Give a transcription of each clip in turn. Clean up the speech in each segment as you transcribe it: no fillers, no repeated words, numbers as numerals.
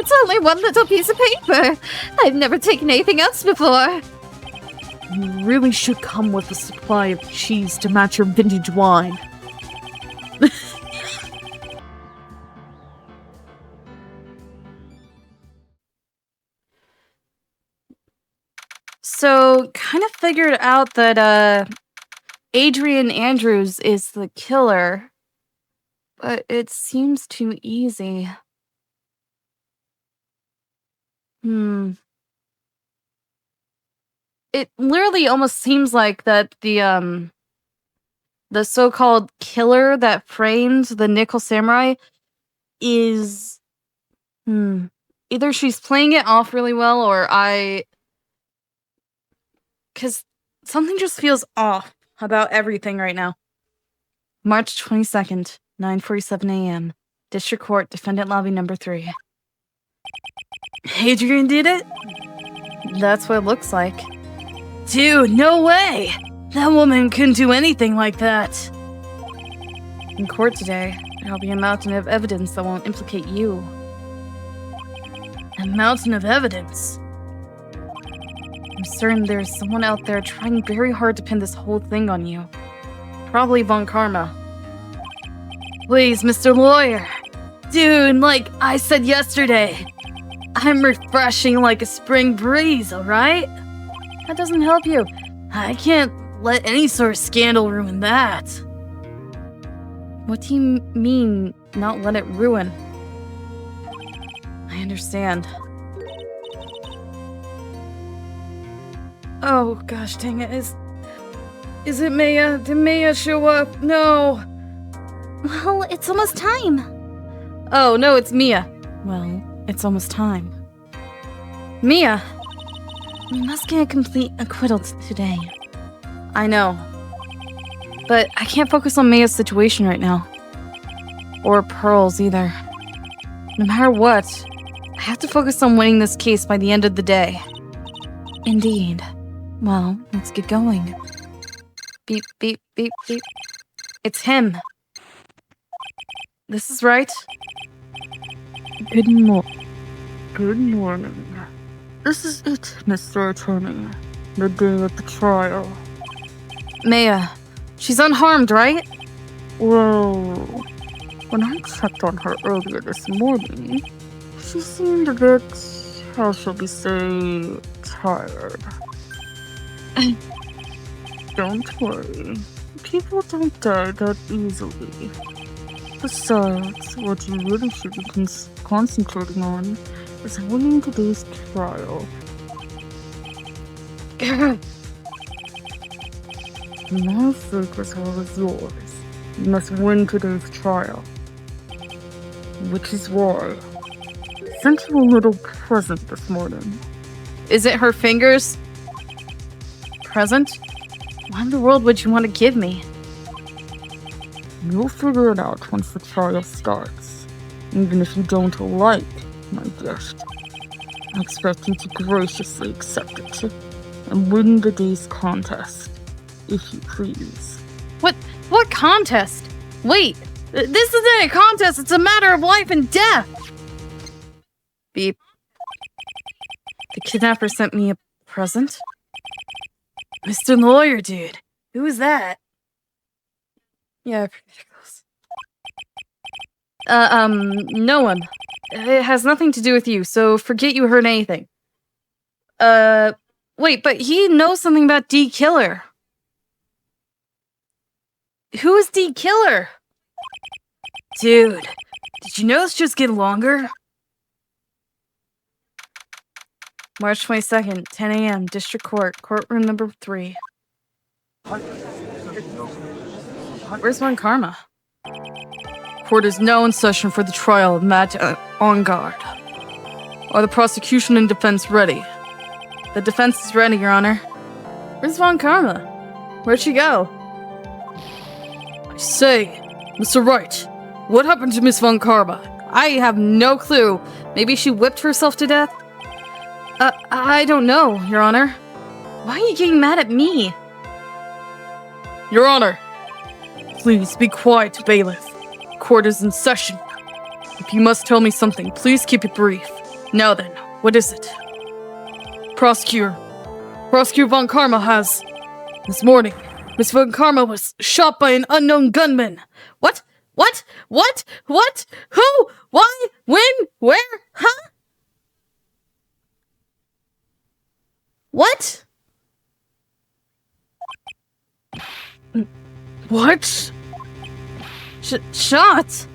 It's only one little piece of paper. I've never taken anything else before. You really should come with a supply of cheese to match your vintage wine. So, kind of figured out that, Adrian Andrews is the killer. But it seems too easy. It literally almost seems like that the so-called killer that framed the Nickel Samurai is... Either she's playing it off really well, or because something just feels off about everything right now. March 22nd, 9:47 a.m. District Court, Defendant Lobby number 3. Adrian did it? That's what it looks like. Dude, no way! That woman couldn't do anything like that. In court today, there'll be a mountain of evidence that won't implicate you. A mountain of evidence? I'm certain there's someone out there trying very hard to pin this whole thing on you. Probably Von Karma. Please, Mr. Lawyer. Dude, like I said yesterday, I'm refreshing like a spring breeze, alright? That doesn't help you. I can't let any sort of scandal ruin that. What do you mean, not let it ruin? I understand. Oh gosh, dang it. Is it Maya? Did Maya show up? No. Well, it's almost time. Oh, no, it's Mia. Well, it's almost time. Mia! We must get a complete acquittal today. I know. But I can't focus on Maya's situation right now. Or Pearl's either. No matter what, I have to focus on winning this case by the end of the day. Indeed. Well, let's get going. Beep, beep, beep, beep. It's him. This is Wright. Good morning. This is it, Mr. Attorney. The day of the trial. Maya. She's unharmed, right? Well, when I checked on her earlier this morning, she seemed a bit, how shall we say, tired. Don't worry. People don't die that easily. Besides, what you really should be concentrating on is winning today's trial. My fate as well as yours. You must win today's trial. Which is why I sent you a little present this morning. Is it her fingers? Present? What in the world would you want to give me? You'll figure it out once the trial starts. Even if you don't like my gift, I expect you to graciously accept it and win the day's contest, if you please. What contest? Wait, this isn't a contest, it's a matter of life and death! Beep. The kidnapper sent me a present? Mr. Lawyer, dude. Who is that? Yeah, pretty close. No one. It has nothing to do with you, so forget you heard anything. Wait, but he knows something about D. Killer. Who is D. Killer? Dude, did you know it's just getting longer? March 22nd, 10 a.m., District Court, courtroom number 3. Where's Von Karma? Court is now in session for the trial of Matt on guard. Are the prosecution and defense ready? The defense is ready, Your Honor. Where's Von Karma? Where'd she go? I say, Mr. Wright, what happened to Miss Von Karma? I have no clue. Maybe she whipped herself to death? I don't know, Your Honor. Why are you getting mad at me? Your Honor, please be quiet, bailiff. Court is in session. If you must tell me something, please keep it brief. Now then, what is it? Prosecutor Von Karma has... This morning, Miss Von Karma was shot by an unknown gunman. What? What? What? What? Who? Why? When? Where? Huh? What? What? Shot?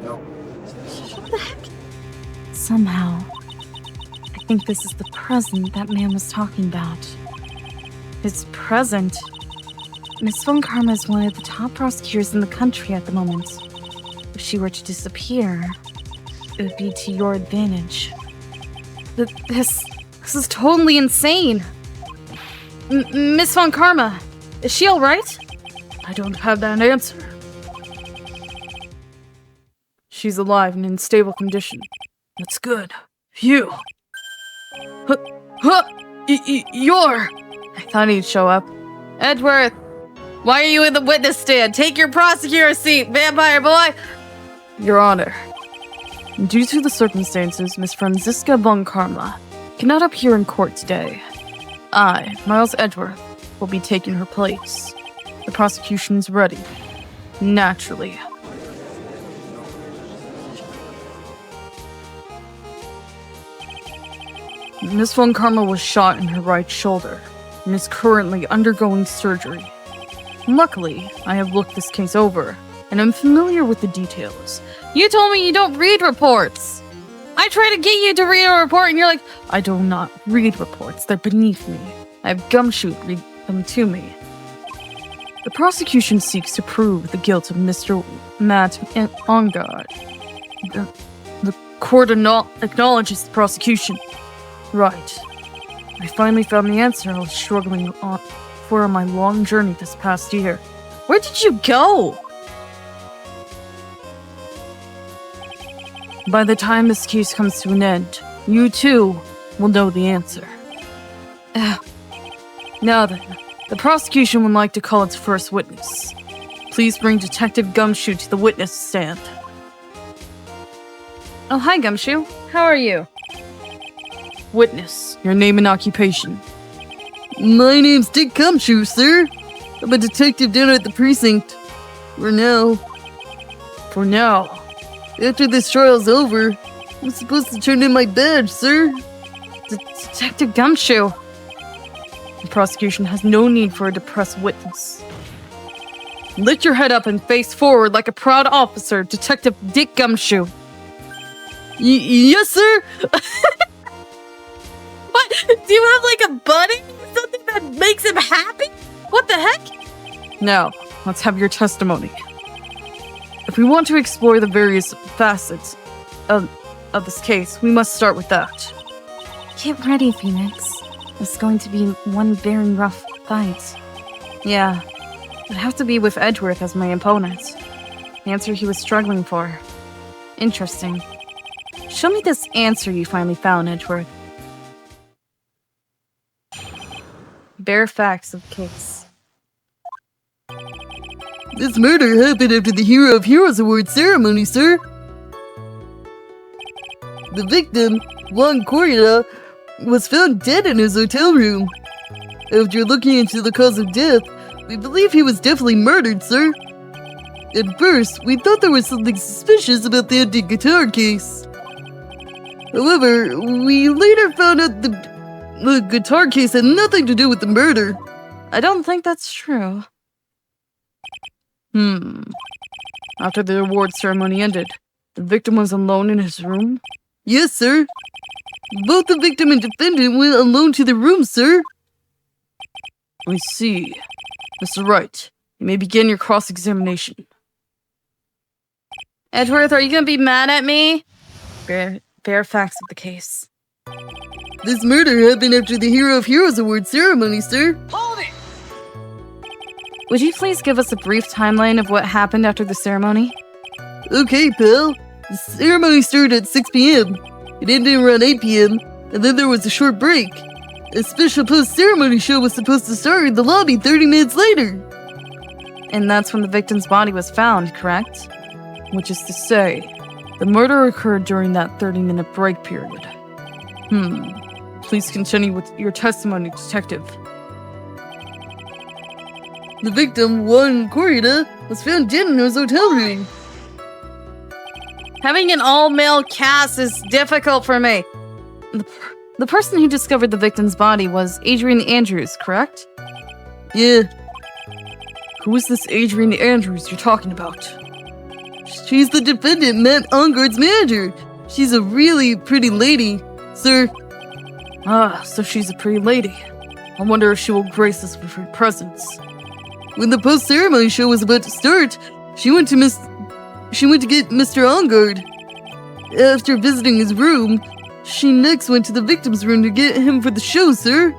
What the heck? Somehow, I think this is the present that man was talking about. His present? Miss Von Karma is one of the top prosecutors in the country at the moment. If she were to disappear, it would be to your advantage. This is totally insane. Miss Von Karma, is she alright? I don't have that answer. She's alive and in stable condition. That's good. Phew. You're... I thought he'd show up. Edgeworth, why are you in the witness stand? Take your prosecutor seat, vampire boy! Your Honor, due to the circumstances, Miss Franziska Von Karma cannot appear in court today. I, Miles Edgeworth, will be taking her place. The prosecution is ready. Naturally. Miss Von Karma was shot in her right shoulder and is currently undergoing surgery. Luckily, I have looked this case over, and I'm familiar with the details. You told me you don't read reports! I try to get you to read a report, and you're like, I do not read reports, they're beneath me. I have Gumshoe read them to me. The prosecution seeks to prove the guilt of Mr. Matt Ongard. The court acknowledges the prosecution. Right. I finally found the answer I was struggling for on my long journey this past year. Where did you go? By the time this case comes to an end, you too will know the answer. Now then, the prosecution would like to call its first witness. Please bring Detective Gumshoe to the witness stand. Oh, hi, Gumshoe. How are you? Witness, your name and occupation. My name's Dick Gumshoe, sir. I'm a detective down at the precinct. For now. For now? After this trial's over, I'm supposed to turn in my badge, sir. Detective Gumshoe. The prosecution has no need for a depressed witness. Lift your head up and face forward like a proud officer, Detective Dick Gumshoe. Yes, sir? What? Do you have like a buddy? Something that makes him happy? What the heck? Now, let's have your testimony. If we want to explore the various facets of this case, we must start with that. Get ready, Phoenix. It's going to be one very rough fight. Yeah, it'd have to be with Edgeworth as my opponent. The answer he was struggling for. Interesting. Show me this answer you finally found, Edgeworth. Bare facts of the case. This murder happened after the Hero of Heroes Award ceremony, sir. The victim, Juan Correa, was found dead in his hotel room. After looking into the cause of death, we believe he was definitely murdered, sir. At first, we thought there was something suspicious about the empty guitar case. However, we later found out the guitar case had nothing to do with the murder. I don't think that's true. After the award ceremony ended, the victim was alone in his room? Yes, sir. Both the victim and defendant went alone to the room, sir. I see. Mr. Wright, you may begin your cross-examination. Edgeworth, are you gonna be mad at me? Bare facts of the case. This murder happened after the Hero of Heroes Award ceremony, sir. Hold it! Would you please give us a brief timeline of what happened after the ceremony? Okay, pal. The ceremony started at 6 p.m. It ended around 8 p.m., and then there was a short break. A special post-ceremony show was supposed to start in the lobby 30 minutes later. And that's when the victim's body was found, correct? Which is to say, The murder occurred during that 30-minute break period. Please continue with your testimony, Detective. The victim, Juan Corrida, was found dead in his hotel room. Having an all-male cast is difficult for me. The person who discovered the victim's body was Adrian Andrews, correct? Yeah, Who is this Adrian Andrews you're talking about? she's the defendant, Matt Ongard's manager. She's a really pretty lady, sir. Ah, so she's a pretty lady. I wonder if she will grace us with her presence. When the post-ceremony show was about to start, she went to get Mr. Ongard. After visiting his room, she next went to the victim's room to get him for the show, sir.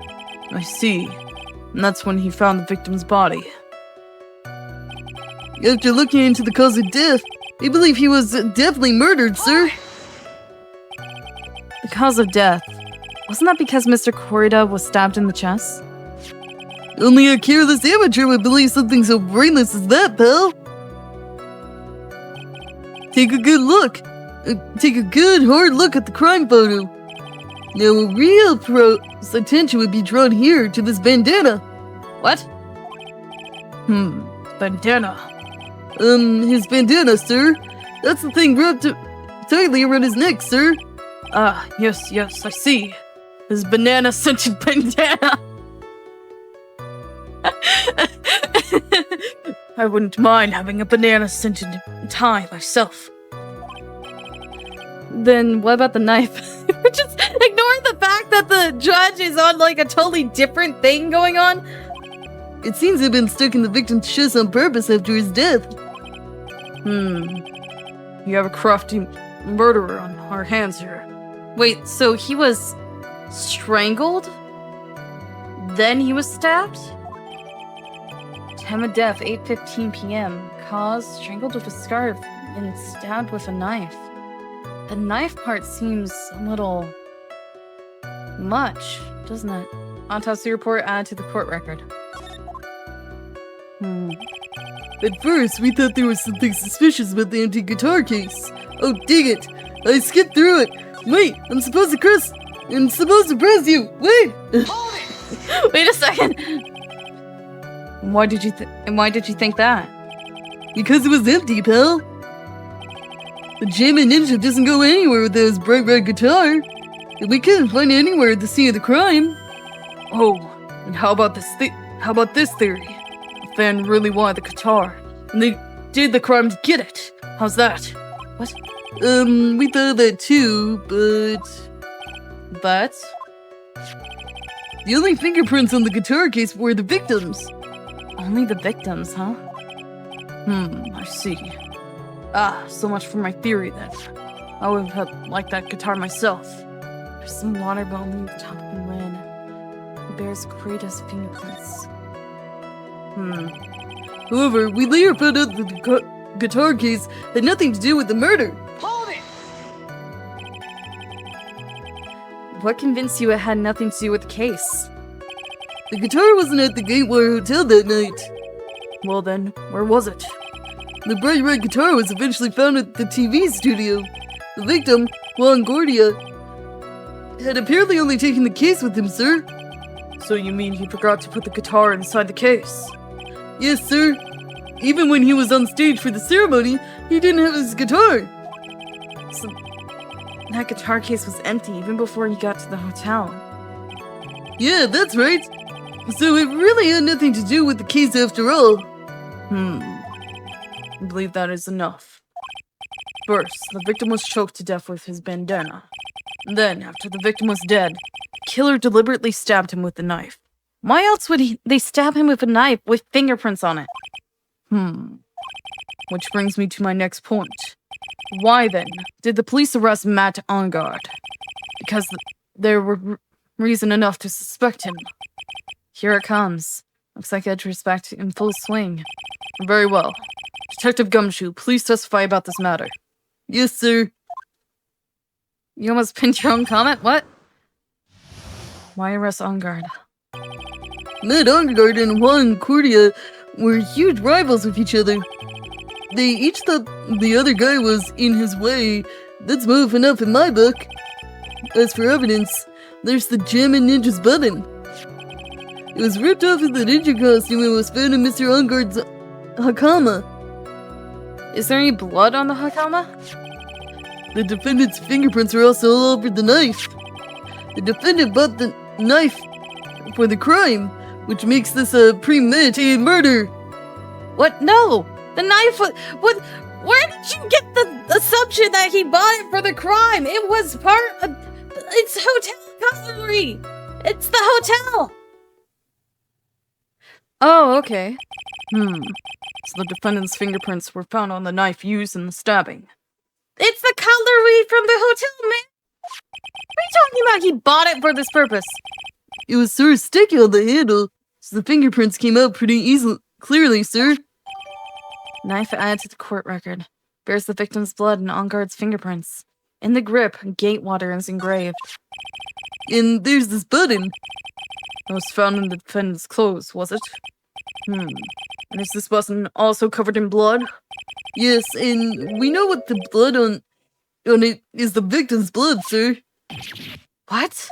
I see. And that's when he found the victim's body. After looking into the cause of death, they believe he was definitely murdered, sir. The cause of death. Wasn't that because Mr. Corrida was stabbed in the chest? Only a careless amateur would believe something so brainless as that, pal. Take a good look. Take a good, hard look at the crime photo. Now, a real pro's attention would be drawn here to this bandana. What? Bandana. His bandana, sir. That's the thing wrapped tightly around his neck, sir. Ah, yes, I see. His banana-scented bandana. I wouldn't mind having a banana-scented tie myself. Then what about the knife? We're just ignoring the fact that the judge is on like a totally different thing going on. It seems to have been stuck in the victim's chest on purpose after his death. You have a crafty murderer on our hands here. Wait, so he was strangled? Then he was stabbed? Time of death, 8:15 p.m. Cause, strangled with a scarf and stabbed with a knife. The knife part seems a little much, doesn't it? Autopsy report added to the court record. At first, we thought there was something suspicious about the empty guitar case. Oh, dang it! I skipped through it. Wait, I'm supposed to press you. Wait. Wait a second. Why did you think that? Because it was empty, pal. The Jammin' Ninja doesn't go anywhere without his bright red guitar. And we couldn't find it anywhere at the scene of the crime. Oh, and how about this theory? The fan really wanted the guitar, and they did the crime to get it. How's that? What? We thought that too, but... But? The only fingerprints on the guitar case were the victims. Only the victims, huh? I see. Ah, so much for my theory then. I would have liked that guitar myself. There's some water beneath the top of the lid. It bears Corrida's fingerprints. However, we later found out that the guitar case had nothing to do with the murder. What convinced you it had nothing to do with the case? The guitar wasn't at the Gateway Hotel that night. Well then, where was it? The bright red guitar was eventually found at the TV studio. The victim, Juan Gordia, had apparently only taken the case with him, sir. So you mean he forgot to put the guitar inside the case? Yes, sir. Even when he was on stage for the ceremony, he didn't have his guitar. So that guitar case was empty even before he got to the hotel. Yeah, that's right. So it really had nothing to do with the case after all. I believe that is enough. First, the victim was choked to death with his bandana. Then, after the victim was dead, the killer deliberately stabbed him with the knife. Why else would they stab him with a knife with fingerprints on it? Which brings me to my next point. Why then did the police arrest Matt Ongard? Because there were reason enough to suspect him. Here it comes. Looks like retrospect in full swing. Very well. Detective Gumshoe, please testify about this matter. Yes, sir. You almost pinned your own comment? What? Why arrest Ongard? Matt Ongard and Juan Cordia were huge rivals with each other. they each thought the other guy was in his way. That's proof enough in my book. As for evidence, there's the gem and ninja's button. It was ripped off of the ninja costume and was found in Mr. Ungard's hakama. Is there any blood on the hakama? The defendant's fingerprints are also all over the knife. The defendant bought the knife for the crime, which makes this a premeditated murder. What? No! The knife was... What? Where did you get the assumption that he bought it for the crime? It was part of... It's hotel cutlery! It's the hotel! Oh, okay. So the defendant's fingerprints were found on the knife used in the stabbing. It's the cutlery from the hotel, man! What are you talking about? He bought it for this purpose. It was sort of sticky on the handle, so the fingerprints came out pretty clearly, sir. Knife added to the court record. Bears the victim's blood and on-guard's fingerprints. In the grip, Gatewater is engraved. And there's this button. It was found in the defendant's clothes, was it? And is this button also covered in blood? Yes, and we know what the blood on it is the victim's blood, sir. What?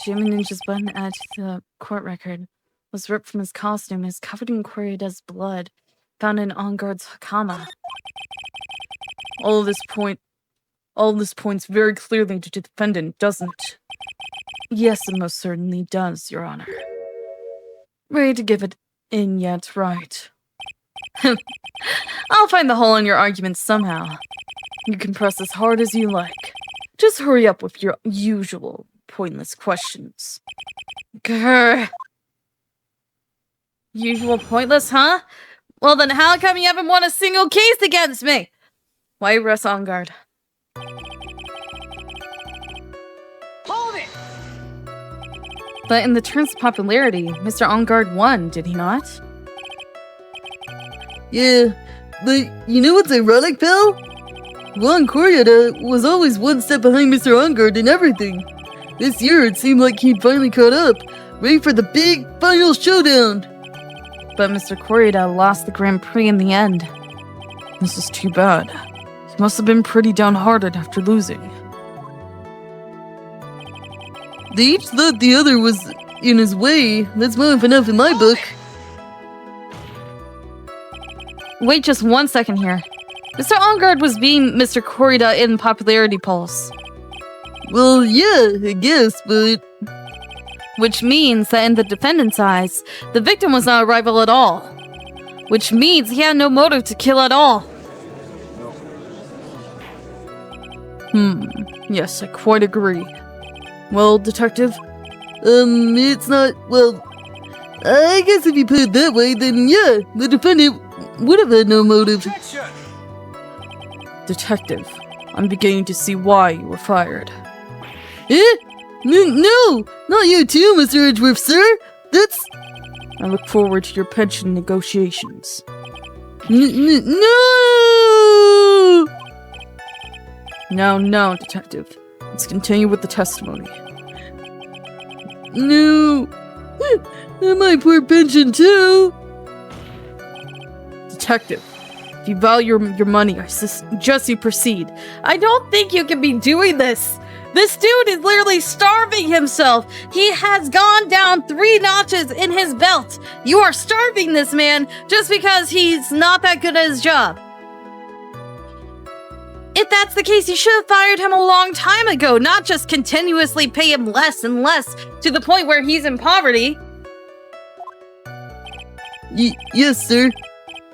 Jim Ninja's button added to the court record was ripped from his costume and is covered in Korida's blood, found in on-guard's hakama. All this points very clearly to the defendant, doesn't it? Yes, it most certainly does, Your Honor. Ready to give it in yet, right? I'll find the hole in your argument somehow. You can press as hard as you like. Just hurry up with your usual pointless questions. Grr. Usual pointless, huh? Well then how come you haven't won a single case against me? Why rest on guard? Hold it! But in the terms of popularity, Mr. On Guard won, did he not? Yeah, but you know what's ironic, pal? Juan Corriada was always one step behind Mr. Ungard in everything. This year it seemed like he'd finally caught up, ready for the big final showdown. But Mr. Corriada lost the Grand Prix in the end. This is too bad. He must have been pretty downhearted after losing. They each thought the other was in his way. That's more than enough in my book. Wait just 1 second here. Mr. Ongard was being Mr. Corrida in popularity polls. Well, yeah, I guess, but... Which means that in the defendant's eyes, the victim was not a rival at all. Which means he had no motive to kill at all. Yes, I quite agree. Well, Detective? It's not, well... I guess if you put it that way, then yeah, the defendant would have had no motive. Detective, I'm beginning to see why you were fired. Eh? No! Not you too, Mr. Edgeworth, sir! That's... I look forward to your pension negotiations. No! Now, Detective. Let's continue with the testimony. No! My poor pension too! Detective, if you value your money, I suggest you proceed. I don't think you can be doing this! This dude is literally starving himself! He has gone down 3 notches in his belt! You are starving this man just because he's not that good at his job. If that's the case, you should have fired him a long time ago, not just continuously pay him less and less to the point where he's in poverty. Yes, sir.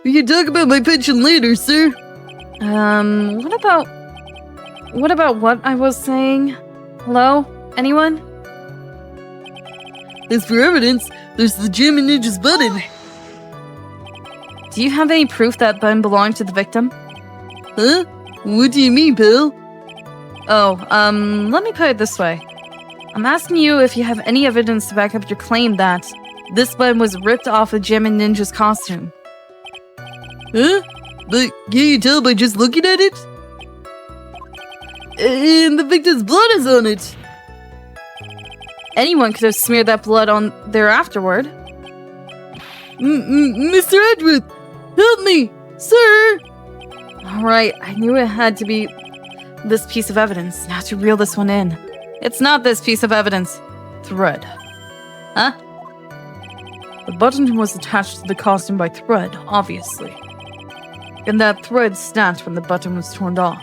We can talk about my pension later, sir. What about what I was saying? Hello? Anyone? As for evidence, there's the gem and ninja's button. Do you have any proof that button belonged to the victim? Huh? What do you mean, pal? Let me put it this way. I'm asking you if you have any evidence to back up your claim that this button was ripped off of Gem and Ninja's costume. Huh? But can you tell by just looking at it? And the victim's blood is on it. Anyone could have smeared that blood on there afterward. Mr. Edgeworth, help me! Sir! Alright, I knew it had to be this piece of evidence. Now to reel this one in. It's not this piece of evidence. Thread. Huh? The button was attached to the costume by thread, obviously. And that thread snapped when the button was torn off.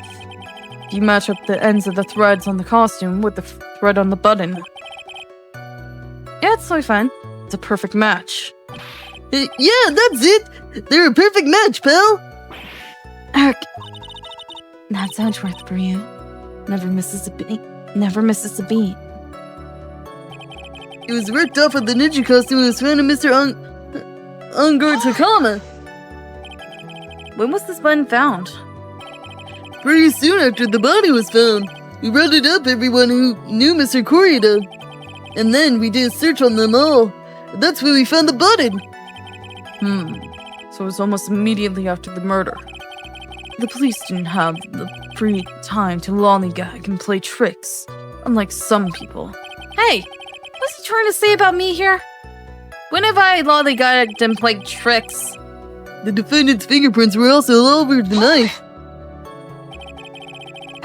If you match up the ends of the threads on the costume with the thread on the button. Yeah, it's totally fine. It's a perfect match. Yeah, that's it! They're a perfect match, pal! Eric, that's Edgeworth for you. Never misses a beat. Never misses a beat. It was ripped off of the ninja costume and was found in Mr. Unguard's Hakama. When was this button found? Pretty soon after the body was found. We rounded up everyone who knew Mr. Kurita. And then we did a search on them all. That's where we found the button. So it was almost immediately after the murder. The police didn't have the free time to lollygag and play tricks, unlike some people. Hey, what's he trying to say about me here? When have I lollygagged and played tricks? The defendant's fingerprints were also all over the knife.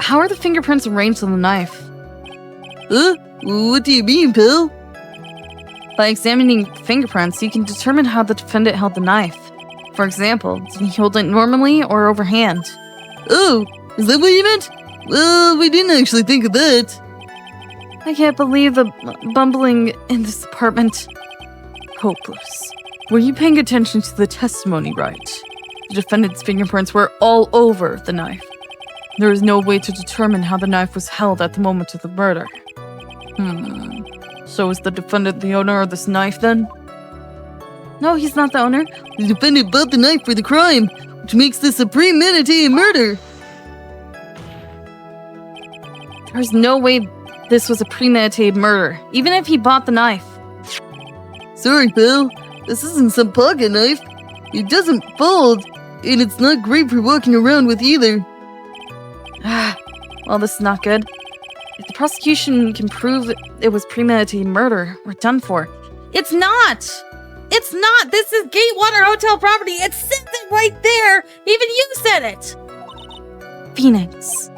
How are the fingerprints arranged on the knife? Huh? What do you mean, pal? By examining fingerprints, you can determine how the defendant held the knife. For example, did he hold it normally or overhand? Oh, is that what you meant? Well, we didn't actually think of that. I can't believe the bumbling in this department. Hopeless. Were you paying attention to the testimony, Wright? The defendant's fingerprints were all over the knife. There is no way to determine how the knife was held at the moment of the murder. So is the defendant the owner of this knife then? No, he's not the owner. The defendant bought the knife for the crime, which makes this a premeditated murder. There's no way this was a premeditated murder, even if he bought the knife. Sorry, pal. This isn't some pocket knife. It doesn't fold, and it's not great for walking around with either. Well, this is not good. If the prosecution can prove it was premeditated murder, we're done for. It's not! It's not! This is Gatewater Hotel property! It says it right there! Even you said it! Phoenix.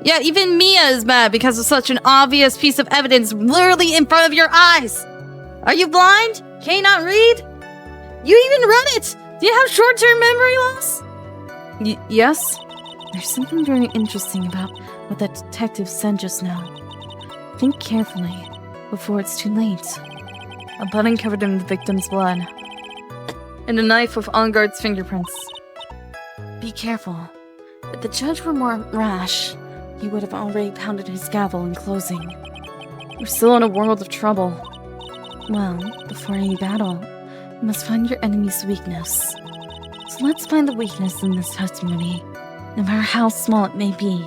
Yeah, even Mia is mad because of such an obvious piece of evidence literally in front of your eyes! Are you blind? Can you not read? You even read it! Do you have short-term memory loss? Yes? There's something very interesting about what that detective said just now. Think carefully before it's too late. A button covered in the victim's blood. And a knife with Onguard's fingerprints. Be careful. If the judge were more rash, he would have already pounded his gavel in closing. We're still in a world of trouble. Well, before any battle, you must find your enemy's weakness. So let's find the weakness in this testimony, no matter how small it may be.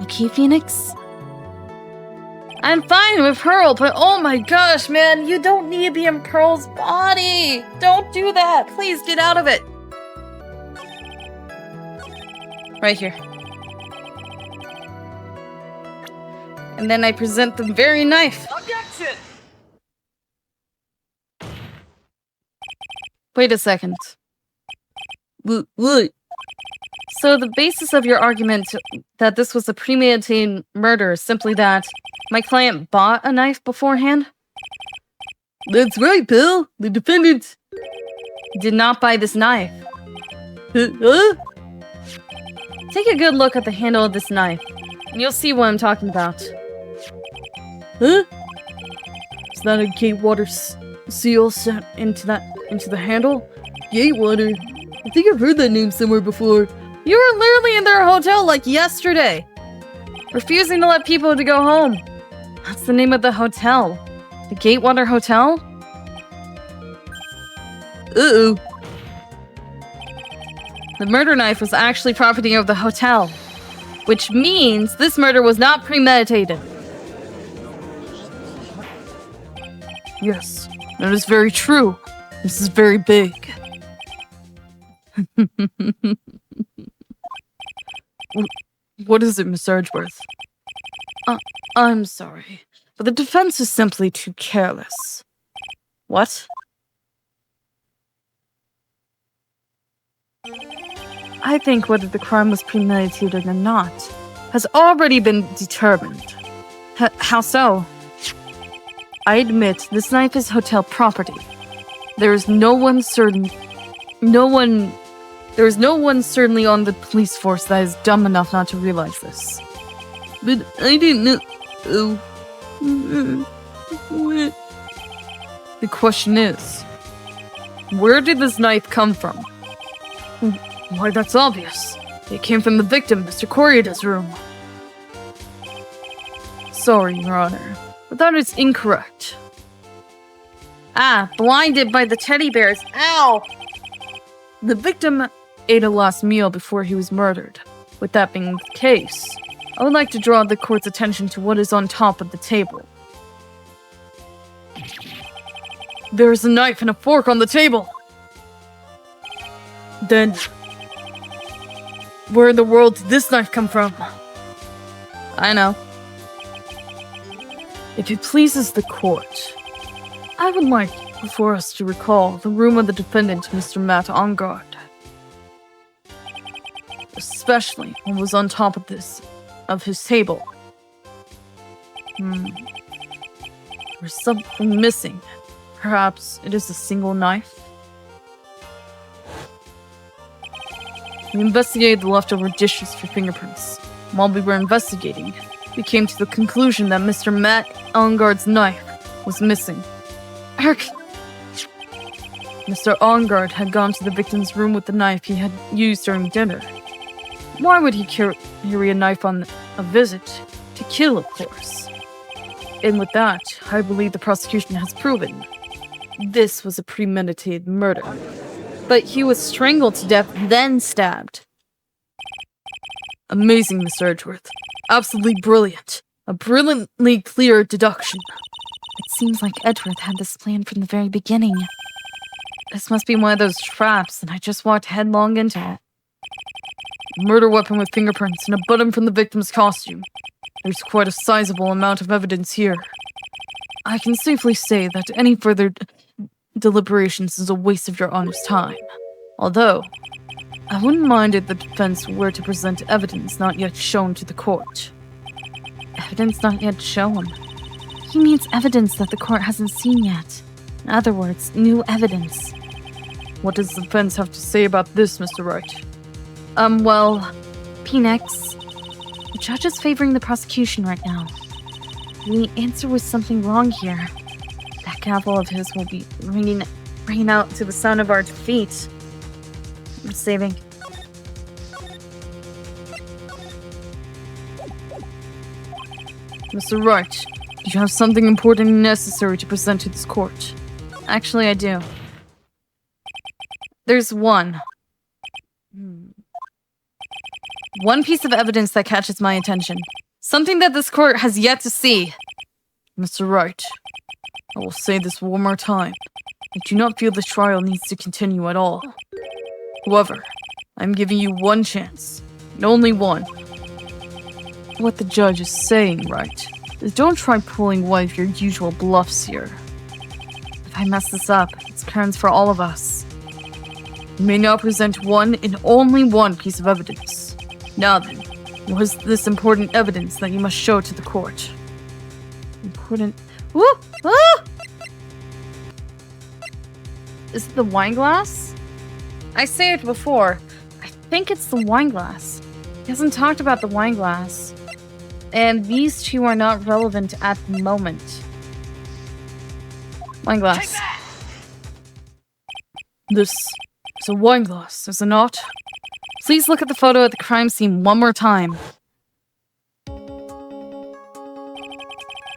Okay, Phoenix? I'm fine with Pearl, but oh my gosh, man, you don't need to be in Pearl's body! Don't do that! Please get out of it! Right here. And then I present the very knife. Objection! Wait a second. What? So the basis of your argument that this was a premeditated murder is simply that my client bought a knife beforehand? That's right, pal. The defendant Did not buy this knife. Huh? Take a good look at the handle of this knife, and you'll see what I'm talking about. Huh? Is that a Gatewater seal set into the handle? Gatewater? I think I've heard that name somewhere before. You were literally in their hotel like yesterday, refusing to let people to go home. That's the name of the hotel. The Gatewater Hotel? Uh-oh. The murder knife was actually property of the hotel, which means this murder was not premeditated. Yes, that is very true. This is very big. What is it, Miss Edgeworth? I'm sorry, but the defense is simply too careless. What? I think whether the crime was premeditated or not has already been determined. How so? I admit this knife is hotel property. There is no one certainly on the police force that is dumb enough not to realize this. But I didn't know. The question is, where did this knife come from? Why, that's obvious. It came from the victim, Mr. Corrida's room. Sorry, Your Honor, but that is incorrect. Blinded by the teddy bears. Ow! The victim ate a last meal before he was murdered. With that being the case, I would like to draw the court's attention to what is on top of the table. There is a knife and a fork on the table. Then, where in the world did this knife come from? I know. If it pleases the court, I would like for us to recall the room of the defendant, Mr. Matt Ongard. Especially what was on top of his table. There's something missing. Perhaps it is a single knife? We investigated the leftover dishes for fingerprints. While we were investigating, we came to the conclusion that Mr. Matt Ongard's knife was missing. Mr. Ongard had gone to the victim's room with the knife he had used during dinner. Why would he carry a knife on a visit? To kill, of course. And with that, I believe the prosecution has proven this was a premeditated murder. But he was strangled to death, then stabbed. Amazing, Mr. Edgeworth. Absolutely brilliant. A brilliantly clear deduction. It seems like Edgeworth had this plan from the very beginning. This must be one of those traps, and I just walked headlong into it. Murder weapon with fingerprints and a button from the victim's costume. There's quite a sizable amount of evidence here. I can safely say that any further deliberations is a waste of your Honor's time. Although, I wouldn't mind if the defense were to present evidence not yet shown to the court. Evidence not yet shown? He means evidence that the court hasn't seen yet. In other words, new evidence. What does the defense have to say about this, Mr. Wright? Phoenix, the judge is favoring the prosecution right now. The answer was something wrong here. That gavel of his will be ringing out to the sound of our defeat. I'm saving. Mr. Wright, do you have something important and necessary to present to this court? Actually, I do. There's one piece of evidence that catches my attention. Something that this court has yet to see. Mr. Wright, I will say this one more time. I do not feel the trial needs to continue at all. However, I'm giving you one chance, and only one. What the judge is saying, Wright, is don't try pulling one of your usual bluffs here. If I mess this up, it's curtains for all of us. You may now present one and only one piece of evidence. Now then, what is this important evidence that you must show to the court? Important... Woo! Ah! Is it the wine glass? I say it before. I think it's the wine glass. He hasn't talked about the wine glass. And these two are not relevant at the moment. Wine glass. This is a wine glass, is it not? Please look at the photo at the crime scene one more time.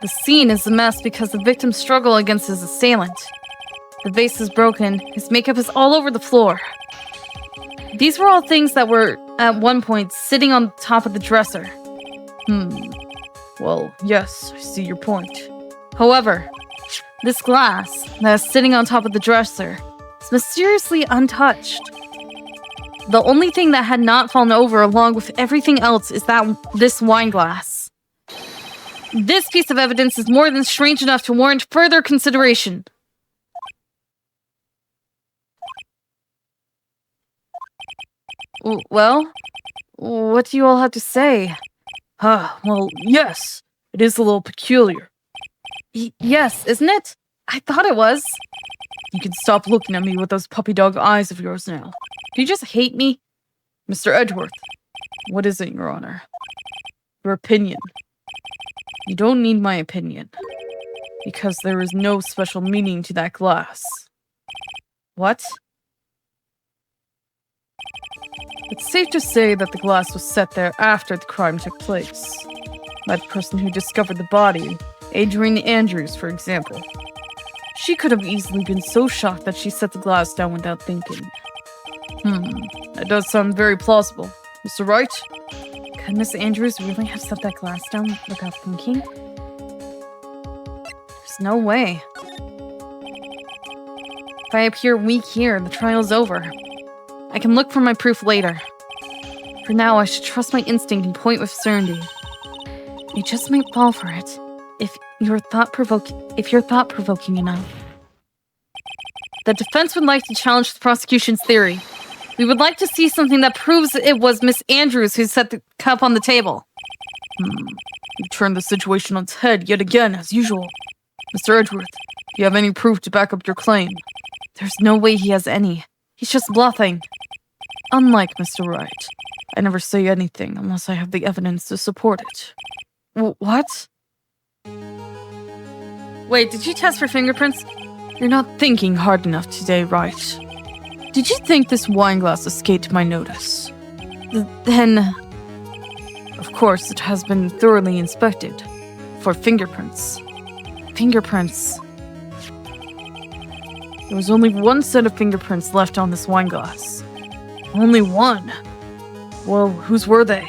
The scene is a mess because the victim struggled against his assailant. The vase is broken, his makeup is all over the floor. These were all things that were, at one point, sitting on top of the dresser. Well, yes, I see your point. However, this glass that is sitting on top of the dresser is mysteriously untouched. The only thing that had not fallen over along with everything else is this wine glass. This piece of evidence is more than strange enough to warrant further consideration. Well, what do you all have to say? Well, yes, it is a little peculiar. Yes, isn't it? I thought it was. You can stop looking at me with those puppy dog eyes of yours now. Do you just hate me? Mr. Edgeworth, what is it, Your Honor? Your opinion. You don't need my opinion, because there is no special meaning to that glass. What? It's safe to say that the glass was set there after the crime took place. By the person who discovered the body, Adrienne Andrews, for example. She could have easily been so shocked that she set the glass down without thinking. That does sound very plausible. Mr. Wright? Could Miss Andrews really have set that glass down without thinking? There's no way. If I appear weak here, the trial's over. I can look for my proof later. For now, I should trust my instinct and point with certainty. You just might fall for it if you're thought-provoking enough. The defense would like to challenge the prosecution's theory. We would like to see something that proves it was Miss Andrews who set the cup on the table. You turned the situation on its head yet again, as usual. Mr. Edgeworth, do you have any proof to back up your claim? There's no way he has any. He's just bluffing. Unlike Mr. Wright, I never say anything unless I have the evidence to support it. What? Wait, did you test for fingerprints? You're not thinking hard enough today, Wright. Did you think this wine glass escaped my notice? Then... Of course, it has been thoroughly inspected for fingerprints. Fingerprints? There was only one set of fingerprints left on this wine glass. Only one. Well, whose were they?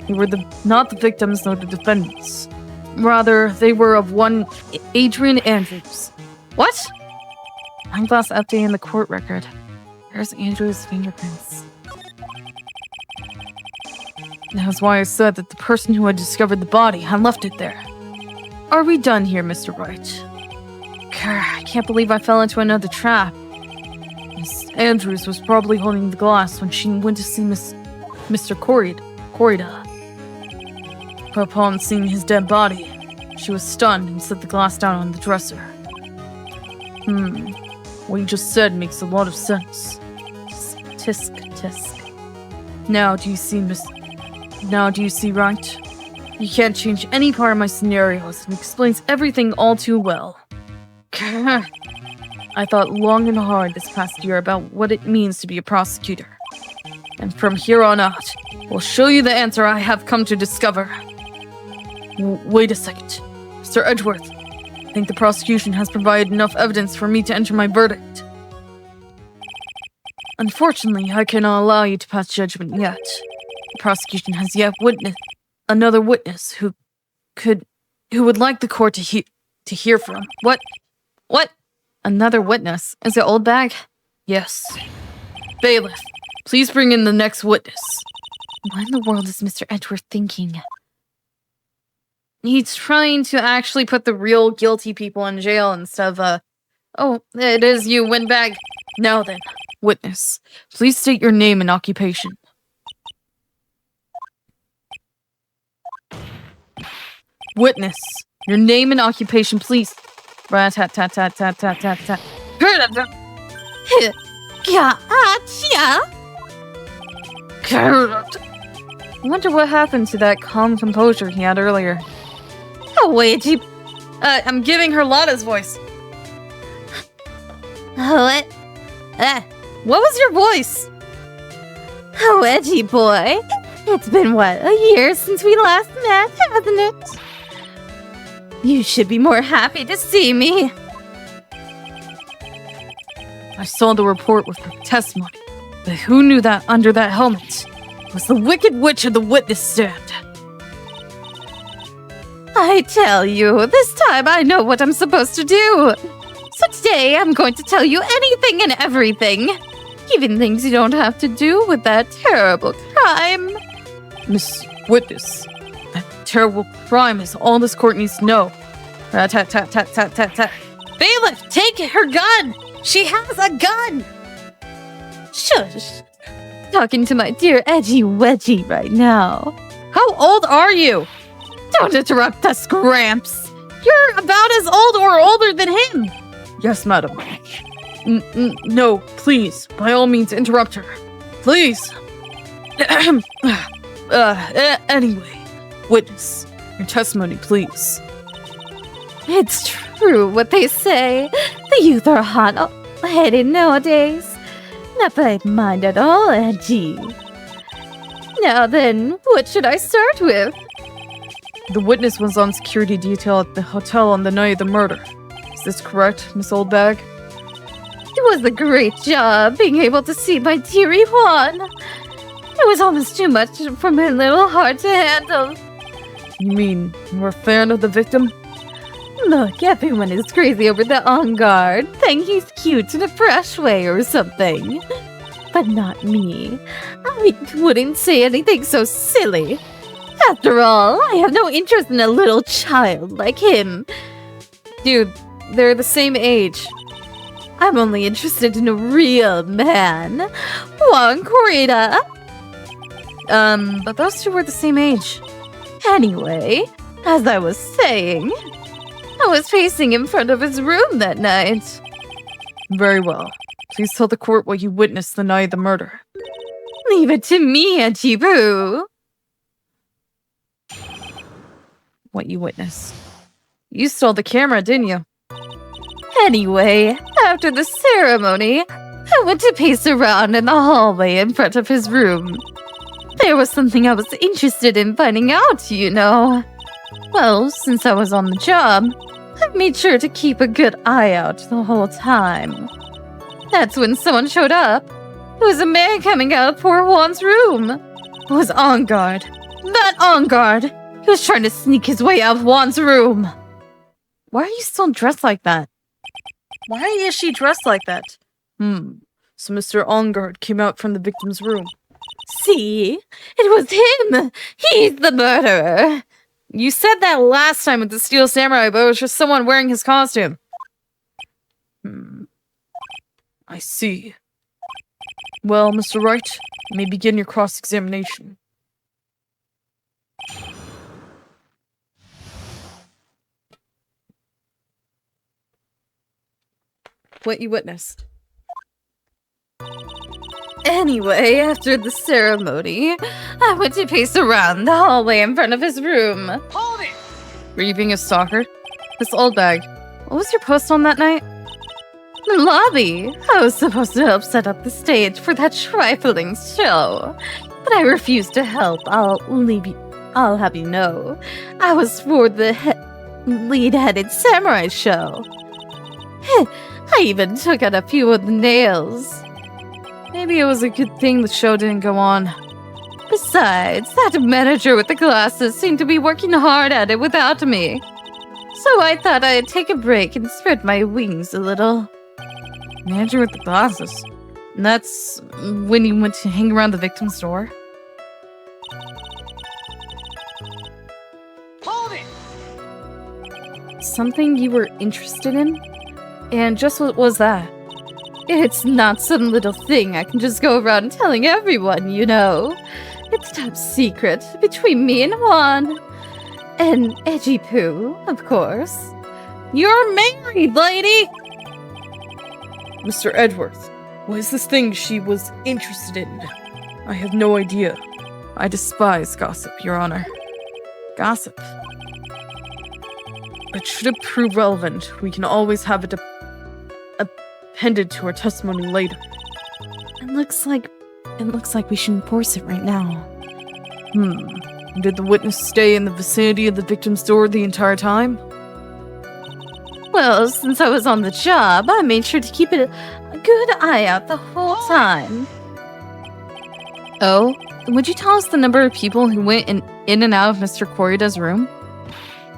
They were not the victims nor the defendants. Rather, they were of one Adrienne Andrews. What? Wine glass update in the court record. There's Andrews' fingerprints. That's why I said that the person who had discovered the body had left it there. Are we done here, Mr. Wright? I can't believe I fell into another trap. Miss Andrews was probably holding the glass when she went to see Mr. Corrida. Upon seeing his dead body, she was stunned and set the glass down on the dresser. What you just said makes a lot of sense. Tisk, tisk. Now do you see, Wright? You can't change any part of my scenarios and explains everything all too well. I thought long and hard this past year about what it means to be a prosecutor. And from here on out, we'll show you the answer I have come to discover. Wait a second. Sir Edgeworth, I think the prosecution has provided enough evidence for me to enter my verdict. Unfortunately, I cannot allow you to pass judgment yet. The prosecution has yet witnessed another witness who would like the court to hear from. What? Another witness? Is it Old Bag? Yes. Bailiff, please bring in the next witness. What in the world is Mr. Edgeworth thinking? He's trying to actually put the real guilty people in jail instead of, oh, it is you, Windbag. Now then, witness, please state your name and occupation. Witness, your name and occupation, please. Rat-tat-tat-tat-tat-tat-tat. I wonder what happened to that calm composure he had earlier. Oh, wait, I'm giving her Lotta's voice. What? What was your voice? Oh, Edgy boy. It's been, what, a year since we last met, hasn't it? You should be more happy to see me. I saw the report with her testimony, but who knew that under that helmet was the Wicked Witch of the witness stand? I tell you, this time I know what I'm supposed to do. So today I'm going to tell you anything and everything. Even things you don't have to do with that terrible crime. Miss Witness, that terrible crime is all this court needs to know. Rat-tat-tat-tat-tat-tat-tat. Bailiff, take her gun! She has a gun! Shush. talking to my dear edgy wedgie right now. How old are you? Don't interrupt us, Gramps. You're about as old or older than him. Yes, madam. No, please, by all means, interrupt her. Please. Anyway, witness, your testimony, please. It's true what they say. The youth are hot-headed nowadays. Not that I mind at all, edgy. Now then, what should I start with? The witness was on security detail at the hotel on the night of the murder. Is this correct, Miss Oldbag? It was a great job being able to see my dearie Juan. It was almost too much for my little heart to handle. You mean you're a fan of the victim? Look, everyone is crazy over the on guard, saying he's cute in a fresh way or something. But not me. I wouldn't say anything so silly. After all, I have no interest in a little child like him. Dude, they're the same age. I'm only interested in a real man. Juan Corrida. But those two were the same age. Anyway, as I was saying, I was pacing in front of his room that night. Very well. Please tell the court what you witnessed the night of the murder. Leave it to me, Auntie Boo. What you witnessed. You stole the camera, didn't you? Anyway, after the ceremony, I went to pace around in the hallway in front of his room. There was something I was interested in finding out, you know. Well, since I was on the job, I made sure to keep a good eye out the whole time. That's when someone showed up. It was a man coming out of poor Juan's room. It was on guard. That on guard! He was trying to sneak his way out of Juan's room. Why are you still dressed like that? Why is she dressed like that? So Mr. Ongard came out from the victim's room. See? It was him! He's the murderer! You said that last time with the Steel Samurai, but it was just someone wearing his costume. I see. Well, Mr. Wright, you may begin your cross-examination. What you witnessed. Anyway, after the ceremony, I went to pace around the hallway in front of his room. Hold it! Were you being a stalker? Miss Oldbag, what was your post on that night? The lobby. I was supposed to help set up the stage for that trifling show, but I refused to help. I'll have you know, I was for the lead-headed samurai show. I even took out a few of the nails. Maybe it was a good thing the show didn't go on. Besides, that manager with the glasses seemed to be working hard at it without me. So I thought I'd take a break and spread my wings a little. Manager with the glasses? And that's when you went to hang around the victim's door? Hold it! Something you were interested in? And just what was that? It's not some little thing I can just go around telling everyone, you know. It's top secret between me and Juan. And Edgy Poo, of course. You're married, lady! Mr. Edgeworth, what is this thing she was interested in? I have no idea. I despise gossip, Your Honor. Gossip. But should it prove relevant, we can always have it appended to our testimony later. It looks like we should enforce it right now. Did the witness stay in the vicinity of the victim's door the entire time? Well, since I was on the job, I made sure to keep a good eye out the whole time. Oh, would you tell us the number of people who went in and out of Mr. Corrida's room?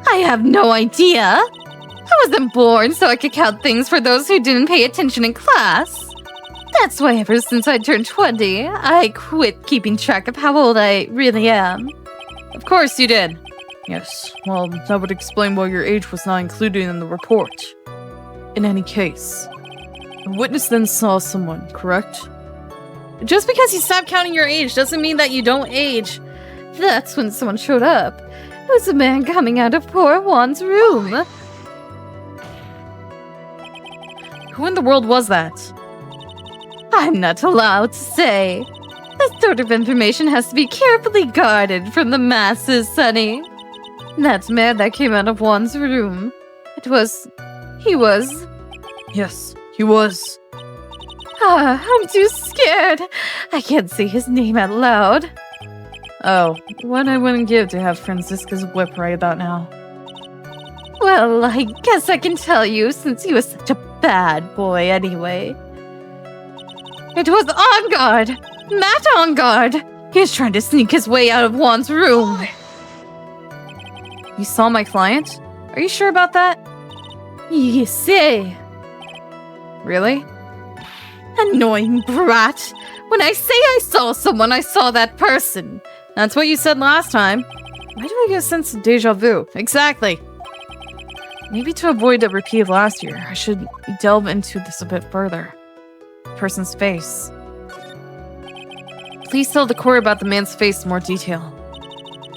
I have no idea. I wasn't born so I could count things for those who didn't pay attention in class. That's why ever since I turned 20, I quit keeping track of how old I really am. Of course you did. Yes, well, that would explain why your age was not included in the report. In any case, the witness then saw someone, correct? Just because you stop counting your age doesn't mean that you don't age. That's when someone showed up. It was a man coming out of poor Juan's room. Who in the world was that? I'm not allowed to say. That sort of information has to be carefully guarded from the masses, Sonny. That man that came out of Juan's room. He was... Yes, he was. I'm too scared. I can't say his name out loud. Oh, what I wouldn't give to have Francisca's whip right about now. Well, I guess I can tell you since he was such a bad boy anyway. It was On Guard! Matt On Guard! He was trying to sneak his way out of Juan's room. You saw my client? Are you sure about that? You say. Really? Annoying brat. When I say I saw someone, I saw that person. That's what you said last time. Why do I get a sense of deja vu? Exactly. Maybe to avoid a repeat of last year, I should delve into this a bit further. The person's face. Please tell the core about the man's face in more detail.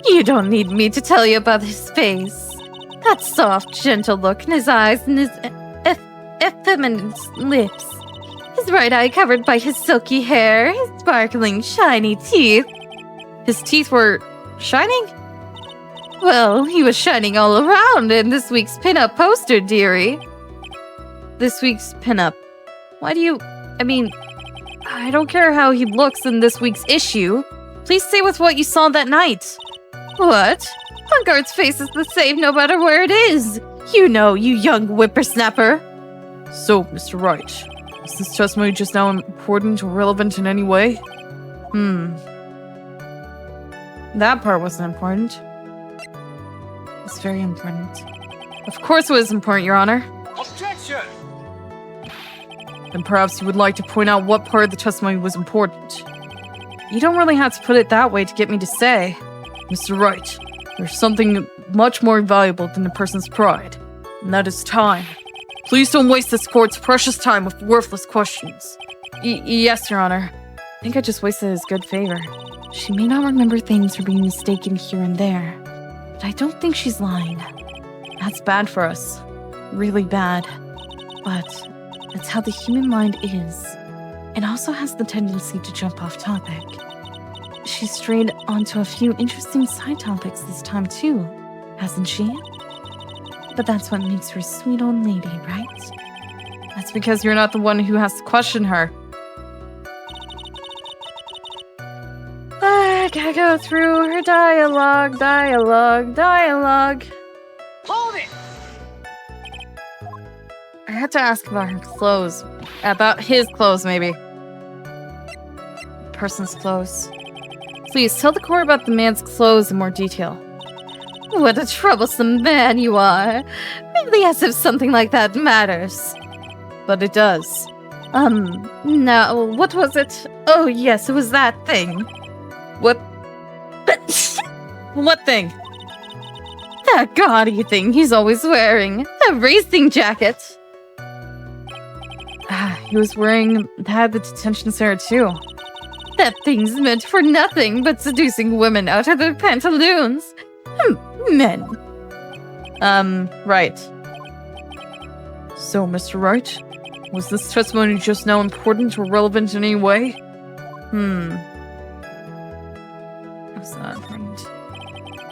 You don't need me to tell you about his face. That soft, gentle look in his eyes and his effeminate lips. His right eye covered by his silky hair, his sparkling, shiny teeth. His teeth were shining? Well, he was shining all around in this week's pinup poster, dearie. This week's pinup. Why do you... I don't care how he looks in this week's issue. Please stay with what you saw that night. What? On Guard's face is the same no matter where it is. You know, you young whippersnapper. So, Mr. Wright, is this testimony just now important or relevant in any way? That part wasn't important. It's very important. Of course it was important, Your Honor. Objection! Then perhaps you would like to point out what part of the testimony was important. You don't really have to put it that way to get me to say. Mr. Wright, there's something much more valuable than a person's pride, and that is time. Please don't waste this court's precious time with worthless questions. Yes, Your Honor. I think I just wasted his good favor. She may not remember things or be mistaken here and there, but I don't think she's lying. That's bad for us. Really bad. But that's how the human mind is. It also has the tendency to jump off topic. She's strayed onto a few interesting side topics this time too, hasn't she? But that's what makes her a sweet old lady, right? That's because you're not the one who has to question her. I gotta go through her dialogue. Hold it! I had to ask about her clothes. About his clothes, maybe. Person's clothes. Please, tell the court about the man's clothes in more detail. What a troublesome man you are. Really as if something like that matters. But it does. Now, what was it? Oh, yes, it was that thing. What? What thing? That gaudy thing he's always wearing. A racing jacket. He was wearing that at the detention center too. That thing's meant for nothing but seducing women out of their pantaloons. Men. Right. So, Mr. Wright, was this testimony just now important or relevant in any way? It was not important.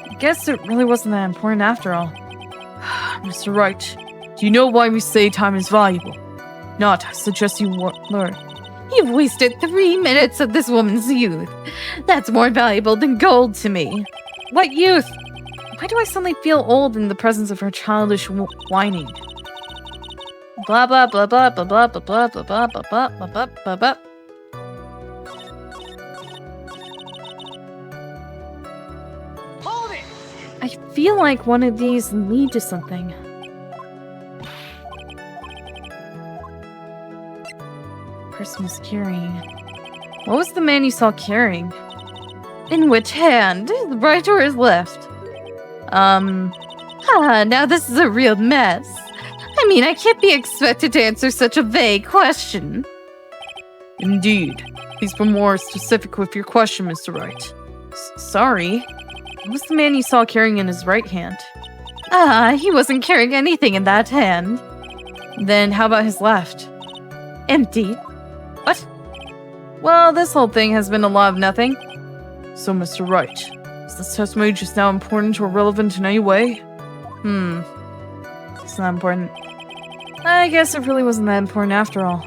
I guess it really wasn't that important after all. Mr. Wright, do you know why we say time is valuable? Not, I suggest you learn. You've wasted 3 minutes of this woman's youth. That's more valuable than gold to me. What youth? Why do I suddenly feel old in the presence of her childish whining? Blah blah blah blah blah blah blah blah blah blah blah blah blah blah blah. Hold it! I feel like one of these lead to something. Person was carrying. What was the man you saw carrying? In which hand? His right or his left? Now this is a real mess. I mean, I can't be expected to answer such a vague question. Indeed. Please be more specific with your question, Mr. Wright. Sorry. What was the man you saw carrying in his right hand? He wasn't carrying anything in that hand. Then how about his left? Empty. What? Well, this whole thing has been a lot of nothing. So, Mr. Wright, is this testimony just now important or relevant in any way? It's not important. I guess it really wasn't that important after all.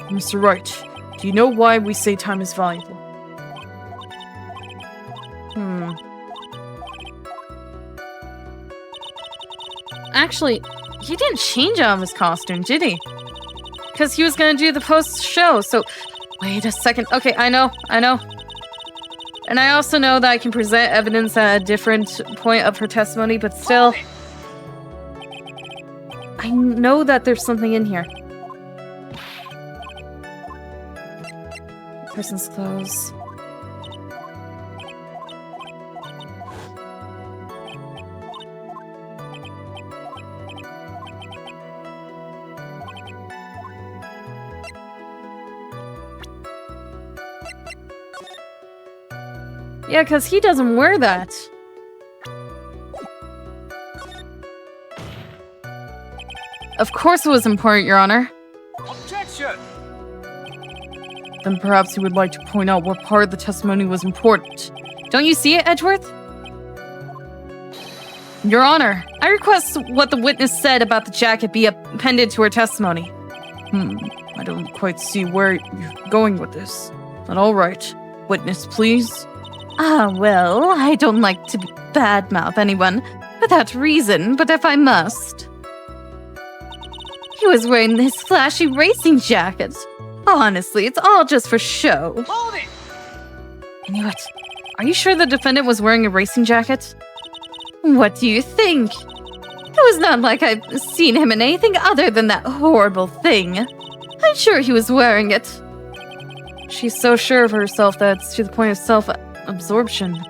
Mr. Wright, do you know why we say time is valuable? Actually, he didn't change out of his costume, did he? Because he was gonna do the post-show, so... Wait a second. Okay, I know. And I also know that I can present evidence at a different point of her testimony, but still... I know that there's something in here. Person's clothes. Yeah, because he doesn't wear that. Of course it was important, Your Honor. Objection! Then perhaps you would like to point out what part of the testimony was important. Don't you see it, Edgeworth? Your Honor, I request what the witness said about the jacket be appended to her testimony. I don't quite see where you're going with this. But all right. Witness, please. Well, I don't like to badmouth anyone without reason, but if I must. He was wearing this flashy racing jacket. Honestly, it's all just for show. Hold it! I knew it. Are you sure the defendant was wearing a racing jacket? What do you think? It was not like I've seen him in anything other than that horrible thing. I'm sure he was wearing it. She's so sure of herself that it's to the point of self-absorption.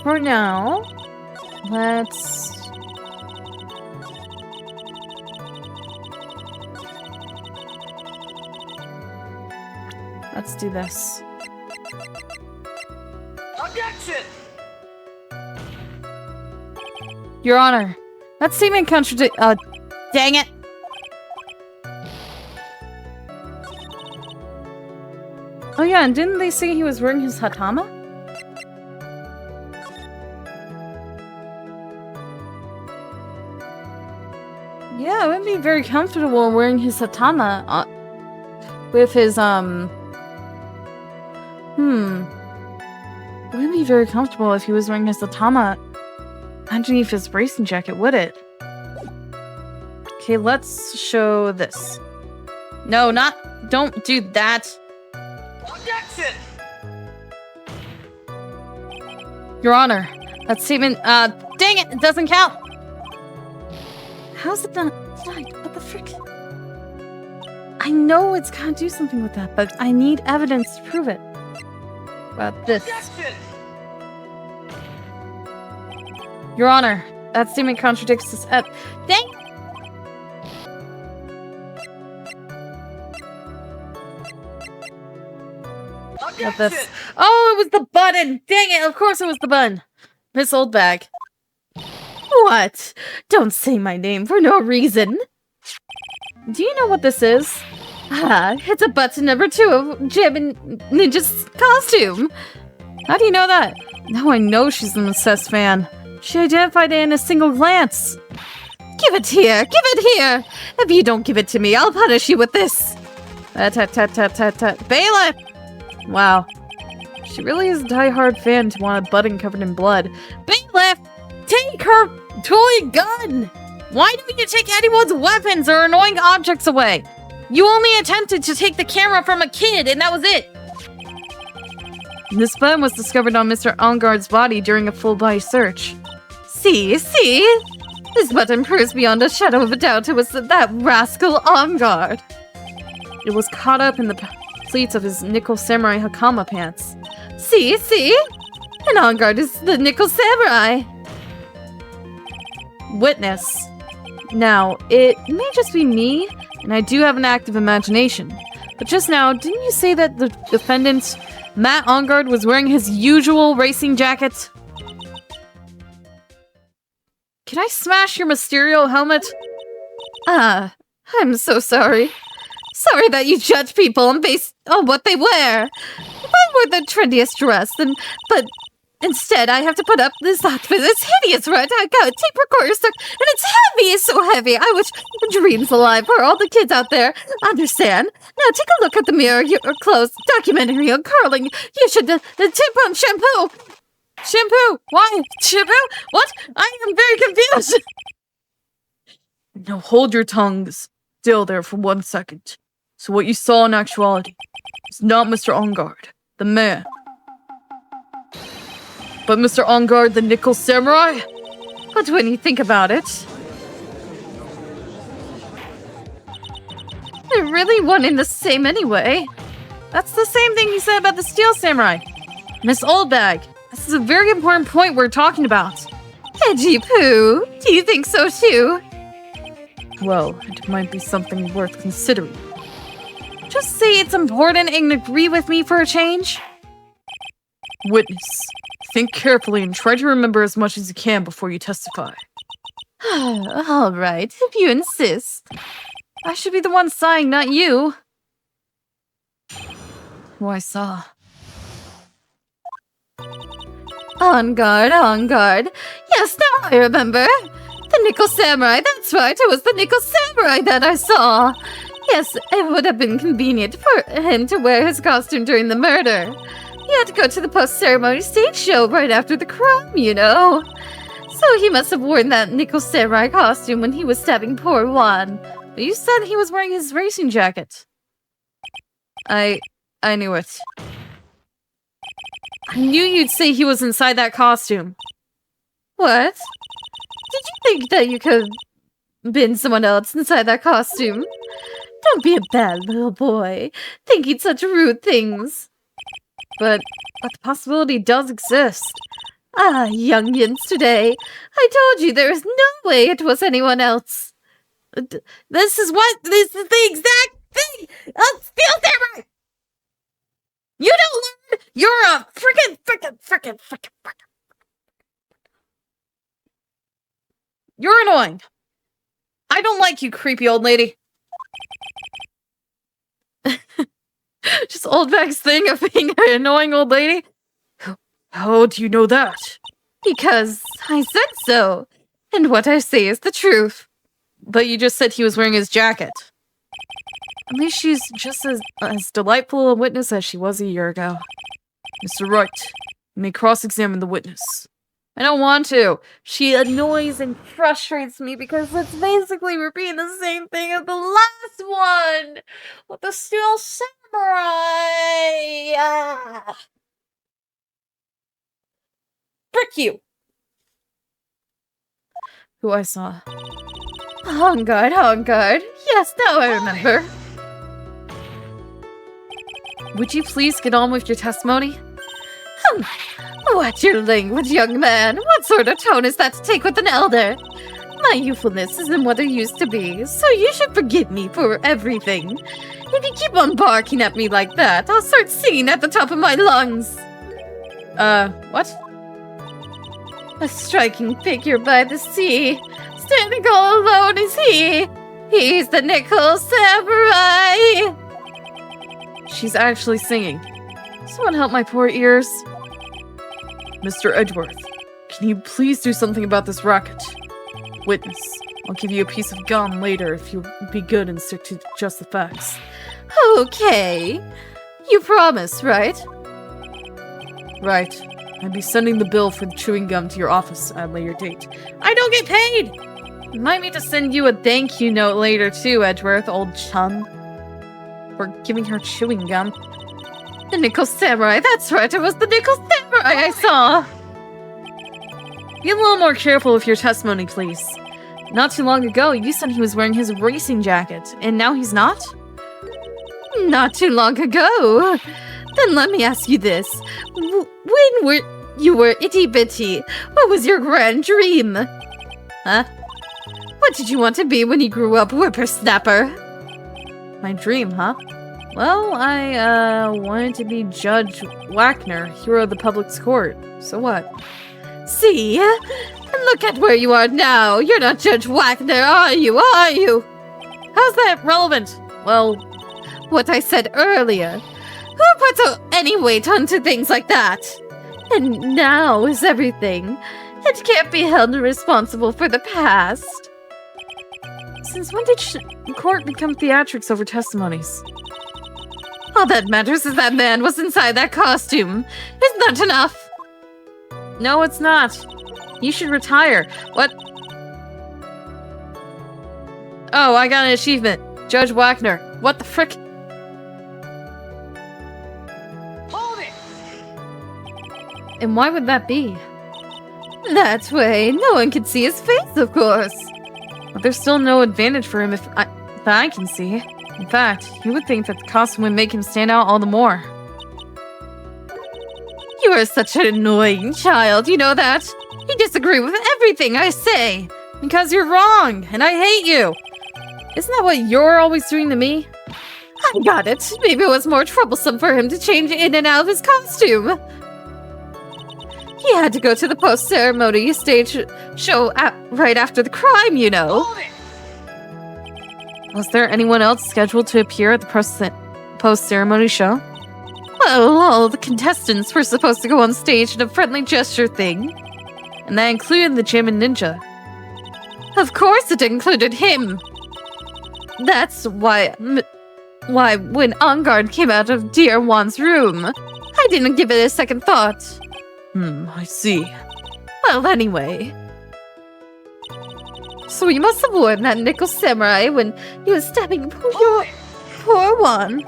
For now, let's... Let's do this. Objection! Your Honor, that statement contradicts... dang it! Oh yeah, and didn't they say he was wearing his hatama? Yeah, I wouldn't be very comfortable wearing his hatama with his, It wouldn't be very comfortable if he was wearing his hatama underneath his racing jacket, would it? Okay, let's show this. No, don't do that. Objection! Your Honor, that statement, dang it doesn't count! How's it not? What the frick? I know it's gotta do something with that, but I need evidence to prove it. About this. Objection! Your Honor, that statement contradicts this. Dang! Got this. Oh, it was the button! Dang it! Of course it was the button. Miss Oldbag. What? Don't say my name for no reason. Do you know what this is? It's a button number 2 of Jim and Ninja's costume. How do you know that? Now I know she's an obsessed fan. She identified it in a single glance. Give it here! Give it here! If you don't give it to me, I'll punish you with this. Bailiff! Wow. She really is a die-hard fan to want a button covered in blood. Bailiff! Take her toy gun! Why didn't you take anyone's weapons or annoying objects away? You only attempted to take the camera from a kid, and that was it! This button was discovered on Mr. Ongard's body during a full-body search. See? This button proves beyond a shadow of a doubt it was that rascal on guard. It was caught up in the pleats of his nickel samurai hakama pants. See? An on guard is the nickel samurai. Witness. Now, it may just be me, and I do have an active imagination. But just now, didn't you say that the defendant, Matt Ongard, was wearing his usual racing jacket? Can I smash your Mysterio helmet? I'm so sorry. Sorry that you judge people based on what they wear. If I wore the trendiest dress, but instead I have to put up this outfit. It's hideous, right? I got a tape recorder stuck, and it's heavy. It's so heavy. I wish dreams alive for all the kids out there. Understand? Now take a look at the mirror. Your clothes, documentary on curling. You should tip on shampoo. Shampoo? Why? Shampoo? What? I am very confused. Now hold your tongues still there for 1 second. So what you saw in actuality is not Mr. Ongard, the man, but Mr. Ongard, the Nickel Samurai? But when you think about it, they're really one and the same anyway. That's the same thing you said about the Steel Samurai. Miss Oldbag, this is a very important point we're talking about. Edgy Poo, do you think so too? Well, it might be something worth considering. Just say it's important and agree with me for a change. Witness, think carefully and try to remember as much as you can before you testify. All right, if you insist. I should be the one sighing, not you. Who I saw. On guard. Yes, now I remember. The Nickel Samurai, that's right, it was the Nickel Samurai that I saw. Yes, it would have been convenient for him to wear his costume during the murder. He had to go to the post-ceremony stage show right after the crime, you know. So he must have worn that Nickel Samurai costume when he was stabbing poor Juan. But you said he was wearing his racing jacket. I knew it. I knew you'd say he was inside that costume. What? Did you think that you could have been someone else inside that costume? Don't be a bad little boy, thinking such rude things. But the possibility does exist. Youngins today. I told you there is no way it was anyone else. This is the exact thing of Steel Samurai! You don't learn! You're a freaking. You're annoying. I don't like you, creepy old lady. Just Oldbag's thing of being an annoying old lady? How do you know that? Because I said so. And what I say is the truth. But you just said he was wearing his jacket. At least she's just as delightful a witness as she was a year ago. Mr. Wright, you may cross-examine the witness. I don't want to. She annoys and frustrates me because it's basically repeating the same thing as the last one with the Steel Samurai. Frick you. Who I saw. On guard. Yes, now I remember. Would you please get on with your testimony? Watch your language, young man. What sort of tone is that to take with an elder? My youthfulness isn't what it used to be, so you should forgive me for everything. If you keep on barking at me like that, I'll start singing at the top of my lungs. What? A striking figure by the sea. Standing all alone is he. He's the Nickel Samurai. She's actually singing. Someone help my poor ears. Mr. Edgeworth, can you please do something about this racket? Witness, I'll give you a piece of gum later if you'll be good and stick to just the facts. Okay. You promise, right? Right. I'd be sending the bill for the chewing gum to your office at a later date. I don't get paid! You might need to send you a thank you note later too, Edgeworth, old chum. For giving her chewing gum. The Nickel Samurai, that's right, it was the Nickel Samurai I saw! Be a little more careful with your testimony, please. Not too long ago, you said he was wearing his racing jacket, and now he's not? Not too long ago. Then let me ask you this. When you were itty-bitty, what was your grand dream? Huh? What did you want to be when you grew up, whippersnapper? My dream, huh? Well, I wanted to be Judge Wagner, hero of the public's court. So what? See? And look at where you are now. You're not Judge Wagner, are you? Are you? How's that relevant? Well, what I said earlier. Who puts any weight onto things like that? And now is everything. It can't be held responsible for the past. Since when did court become theatrics over testimonies? All that matters is that man was inside that costume. Isn't that enough? No, it's not. You should retire. What? Oh, I got an achievement. Judge Wagner. What the frick? Hold it! And why would that be? That way, no one can see his face, of course. But there's still no advantage for him that I can see. In fact, you would think that the costume would make him stand out all the more. You are such an annoying child, you know that? You disagree with everything I say. Because you're wrong, and I hate you. Isn't that what you're always doing to me? I got it. Maybe it was more troublesome for him to change in and out of his costume. He had to go to the post-ceremony stage show right after the crime, you know. Hold it! Was there anyone else scheduled to appear at the post-ceremony show? Well, all the contestants were supposed to go on stage in a friendly gesture thing. And that included the Gym and Ninja. Of course it included him. That's why when On Guard came out of Dear Juan's room, I didn't give it a second thought. I see. Well, anyway. So you must have worn that nickel samurai when he was stabbing poor Juan.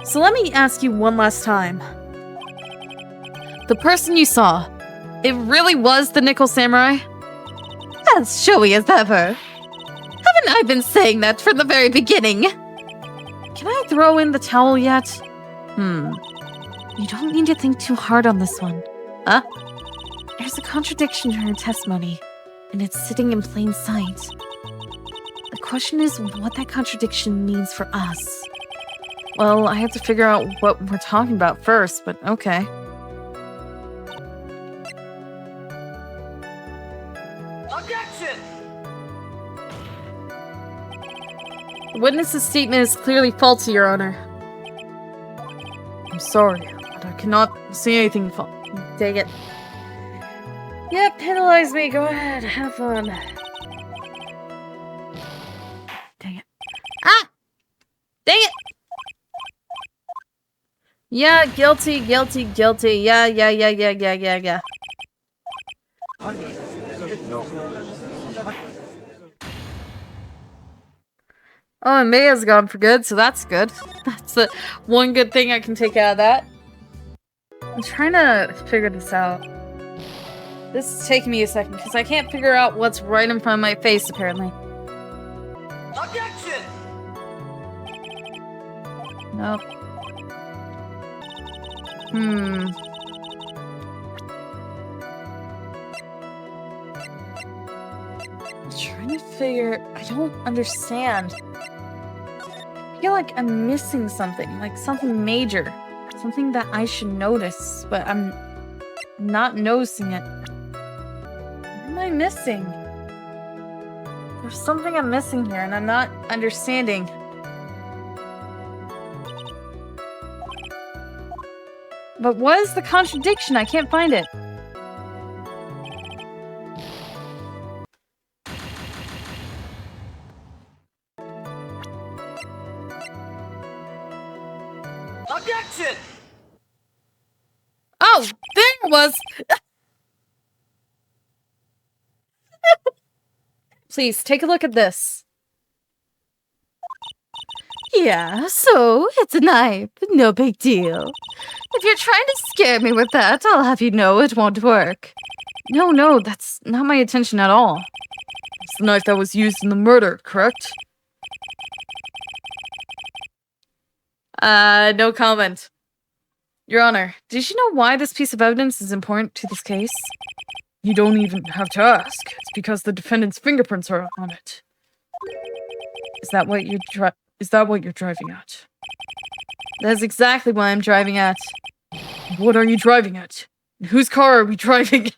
So let me ask you one last time. The person you saw, it really was the nickel samurai? As showy as ever. Haven't I been saying that from the very beginning? Can I throw in the towel yet? You don't need to think too hard on this one. Huh? There's a contradiction in her testimony, and it's sitting in plain sight. The question is what that contradiction means for us. Well, I have to figure out what we're talking about first, but okay. Objection! The witness's statement is clearly faulty, Your Honor. I'm sorry, but I cannot see anything false. Dang it. Yep, penalize me. Go ahead. Have fun. Dang it. Ah! Dang it! Yeah, guilty. Yeah. Oh, and Maya's gone for good, so that's good. That's the one good thing I can take out of that. I'm trying to figure this out. This is taking me a second, because I can't figure out what's right in front of my face, apparently. Objection! Nope. I'm trying to figure... I don't understand. I feel like I'm missing something, like something major. Something that I should notice, but I'm not noticing it. What am I missing? There's something I'm missing here, and I'm not understanding. But what is the contradiction? I can't find it. Objection! Oh, there it was! Please, take a look at this. Yeah, so it's a knife. No big deal. If you're trying to scare me with that, I'll have you know it won't work. No, that's not my intention at all. I was the knife that was used in the murder, correct? No comment. Your Honor, did you know why this piece of evidence is important to this case? You don't even have to ask. It's because the defendant's fingerprints are on it. Is that what you're driving at? That's exactly what I'm driving at. What are you driving at? Whose car are we driving?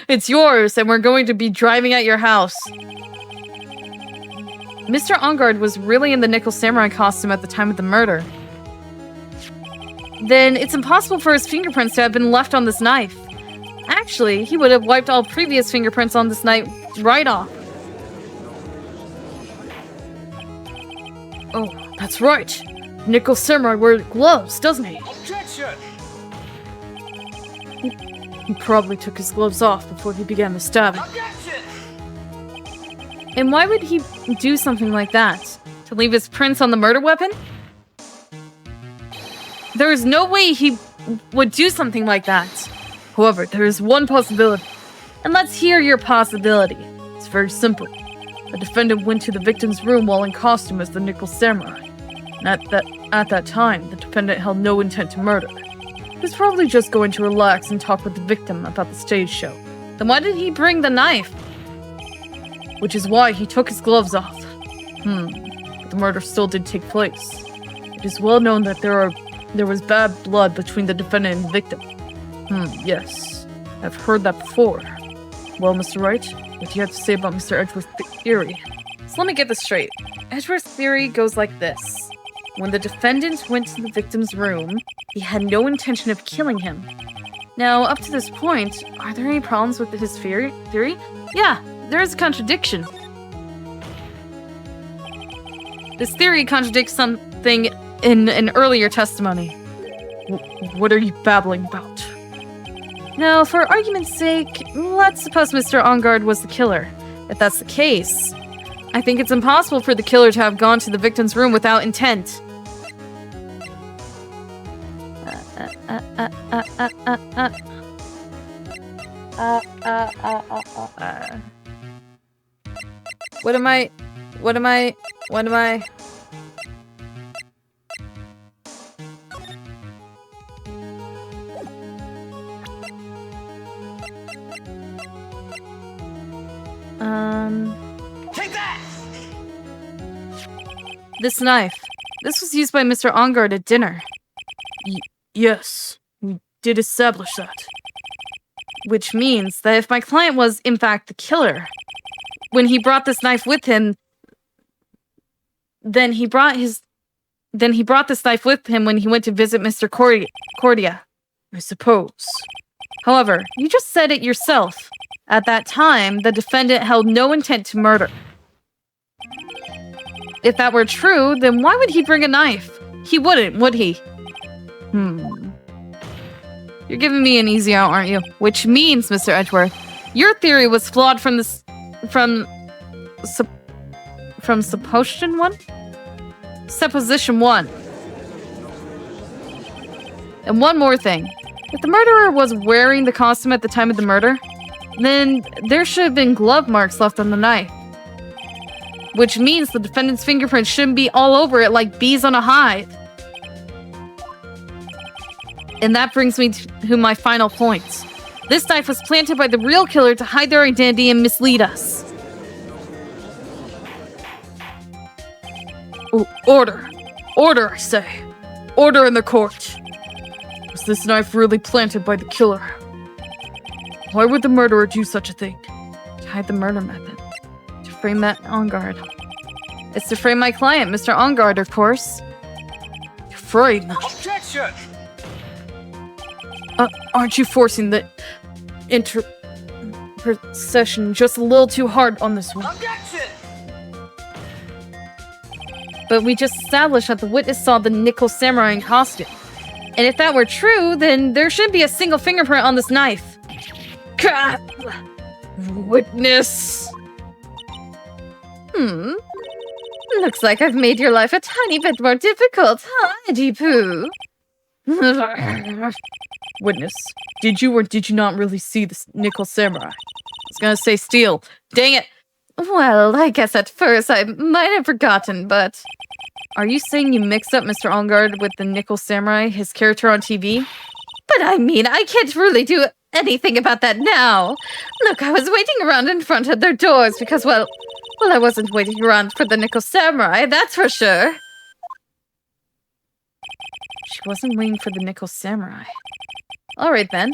It's yours, and we're going to be driving at your house. Mr. Ongard was really in the Nickel Samurai costume at the time of the murder. Then it's impossible for his fingerprints to have been left on this knife. Actually, he would have wiped all previous fingerprints on this knife right off. Oh, that's right. Nickel Samurai wears gloves, doesn't he? Objection! He probably took his gloves off before he began the stabbing. Objection! And why would he do something like that? To leave his prints on the murder weapon? There is no way he would do something like that. However, there is one possibility. And let's hear your possibility. It's very simple. The defendant went to the victim's room while in costume as the Nickel Samurai. And at that time, the defendant held no intent to murder. He was probably just going to relax and talk with the victim about the stage show. Then why did he bring the knife? Which is why he took his gloves off. But the murder still did take place. It is well known that there was bad blood between the defendant and the victim. Yes. I've heard that before. Well, Mr. Wright, what do you have to say about Mr. Edgeworth's theory? So let me get this straight. Edgeworth's theory goes like this. When the defendant went to the victim's room, he had no intention of killing him. Now, up to this point, are there any problems with his theory? Yeah, there is a contradiction. This theory contradicts something in an earlier testimony. What are you babbling about? Now, for argument's sake, let's suppose Mr. Ongard was the killer. If that's the case, I think it's impossible for the killer to have gone to the victim's room without intent. What am I? Take that! This knife. This was used by Mr. Ongard at dinner. Yes, we did establish that. Which means that if my client was, in fact, the killer, when he brought this knife with him, then he brought this knife with him when he went to visit Mr. Cordia, I suppose. However, you just said it yourself. At that time, the defendant held no intent to murder. If that were true, then why would he bring a knife? He wouldn't, would he? You're giving me an easy out, aren't you? Which means, Mr. Edgeworth, your theory was flawed from supposition one? Supposition one. And one more thing. If the murderer was wearing the costume at the time of the murder, then there should have been glove marks left on the knife. Which means the defendant's fingerprints shouldn't be all over it like bees on a hive. And that brings me to my final point. This knife was planted by the real killer to hide their identity and mislead us. Order! Order, I say! Order in the court! Was this knife really planted by the killer? Why would the murderer do such a thing? To hide the murder method. To frame that Ongard. It's to frame my client, Mr. Ongard, of course. To frame? Objection! Aren't you forcing the intercession just a little too hard on this one? Objection! But we just established that the witness saw the Nickel Samurai in costume. And if that were true, then there shouldn't be a single fingerprint on this knife. Witness! Looks like I've made your life a tiny bit more difficult, huh, Eddie Pooh? Witness, did you or did you not really see this Nickel Samurai? I was gonna say steel. Dang it! Well, I guess at first I might have forgotten, but... Are you saying you mixed up Mr. Ongard with the Nickel Samurai, his character on TV? But I mean, I can't really do anything about that now. Look, I was waiting around in front of their doors because, well, I wasn't waiting around for the Nickel Samurai, that's for sure. She wasn't waiting for the Nickel Samurai. Alright then.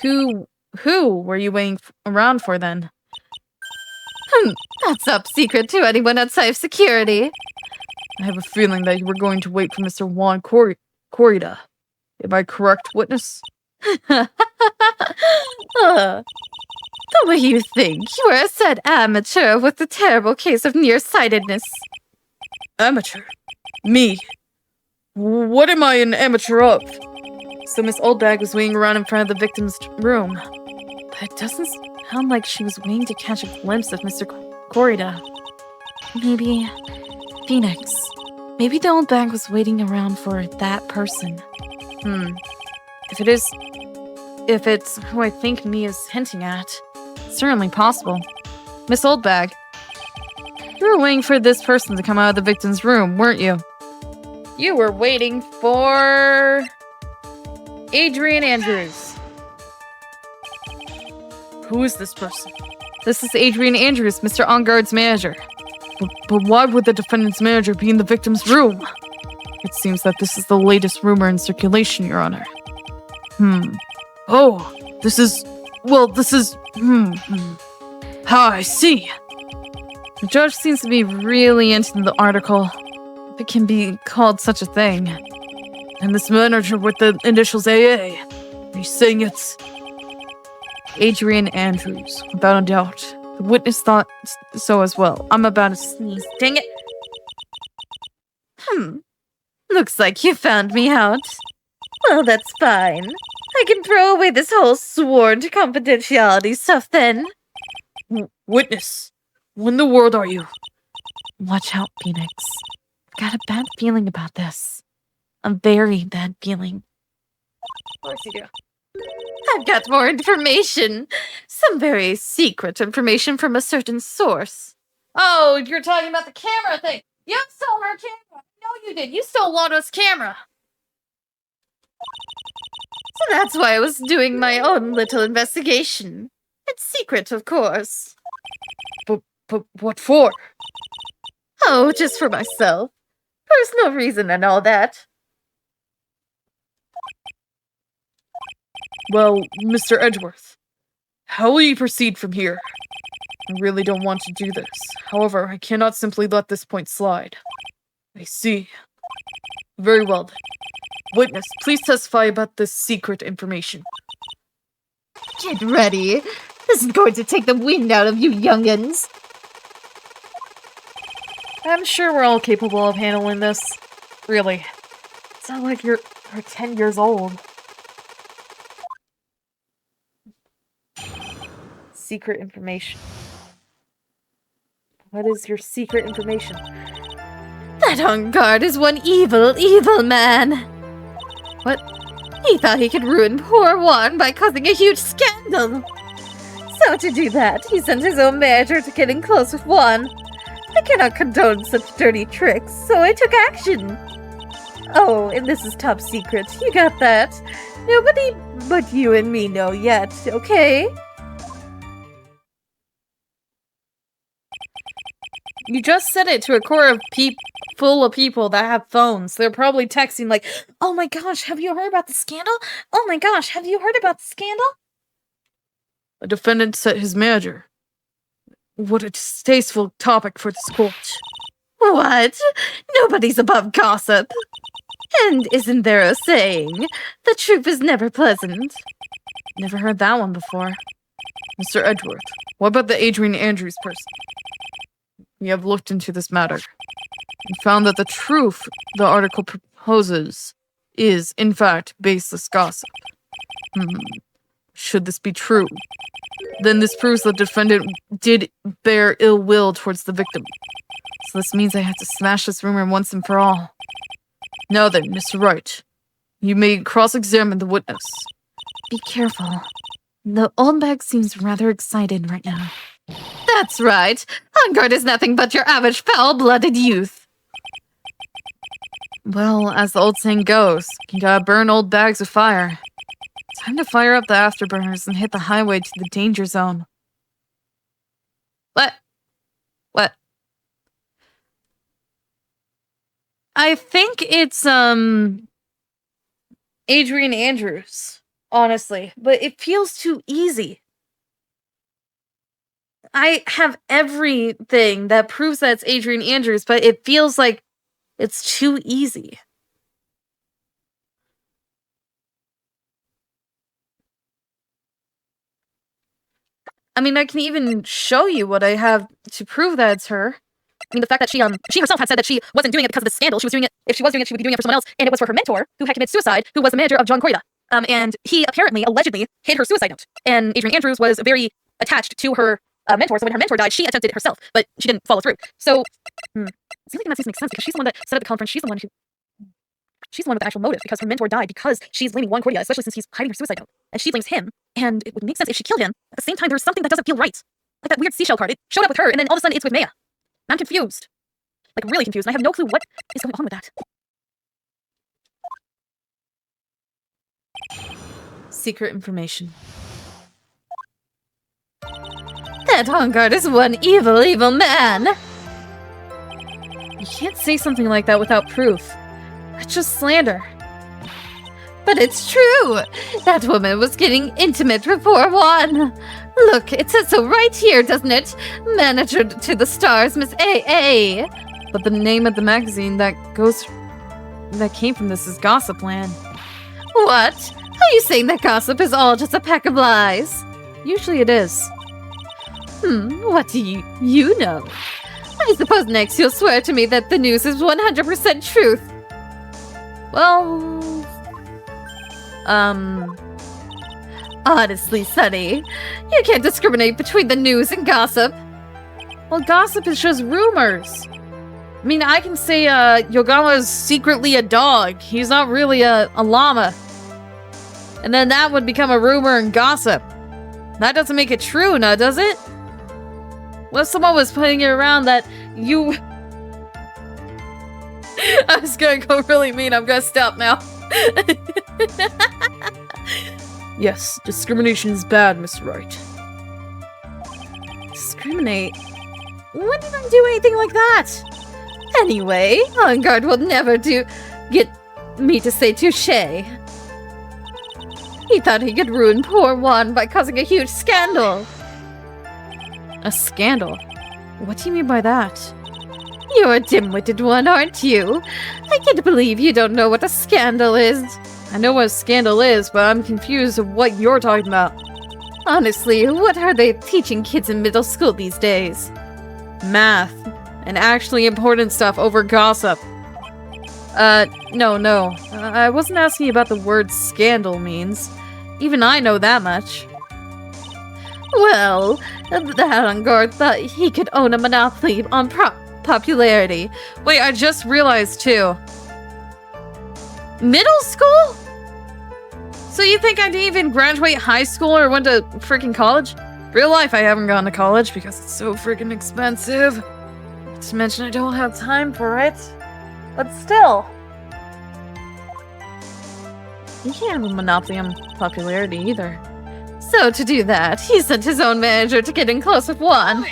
Who were you waiting around for then? That's top secret to anyone outside of security. I have a feeling that you were going to wait for Mr. Juan Corrida. Am I correct, witness? The way you think, you are a sad amateur with a terrible case of nearsightedness. Amateur? Me? What am I an amateur of? So Miss Oldbag was waiting around in front of the victim's room. But it doesn't sound like she was waiting to catch a glimpse of Mr. Corrida. Maybe Phoenix. Maybe the old bag was waiting around for that person. If it's who I think Mia's hinting at, it's certainly possible. Miss Oldbag, you were waiting for this person to come out of the victim's room, weren't you? You were waiting for... Adrian Andrews. Who is this person? This is Adrian Andrews, Mr. Ongard's manager. But why would the defendant's manager be in the victim's room? It seems that this is the latest rumor in circulation, Your Honor. Oh, this is... I see. The judge seems to be really into the article, if it can be called such a thing. And this manager with the initials AA, are you saying it's... Adrian Andrews, without a doubt. The witness thought so as well. I'm about to sneeze. Dang it! Looks like you found me out. Well, that's fine. I can throw away this whole sworn to confidentiality stuff then. Witness, who in the world are you? Watch out, Phoenix. I've got a bad feeling about this. A very bad feeling. Of course you do. I've got more information. Some very secret information from a certain source. Oh, you're talking about the camera thing. You stole our camera. No, you did. You stole Lotto's camera. So that's why I was doing my own little investigation. It's secret, of course. But what for? Oh, just for myself. Personal reason and all that. Well, Mr. Edgeworth, how will you proceed from here? I really don't want to do this. However, I cannot simply let this point slide. I see. Very well then. Witness, please testify about this secret information. Get ready. This is going to take the wind out of you youngins. I'm sure we're all capable of handling this. Really. It's not like you're 10 years old. Secret information. What is your secret information? That Ongard is one evil, evil man. What? He thought he could ruin poor Juan by causing a huge scandal. So to do that, he sent his own manager to get in close with Juan. I cannot condone such dirty tricks, so I took action. Oh, and this is top secret. You got that? Nobody but you and me know yet, okay? You just said it to a core of full of people that have phones. They're probably texting like, "Oh my gosh, have you heard about the scandal? Oh my gosh, have you heard about the scandal?" A defendant said his manager. What a distasteful topic for this court. What? Nobody's above gossip. And isn't there a saying, the truth is never pleasant? Never heard that one before. Mr. Edgeworth, what about the Adrian Andrews person? We have looked into this matter and found that the truth the article proposes is, in fact, baseless gossip. Should this be true, then this proves the defendant did bear ill will towards the victim. So this means I have to smash this rumor once and for all. Now then, Mr. Wright, you may cross-examine the witness. Be careful. The old bag seems rather excited right now. That's right. Ungard is nothing but your average foul-blooded youth. Well, as the old saying goes, you gotta burn old bags with fire. Time to fire up the afterburners and hit the highway to the danger zone. What? What? I think it's, Adrian Andrews, honestly. But it feels too easy. I have everything that proves that it's Adrian Andrews, but it feels like it's too easy. I mean, I can even show you what I have to prove that it's her. I mean, the fact that she herself had said that she wasn't doing it because of the scandal. She was doing it, if she was doing it, she would be doing it for someone else. And it was for her mentor, who had committed suicide, who was the manager of John Corrida. And he apparently, allegedly, hid her suicide note. And Adrian Andrews was very attached to her mentor. So when her mentor died, she attempted it herself, but she didn't follow through. So, it seems like that makes sense because she's the one that set up the conference. She's the one with the actual motive because her mentor died because she's blaming Juan Cordia, especially since he's hiding her suicide note. And she blames him. And it would make sense if she killed him. At the same time, there's something that doesn't feel right. Like that weird seashell card. It showed up with her, and then all of a sudden it's with Maya. I'm confused. Like, really confused. And I have no clue what is going on with that. Secret information. That Ungard is one evil, evil man. You can't say something like that without proof. That's just slander. But it's true. That woman was getting intimate with poor Juan. Look, it says so right here, doesn't it? Manager to the stars, Miss A.A. But the name of the magazine that came from this is Gossipland. What? Are you saying that gossip is all just a pack of lies? Usually it is. What do you know? I suppose next you'll swear to me that the news is 100% truth. Well, honestly, Sonny, you can't discriminate between the news and gossip. Well, gossip is just rumors. I mean, I can say, Yogama's secretly a dog. He's not really a llama. And then that would become a rumor and gossip. That doesn't make it true, now does it? What if someone was putting it around that you... I was gonna go really mean, I'm gonna stop now. Yes, discrimination is bad, Mr. Wright. Discriminate? When did I do anything like that? Anyway, Ungard will never get me to say touche. He thought he could ruin poor Juan by causing a huge scandal. A scandal? What do you mean by that? You're a dim-witted one, aren't you? I can't believe you don't know what a scandal is. I know what a scandal is, but I'm confused of what you're talking about. Honestly, what are they teaching kids in middle school these days? Math. And actually important stuff over gossip. No. I wasn't asking about the word scandal means. Even I know that much. Well, that Ungard thought he could own a monopoly on popularity. Wait, I just realized too. Middle school? So you think I didn't even graduate high school or went to freaking college? Real life, I haven't gone to college because it's so freaking expensive. Not to mention I don't have time for it. But still. You can't have a monopoly on popularity either. So to do that, he sent his own manager to get in close with Juan.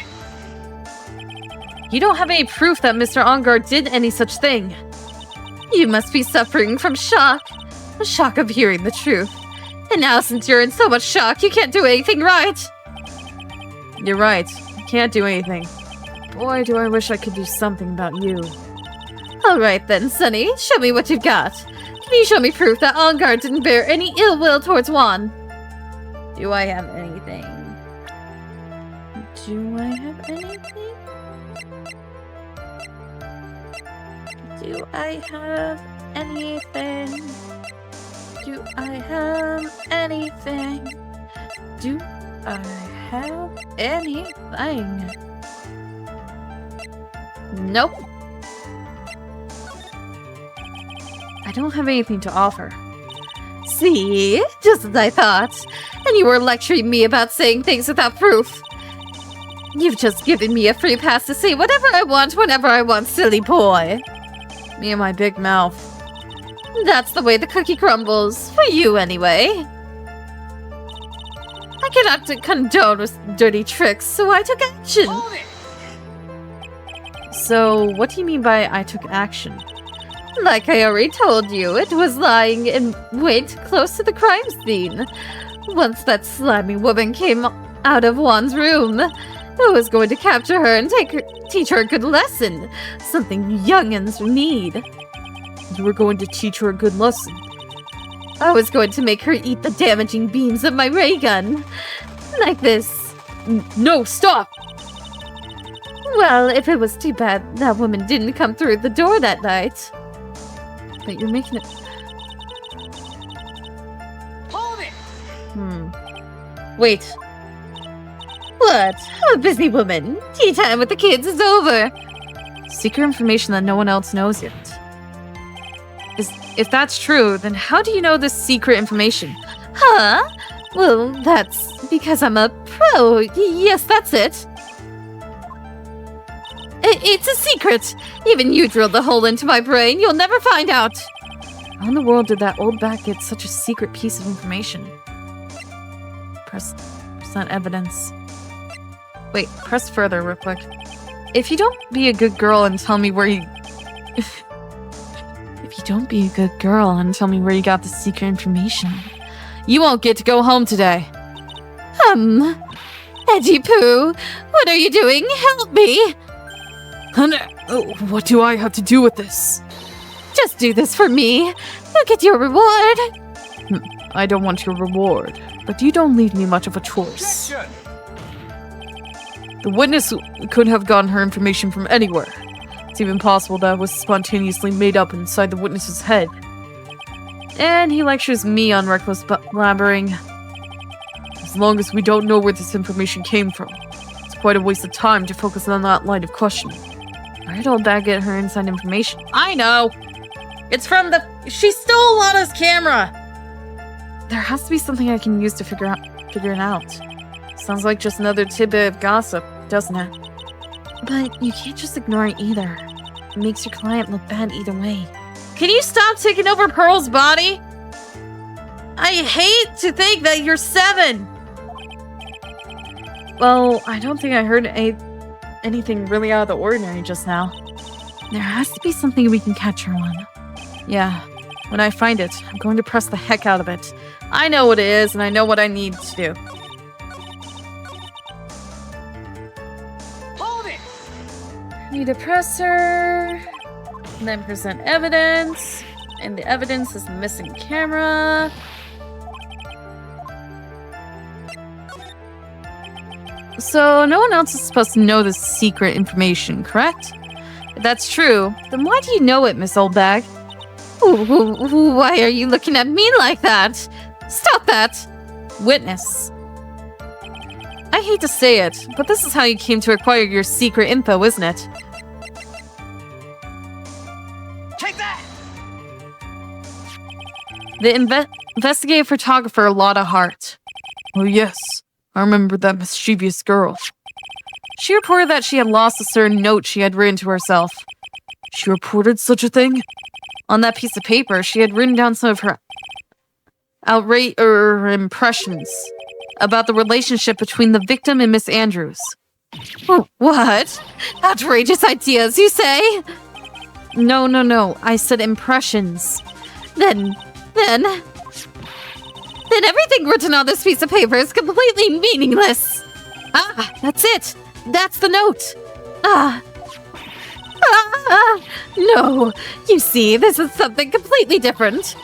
You don't have any proof that Mr. Ungard did any such thing. You must be suffering from shock. The shock of hearing the truth. And now since you're in so much shock, you can't do anything right. You're right. I can't do anything. Boy, do I wish I could do something about you. Alright then, Sonny. Show me what you've got. Can you show me proof that Ungard didn't bear any ill will towards Juan? Do I have anything? Do I have anything? Do I have anything? Do I have anything? Do I have anything? Nope. I don't have anything to offer. See? Just as I thought. And you were lecturing me about saying things without proof. You've just given me a free pass to say whatever I want whenever I want, silly boy. Me and my big mouth. That's the way the cookie crumbles. For you, anyway. I cannot condone with dirty tricks, so I took action. Hold it! So, what do you mean by I took action? Like I already told you, it was lying in wait close to the crime scene. Once that slimy woman came out of Juan's room, I was going to capture her and teach her a good lesson. Something youngins need. You were going to teach her a good lesson. I was going to make her eat the damaging beams of my ray gun. Like this. No, stop! Well, if it was too bad that woman didn't come through the door that night. But you're making it... Hold it! Wait. What? I'm a busy woman. Tea time with the kids is over. Secret information that no one else knows yet. If that's true, then how do you know this secret information? Huh? Well, that's because I'm a pro. Yes, that's it. It's a secret. Even you drilled the hole into my brain. You'll never find out. How in the world did that old bat get such a secret piece of information? Present evidence. Wait, press further real quick. If you don't be a good girl and tell me where you... If you don't be a good girl and tell me where you got the secret information, you won't get to go home today. Edgy Poo, what are you doing? Help me! What do I have to do with this? Just do this for me. You'll get your reward. I don't want your reward, but you don't leave me much of a choice. Objection! The witness could have gotten her information from anywhere. It's even possible that it was spontaneously made up inside the witness's head. And he lectures me on reckless blabbering. As long as we don't know where this information came from, it's quite a waste of time to focus on that line of questioning. Where did old Bag get her inside information? I know! It's from the... She stole Lana's camera! There has to be something I can use to figure it out. Sounds like just another tidbit of gossip, doesn't it? But you can't just ignore it either. It makes your client look bad either way. Can you stop taking over Pearl's body? I hate to think that you're 7! Well, I don't think I heard anything really out of the ordinary just now. There has to be something we can catch her on. Yeah, when I find it, I'm going to press the heck out of it. I know what it is, and I know what I need to do. Hold it! Need a presser, and then present evidence, and the evidence is the missing camera. So no one else is supposed to know this secret information, correct? If that's true, then why do you know it, Miss Oldbag? Why are you looking at me like that? Stop that! Witness. I hate to say it, but this is how you came to acquire your secret info, isn't it? Take that! The investigative photographer Lotta Hart. Oh yes, I remember that mischievous girl. She reported that she had lost a certain note she had written to herself. She reported such a thing? On that piece of paper, she had written down some of her impressions about the relationship between the victim and Miss Andrews. What? Outrageous ideas, you say? No. I said impressions. Then everything written on this piece of paper is completely meaningless. Ah, that's it. That's the note. No, you see, this is something completely different.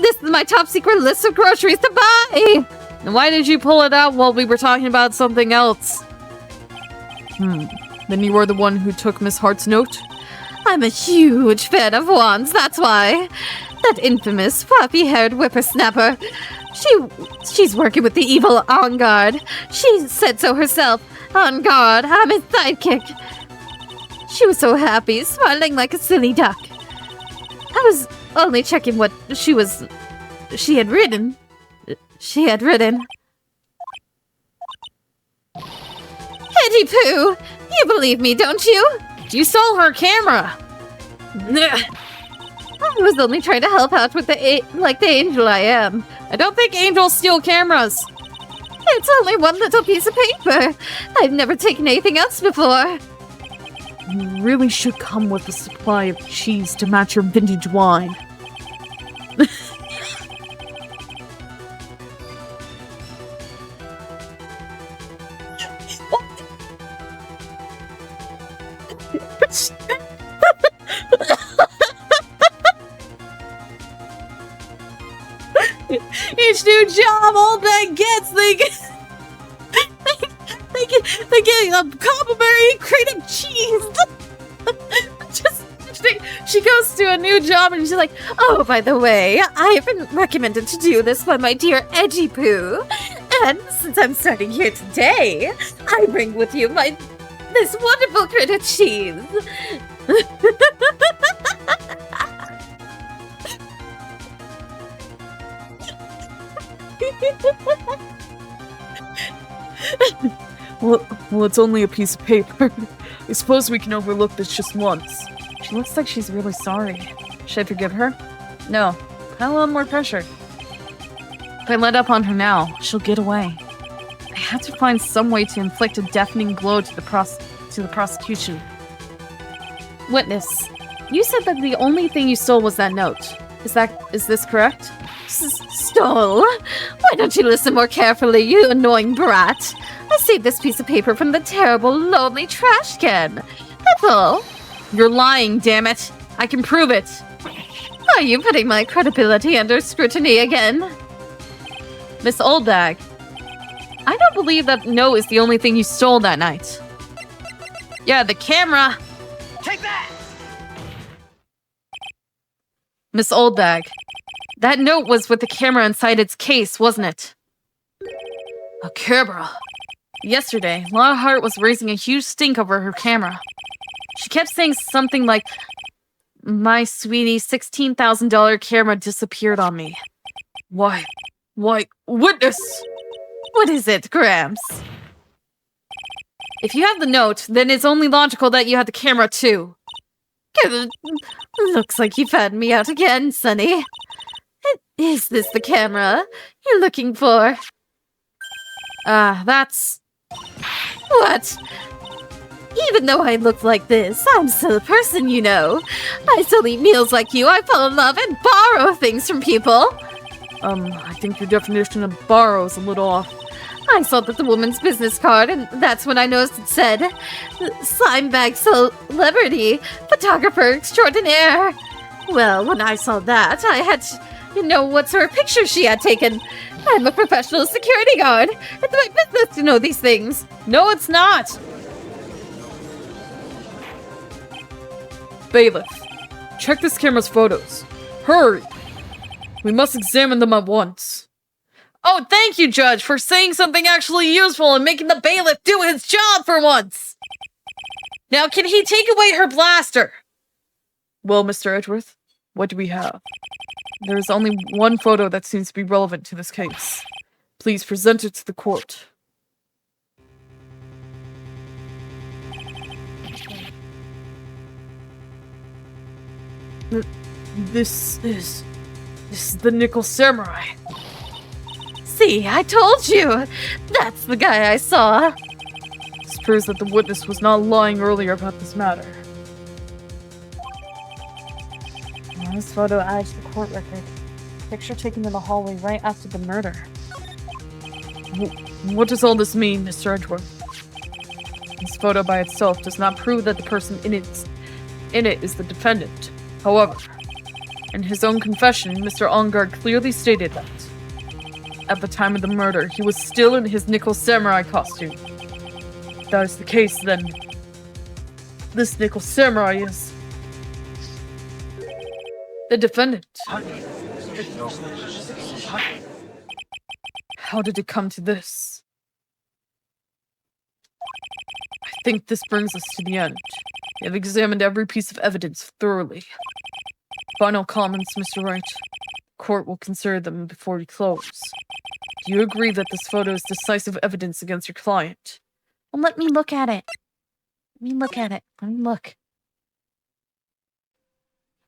This is my top secret list of groceries to buy. Why did you pull it out while we were talking about something else? Then you were the one who took Miss Hart's note? I'm a huge fan of Juan's, that's why. That infamous, fluffy-haired whippersnapper. She's working with the evil On Guard. She said so herself. On Guard, I'm his sidekick. She was so happy, smiling like a silly duck. I was only checking what she had written. Eddie Pooh! You believe me, don't you? You stole her camera! I was only trying to help out with the angel I am. I don't think angels steal cameras. It's only one little piece of paper. I've never taken anything else before. You really should come with a supply of cheese to match your vintage wine. Each new job old man gets, they get a complimentary crate of cheese. She goes to a new job and she's like, Oh, by the way, I've been recommended to do this by my dear Eddie Pooh. And since I'm starting here today, I bring with you this wonderful crate of cheese. well, it's only a piece of paper. I suppose we can overlook this just once. She looks like she's really sorry. Should I forgive her? No. Put a little more pressure. If I let up on her now, she'll get away. I have to find some way to inflict a deafening blow to the prosecution. Witness, you said that the only thing you stole was that note. Is this correct? Stole? Why don't you listen more carefully, you annoying brat? I saved this piece of paper from the terrible, lonely trash can. That's all. You're lying, damn it! I can prove it! Are you putting my credibility under scrutiny again? Miss Oldbag, I don't believe that note is the only thing you stole that night. Yeah, the camera! Take that! Miss Oldbag, that note was with the camera inside its case, wasn't it? A camera? Yesterday, Lana Hart was raising a huge stink over her camera. She kept saying something like, "My sweetie, $16,000 camera disappeared on me." Why, witness! What is it, Gramps? If you have the note, then it's only logical that you have the camera too. Looks like you found me out again, Sonny. Is this the camera you're looking for? That's... What? Even though I look like this, I'm still a person, you know. I still eat meals like you. I fall in love and borrow things from people. I think your definition of borrow is a little off. I saw the woman's business card, and that's when I noticed it said, slime bag celebrity, photographer extraordinaire. Well, when I saw that, I had to know what sort of picture she had taken. I'm a professional security guard. It's my business to know these things. No, it's not! Bailiff, check this camera's photos. Hurry! We must examine them at once. Oh, thank you, Judge, for saying something actually useful and making the bailiff do his job for once! Now, can he take away her blaster? Well, Mr. Edgeworth, what do we have? There is only one photo that seems to be relevant to this case. Please present it to the court. This is the Nickel Samurai. See, I told you! That's the guy I saw. This proves that the witness was not lying earlier about this matter. This photo adds to the court record. Picture taken in the hallway right after the murder. What does all this mean, Mr. Edgeworth? This photo by itself does not prove that the person in it is the defendant. However, in his own confession, Mr. Ongard clearly stated that at the time of the murder, he was still in his Nickel Samurai costume. If that is the case, then this Nickel Samurai is the defendant. How did it come to this? I think this brings us to the end. We have examined every piece of evidence thoroughly. Final comments, Mr. Wright. Court will consider them before we close. Do you agree that this photo is decisive evidence against your client? Well, let me look at it. Let me look at it. Let me look.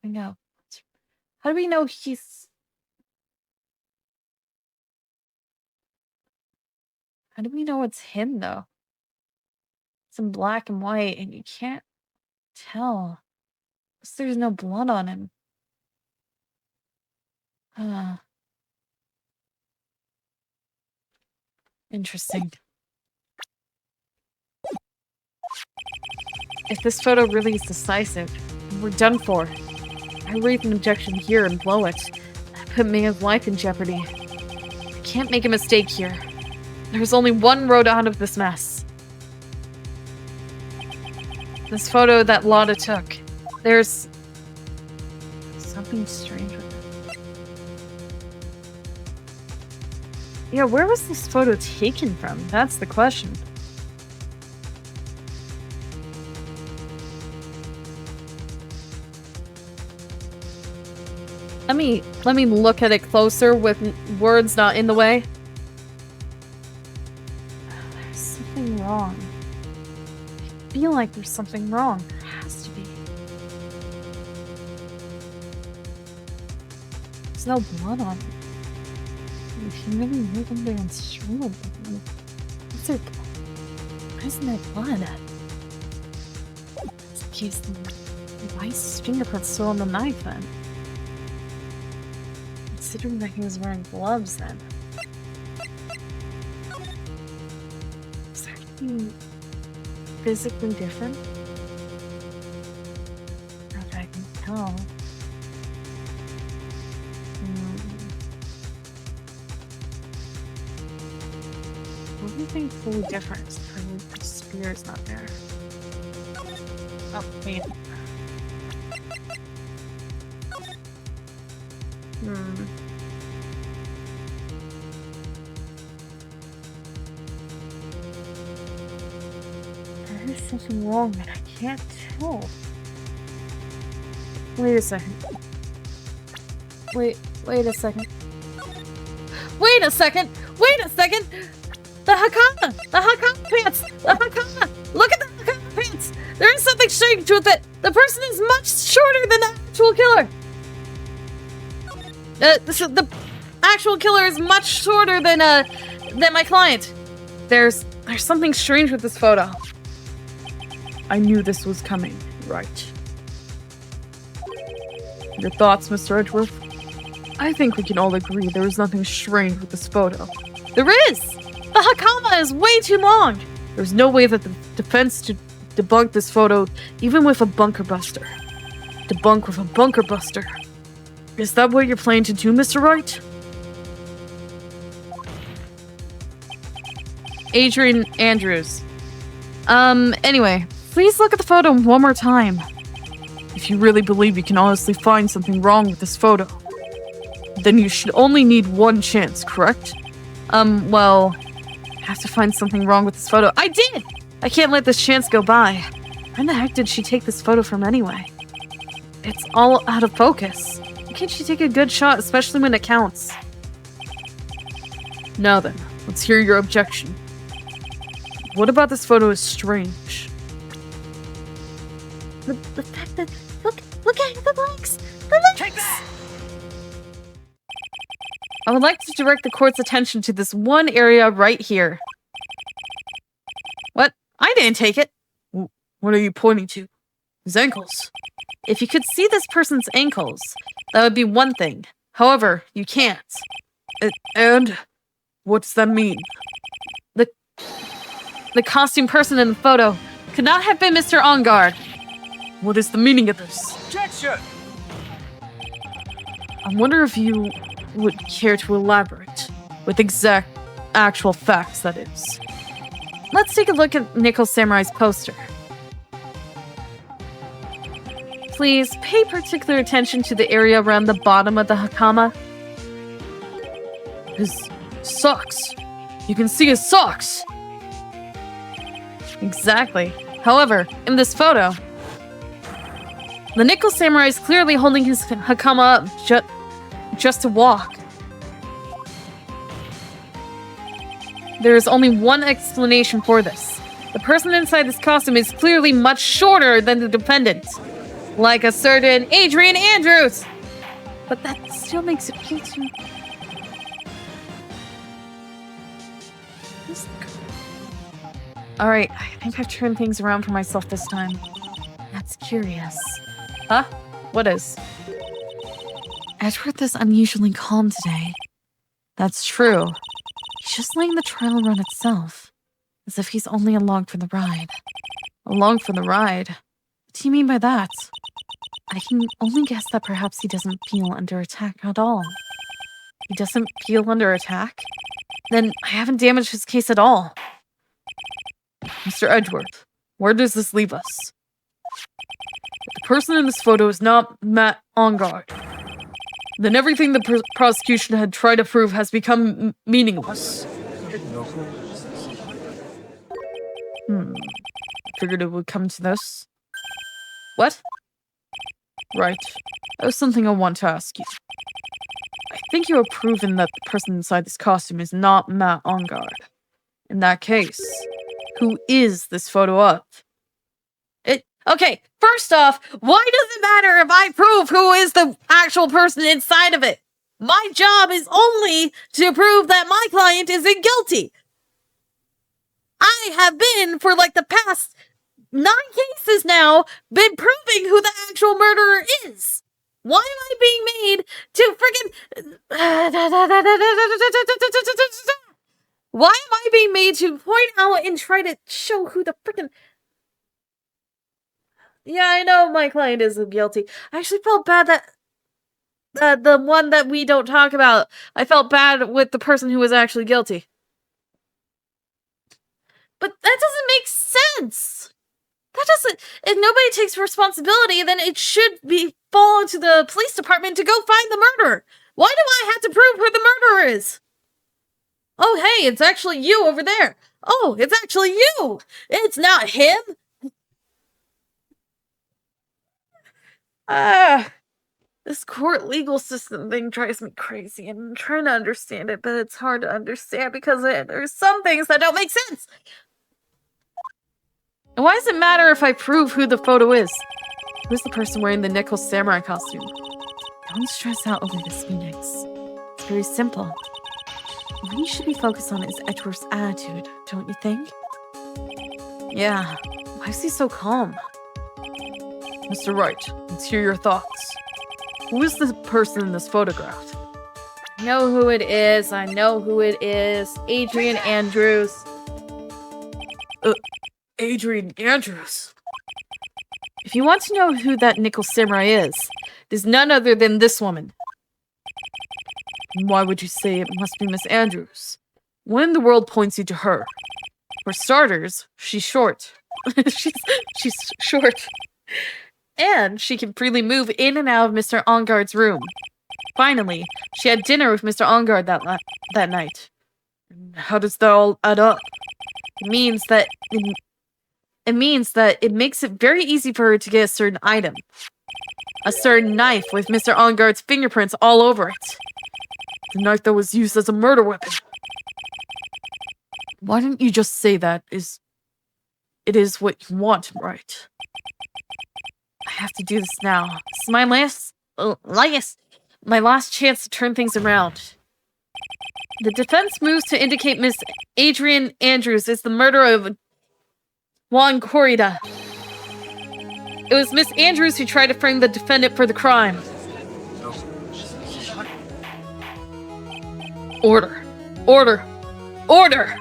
I know. How do we know he's... How do we know it's him, though? It's in black and white, and you can't tell. Because there's no blood on him. Interesting. If this photo really is decisive, we're done for. I raise an objection here and blow it. I put Mia's life in jeopardy. I can't make a mistake here. There's only one road out of this mess. This photo that Lotta took. There's something strange with it. Yeah, where was this photo taken from? That's the question. Let me look at it closer with words not in the way. There's something wrong. I feel like there's something wrong. There has to be. There's no blood on it. If you really move them there and stream them, why isn't there blood? It's in case why is his fingerprints still on the knife then? Considering that he was wearing gloves then. Is there anything physically different? Not that I can tell. Anything fully different from the spear's not there. Oh, wait. There is something wrong that I can't tell. Wait a second. Wait a second. Wait a second! Wait a second! The Hakama! The Hakama pants! The Hakama! Look at the Hakama pants! There is something strange with it! The person is much shorter than the actual killer! The actual killer is much shorter than my client. There's something strange with this photo. I knew this was coming, right? Your thoughts, Mr. Edgeworth? I think we can all agree there is nothing strange with this photo. There is! The Hakama is way too long! There's no way that the defense to debunk this photo, even with a bunker buster. Debunk with a bunker buster. Is that what you're planning to do, Mr. Wright? Adrian Andrews. Anyway, please look at the photo one more time. If you really believe you can honestly find something wrong with this photo, then you should only need one chance, correct? Well, I have to find something wrong with this photo. I did! I can't let this chance go by. When the heck did she take this photo from anyway? It's all out of focus. Why can't she take a good shot, especially when it counts? Now then, let's hear your objection. What about this photo is strange? The fact that look at the legs! The legs! Take that! I would like to direct the court's attention to this one area right here. What? I didn't take it. What are you pointing to? His ankles. If you could see this person's ankles, that would be one thing. However, you can't. And? What does that mean? The costume person in the photo could not have been Mr. Engard. What is the meaning of this? Objection! I wonder if you would care to elaborate. With actual facts, that is. Let's take a look at Nickel Samurai's poster. Please pay particular attention to the area around the bottom of the Hakama. His socks. You can see his socks. Exactly. However, in this photo, the Nickel Samurai is clearly holding his Hakama up just to walk. There is only one explanation for this. The person inside this costume is clearly much shorter than the defendant. Like a certain Adrian Andrews. But that still makes it guilty. Alright, I think I've turned things around for myself this time. That's curious. Huh? What is? Edward is unusually calm today. That's true. He's just letting the trial run itself, as if he's only along for the ride. Along for the ride? What do you mean by that? I can only guess that perhaps he doesn't feel under attack at all. He doesn't feel under attack? Then I haven't damaged his case at all. Mr. Edgeworth, where does this leave us? If the person in this photo is not Matt Ongard, then everything the prosecution had tried to prove has become meaningless. Figured it would come to this. What? Right. That was something I want to ask you. I think you have proven that the person inside this costume is not Matt Ongard. In that case, who is this photo of? Okay, first off, why does it matter if I prove who is the actual person inside of it? My job is only to prove that my client isn't guilty. I have been, for like the past 9 cases now, been proving who the actual murderer is. Why am I being made to Why am I being made to point out and try to show who the freaking... Yeah, I know my client isn't guilty. I actually felt bad that the one that we don't talk about, I felt bad with the person who was actually guilty. But that doesn't make sense. That doesn't... If nobody takes responsibility, then it should fall into the police department to go find the murderer. Why do I have to prove who the murderer is? Oh, hey, it's actually you over there. Oh, it's actually you. It's not him. This court legal system thing drives me crazy, and I'm trying to understand it, but it's hard to understand because there's some things that don't make sense. And why does it matter if I prove who the photo is? Who's the person wearing the nickel samurai costume? Don't stress out over this, Phoenix. It's very simple. What you should be focused on is Edgeworth's attitude, don't you think? Yeah, why is he so calm? Mr. Wright, let's hear your thoughts. Who is the person in this photograph? I know who it is. I know who it is. Adrian Andrews. Adrian Andrews. If you want to know who that nickel samurai is, it is none other than this woman. Why would you say it must be Miss Andrews? What in the world points you to her? For starters, she's short. she's short. And she can freely move in and out of Mr. Ongard's room. Finally, she had dinner with Mr. Ongard that night. How does that all add up? It means that it makes it very easy for her to get a certain item. A certain knife with Mr. Ongard's fingerprints all over it. The knife that was used as a murder weapon. Why didn't you just say it is what you want, right? I have to do this now. This is my last chance to turn things around. The defense moves to indicate Miss Adrian Andrews is the murderer of Juan Corrida. It was Miss Andrews who tried to frame the defendant for the crime. Order. Order. Order!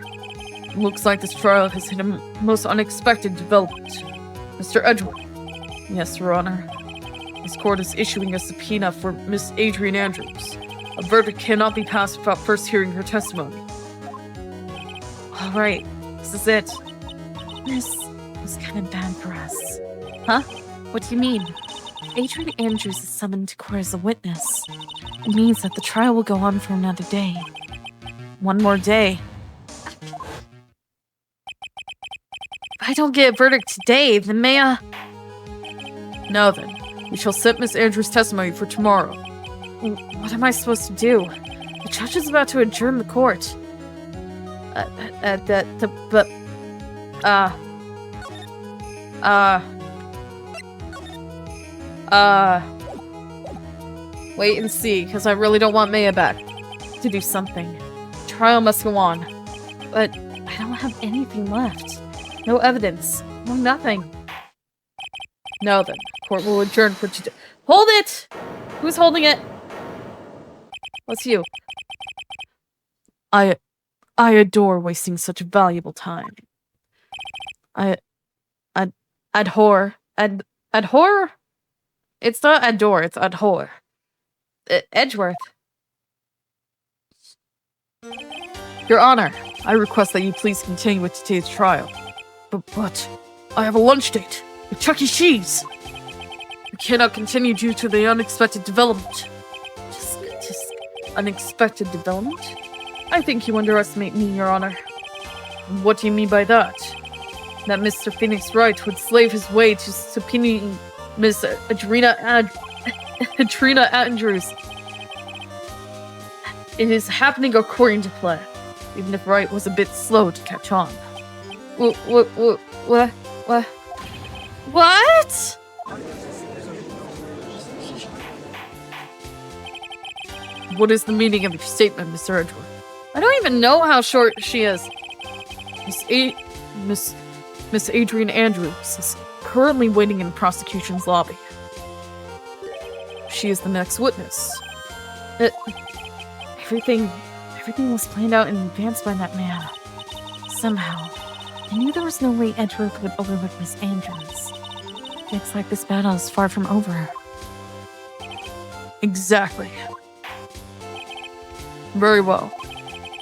Looks like this trial has hit a most unexpected development. Mr. Edgeworth. Yes, Your Honor. This court is issuing a subpoena for Miss Adrian Andrews. A verdict cannot be passed without first hearing her testimony. All right, this is it. This was kind of bad for us. Huh? What do you mean? If Adrian Andrews is summoned to court as a witness, it means that the trial will go on for another day. One more day. If I don't get a verdict today, then may I... Now then, we shall set Miss Andrews' testimony for tomorrow. What am I supposed to do? The judge is about to adjourn the court. But Wait and see, because I really don't want Maya back to do something. Trial must go on. But I don't have anything left. No evidence. No nothing. Now then, court will adjourn for today. Hold it! Who's holding it? What's you? I adore wasting such valuable time. Adhore. It's not adore, it's adhore. Edgeworth. Your Honor, I request that you please continue with today's trial. But I have a lunch date with Chuck E. Cheese. We cannot continue due to the unexpected development. Just unexpected development? I think you underestimate me, Your Honor. What do you mean by that? That Mr. Phoenix Wright would slave his way to subpoenaing Miss Adrena Andrews. It is happening according to plan, even if Wright was a bit slow to catch on. What? What is the meaning of your statement, Mr. Edgeworth? I don't even know how short she is. Miss Adrian Andrews is currently waiting in the prosecution's lobby. She is the next witness. Everything was planned out in advance by that man. Somehow, I knew there was no way Edgeworth would overlook Miss Andrews. It's like this battle is far from over. Exactly. Very well.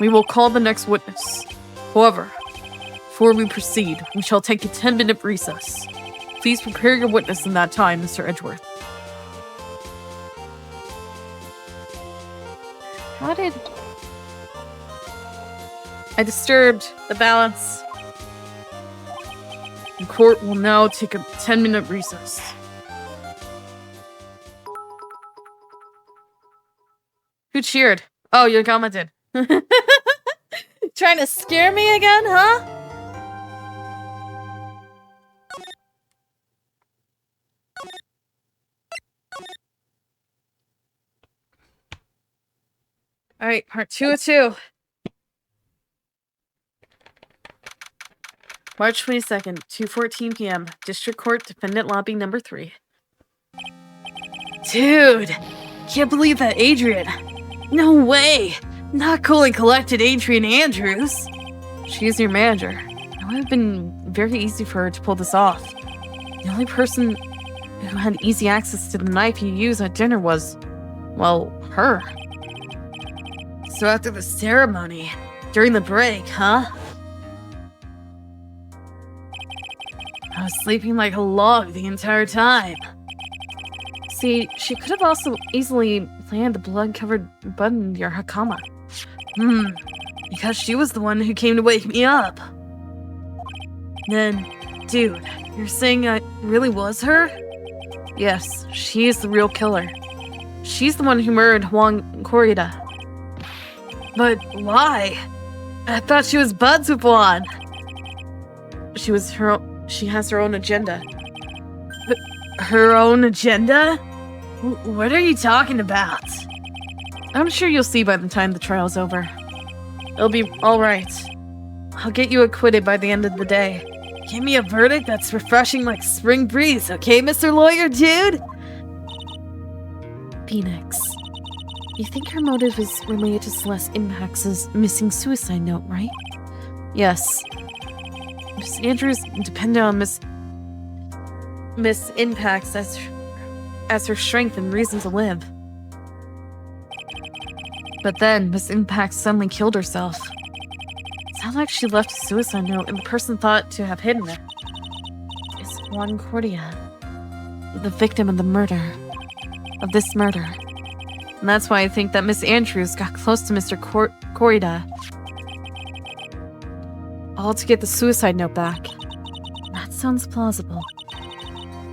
We will call the next witness. However, before we proceed, we shall take a 10-minute recess. Please prepare your witness in that time, Mr. Edgeworth. How did... I disturbed the balance. The court will now take a 10-minute recess. Who cheered? Oh, your Yagama did. Trying to scare me again, huh? Alright, part 202. March 22nd, 2:14 p.m. District Court, Defendant Lobby number 3. Dude! Can't believe that Adrian. No way! Not cool and collected Adrian Andrews. She's your manager. It would have been very easy for her to pull this off. The only person who had easy access to the knife you used at dinner was, well, her. So after the ceremony, during the break, huh? I was sleeping like a log the entire time. See, she could have also easily planned the blood-covered button in your hakama. Because she was the one who came to wake me up. Then, dude, you're saying it really was her? Yes, she is the real killer. She's the one who murdered Juan Corrida. But why? I thought she was buds with Juan. She has her own agenda. Her own agenda? What are you talking about? I'm sure you'll see by the time the trial's over. It'll be alright. I'll get you acquitted by the end of the day. Give me a verdict that's refreshing like spring breeze, okay, Mr. Lawyer Dude? Phoenix, you think her motive is related to Celeste Impax's missing suicide note, right? Yes. Miss Andrews depended on Miss Impax as her strength and reason to live. But then, Miss Impax suddenly killed herself. It sounds like she left a suicide note and the person thought to have hidden it. Is Juan Cordia the victim of this murder? And that's why I think that Miss Andrews got close to Mr. Corrida. All to get the suicide note back. That sounds plausible.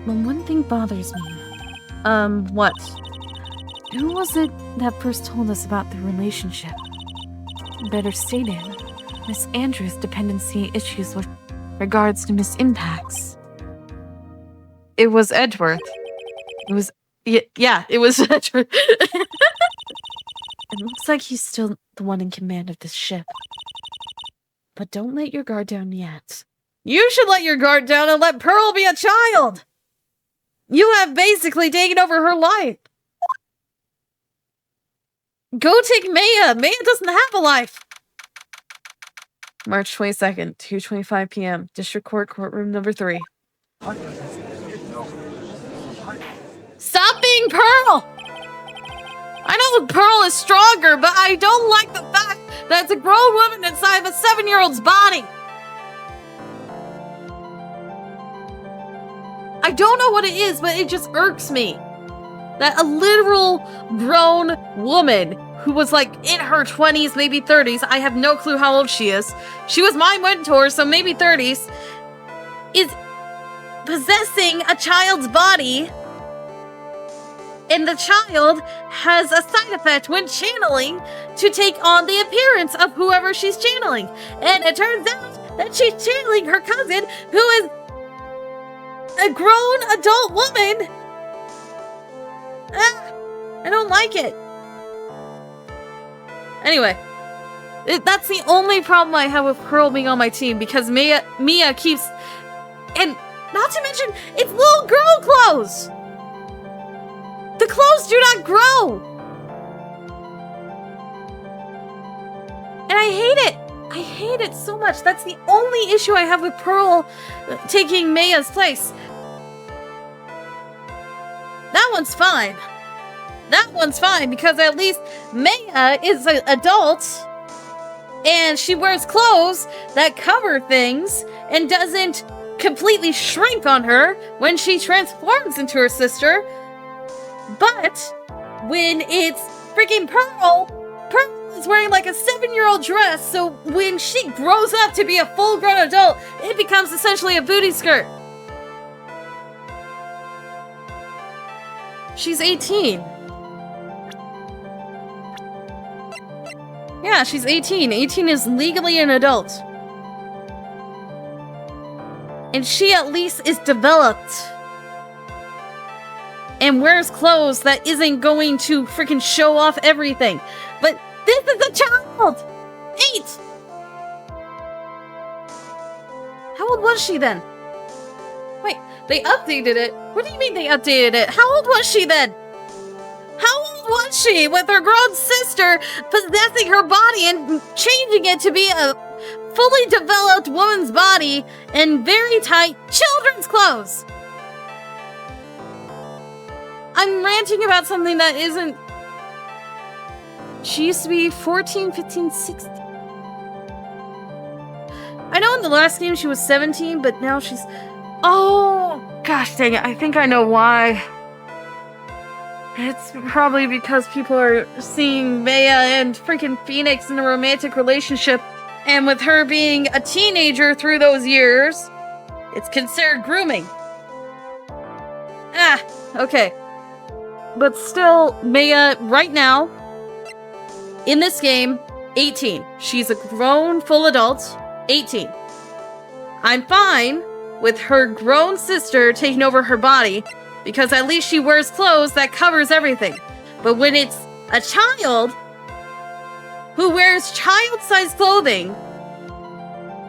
But one thing bothers me. What? Who was it that first told us about the relationship? Better stated, Miss Andrews' dependency issues with Regards to Miss Impacts. It was Edgeworth. It was... Yeah, it was Edgeworth. It looks like he's still the one in command of this ship. But don't let your guard down yet. You should let your guard down and let Pearl be a child! You have basically taken over her life. Go take Maya. Maya doesn't have a life. March 22nd, 2:25 p.m. District Court, courtroom number 3. Stop being Pearl! I know Pearl is stronger, but I don't like the fact that it's a grown woman inside of a 7-year-old's body. I don't know what it is, but it just irks me. That a literal grown woman who was like in her 20s, maybe 30s, I have no clue how old she is. She was my mentor, so maybe 30s, is possessing a child's body, and the child has a side effect when channeling to take on the appearance of whoever she's channeling. And it turns out that she's channeling her cousin, who is a grown adult woman. I don't like it. Anyway, that's the only problem I have with Pearl being on my team, because Mia keeps... And not to mention, it's little girl clothes! The clothes do not grow! And I hate it! I hate it so much. That's the only issue I have with Pearl taking Maya's place. That one's fine. That one's fine, because at least Maya is an adult and she wears clothes that cover things and doesn't completely shrink on her when she transforms into her sister. But when it's freaking Pearl is wearing like a 7-year-old dress, so when she grows up to be a full-grown adult, it becomes essentially a booty skirt. She's 18. Yeah, she's 18. 18 is legally an adult. And she at least is developed. And wears clothes that isn't going to freaking show off everything. But this is a child! 8! How old was she then? Wait, they updated it? What do you mean they updated it? How old was she then? How old was she with her grown sister possessing her body and changing it to be a fully developed woman's body in very tight children's clothes? I'm ranting about something that isn't... She used to be 14, 15, 16. I know in the last game she was 17, but now she's... Oh, gosh dang it. I think I know why. It's probably because people are seeing Maya and freaking Phoenix in a romantic relationship, and with her being a teenager through those years, it's considered grooming. Ah, okay. But still, Maya, right now, in this game, 18. She's a grown, full adult, 18. I'm fine with her grown sister taking over her body, because at least she wears clothes that covers everything. But when it's a child who wears child-sized clothing...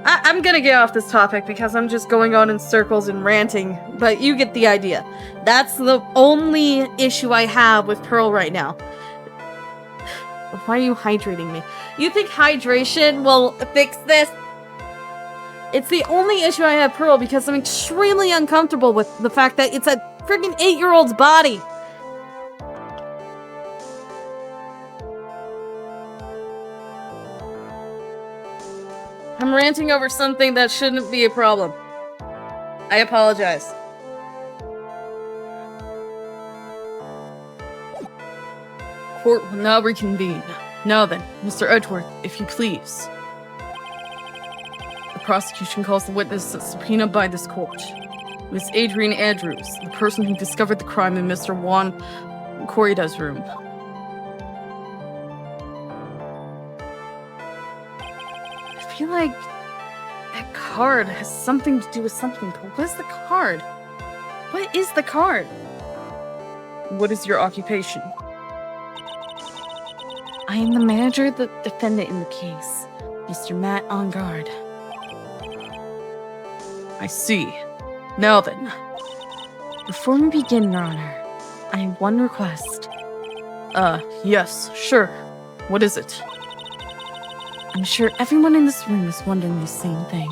I'm gonna get off this topic because I'm just going on in circles and ranting, but you get the idea. That's the only issue I have with Pearl right now. Why are you hydrating me? You think hydration will fix this? It's the only issue I have Pearl because I'm extremely uncomfortable with the fact that it's a freaking 8-year-old's body. I'm ranting over something that shouldn't be a problem. I apologize. Court will now reconvene. Now then, Mr. Edgeworth, if you please. The prosecution calls the witness as subpoenaed by this court. Miss Adrienne Andrews, the person who discovered the crime in Mr. Juan Corrida's room. I feel like that card has something to do with something, but what is the card? What is the card? What is your occupation? I am the manager of the defendant in the case, Mr. Matt on guard. I see. Now then. Before we begin, Your Honor, I have one request. Yes, sure. What is it? I'm sure everyone in this room is wondering the same thing.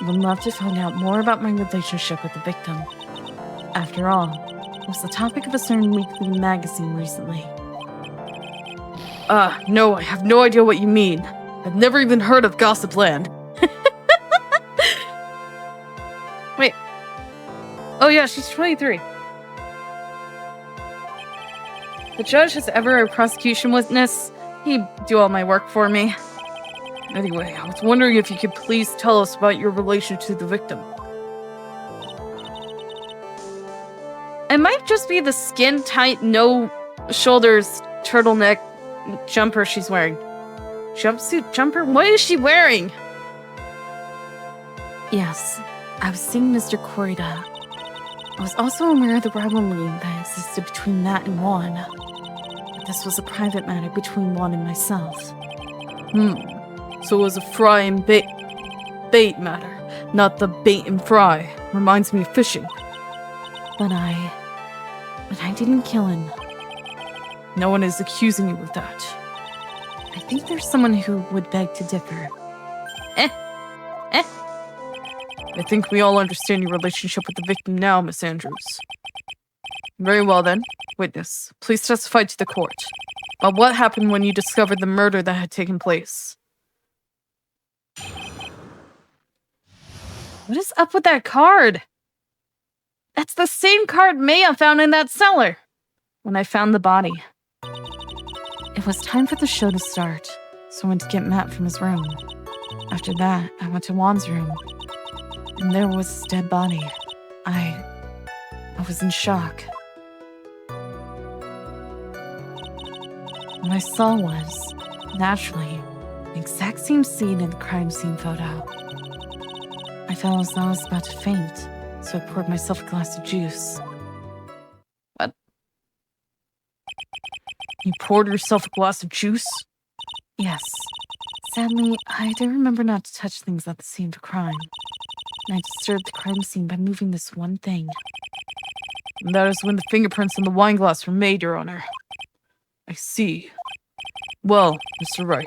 I would love to find out more about my relationship with the victim. After all, it was the topic of a certain weekly magazine recently. No, I have no idea what you mean. I've never even heard of Gossip Land. Wait. Oh yeah, she's 23. The judge has ever a prosecution witness. He'd do all my work for me. Anyway, I was wondering if you could please tell us about your relation to the victim. It might just be the skin-tight, no-shoulders turtleneck jumper she's wearing. Jumpsuit jumper? What is she wearing? Yes, I was seeing Mr. Corida. I was also aware of the rivalry that existed between Matt and Juan. But this was a private matter between Juan and myself. So it was a fry and bait matter, not the bait and fry. Reminds me of fishing. But I didn't kill him. No one is accusing you of that. I think there's someone who would beg to differ. I think we all understand your relationship with the victim now, Miss Andrews. Very well then. Witness, please testify to the court about what happened when you discovered the murder that had taken place. What is up with that card? That's the same card Maya found in that cellar when I found the body. It was time for the show to start, so I went to get Matt from his room. After that, I went to Juan's room, and there was his dead body. I was in shock. What I saw was, naturally, the exact same scene in the crime scene photo. I felt as though I was about to faint, so I poured myself a glass of juice. What? You poured yourself a glass of juice? Yes. Sadly, I do remember not to touch things at the scene of a crime. And I disturbed the crime scene by moving this one thing. And that is when the fingerprints on the wine glass were made, Your Honor. I see. Well, Mr. Wright,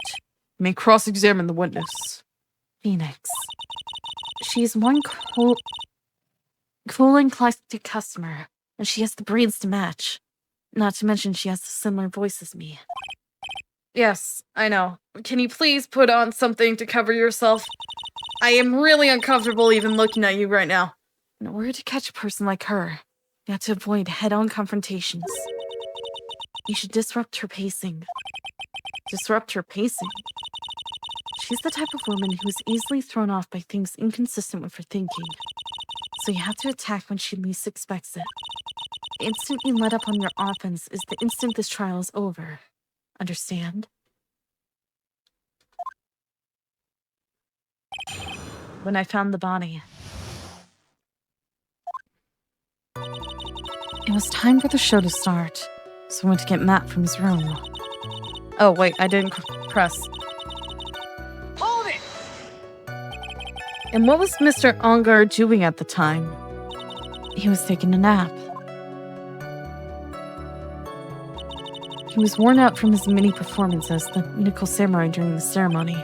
you may cross-examine the witness. Phoenix. She is one cool and classic customer, and she has the brains to match. Not to mention she has a similar voice as me. Yes, I know. Can you please put on something to cover yourself? I am really uncomfortable even looking at you right now. In order to catch a person like her, you have to avoid head-on confrontations. You should disrupt her pacing. Disrupt her pacing? She's the type of woman who is easily thrown off by things inconsistent with her thinking. So you have to attack when she least expects it. The instant you let up on your offense is the instant this trial is over. Understand? When I found the body. It was time for the show to start, so I went to get Matt from his room. Oh, wait, I didn't press. Hold it! And what was Mr. Ongar doing at the time? He was taking a nap. He was worn out from his mini performance as the Nickel Samurai during the ceremony.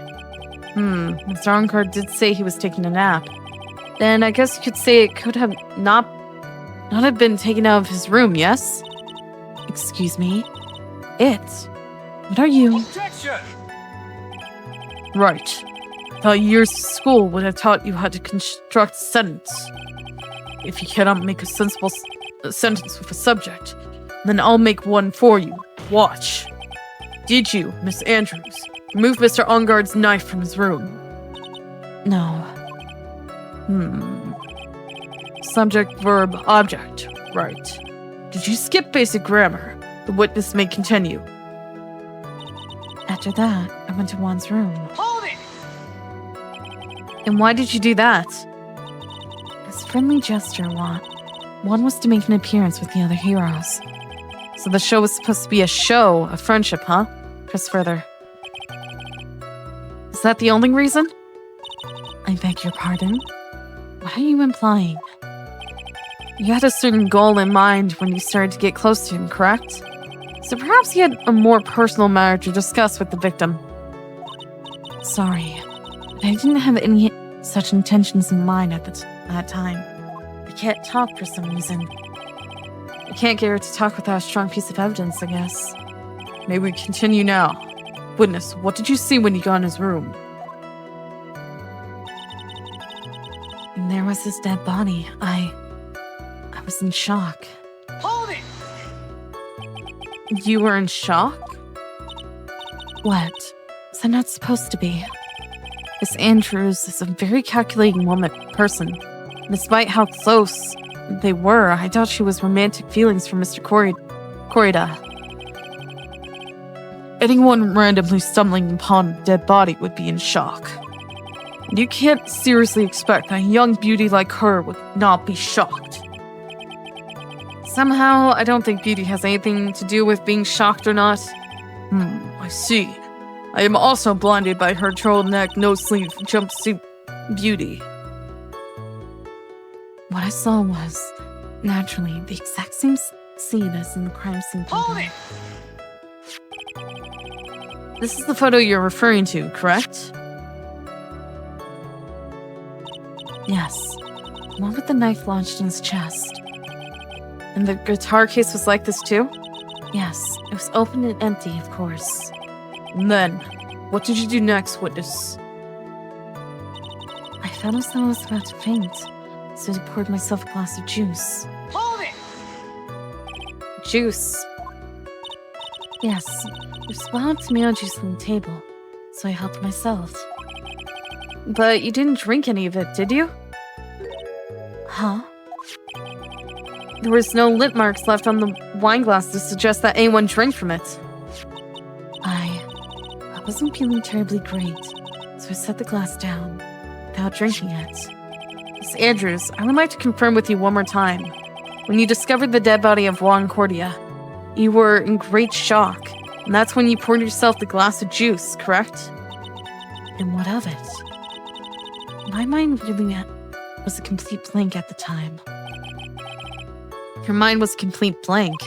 Mr. Ongar did say he was taking a nap. Then I guess you could say it could have not have been taken out of his room, yes? Excuse me? It? What are you? Objection! Right. Thought years of school would have taught you how to construct a sentence. If you cannot make a sensible sentence with a subject, then I'll make one for you. Watch. Did you, Miss Andrews, remove Mr. Ongar's knife from his room? No. Subject, verb, object. Right. Did you skip basic grammar? The witness may continue. After that, I went to Juan's room. Hold it! And why did you do that? As a friendly gesture, one was to make an appearance with the other heroes. So the show was supposed to be a show of friendship, huh? Press further. Is that the only reason? I beg your pardon? What are you implying? You had a certain goal in mind when you started to get close to him, correct? So perhaps you had a more personal matter to discuss with the victim. Sorry, but I didn't have any such intentions in mind at that time. I can't talk for some reason. I can't get her to talk without a strong piece of evidence, I guess. May we continue now? Witness, what did you see when you got in his room? And there was his dead body. I was in shock. Hold it! You were in shock? What? Was I not supposed to be? Miss Andrews is a very calculating person. Despite how close they were, I doubt she was romantic feelings for Mr. Corrida. Anyone randomly stumbling upon a dead body would be in shock. And you can't seriously expect a young beauty like her would not be shocked. Somehow, I don't think beauty has anything to do with being shocked or not. I see. I am also blinded by her turtleneck, no-sleeve, jumpsuit beauty. What I saw was, naturally, the exact same scene as in the crime scene Hold photo. it! This is the photo you're referring to, correct? Yes, the one with the knife lodged in his chest. And the guitar case was like this too? Yes, it was open and empty, of course. And then, what did you do next, witness? I felt as though I was about to faint, so I poured myself a glass of juice. Hold it! Juice. Yes, there's a bottle of tomato juice on the table, so I helped myself. But you didn't drink any of it, did you? Huh? There was no lip marks left on the wine glass to suggest that anyone drank from it. I wasn't feeling terribly great, so I set the glass down without drinking it. Miss Andrews, I would like to confirm with you one more time. When you discovered the dead body of Juan Cordia, you were in great shock, and that's when you poured yourself the glass of juice, correct? And what of it? My mind really was a complete blank at the time. Your mind was a complete blank.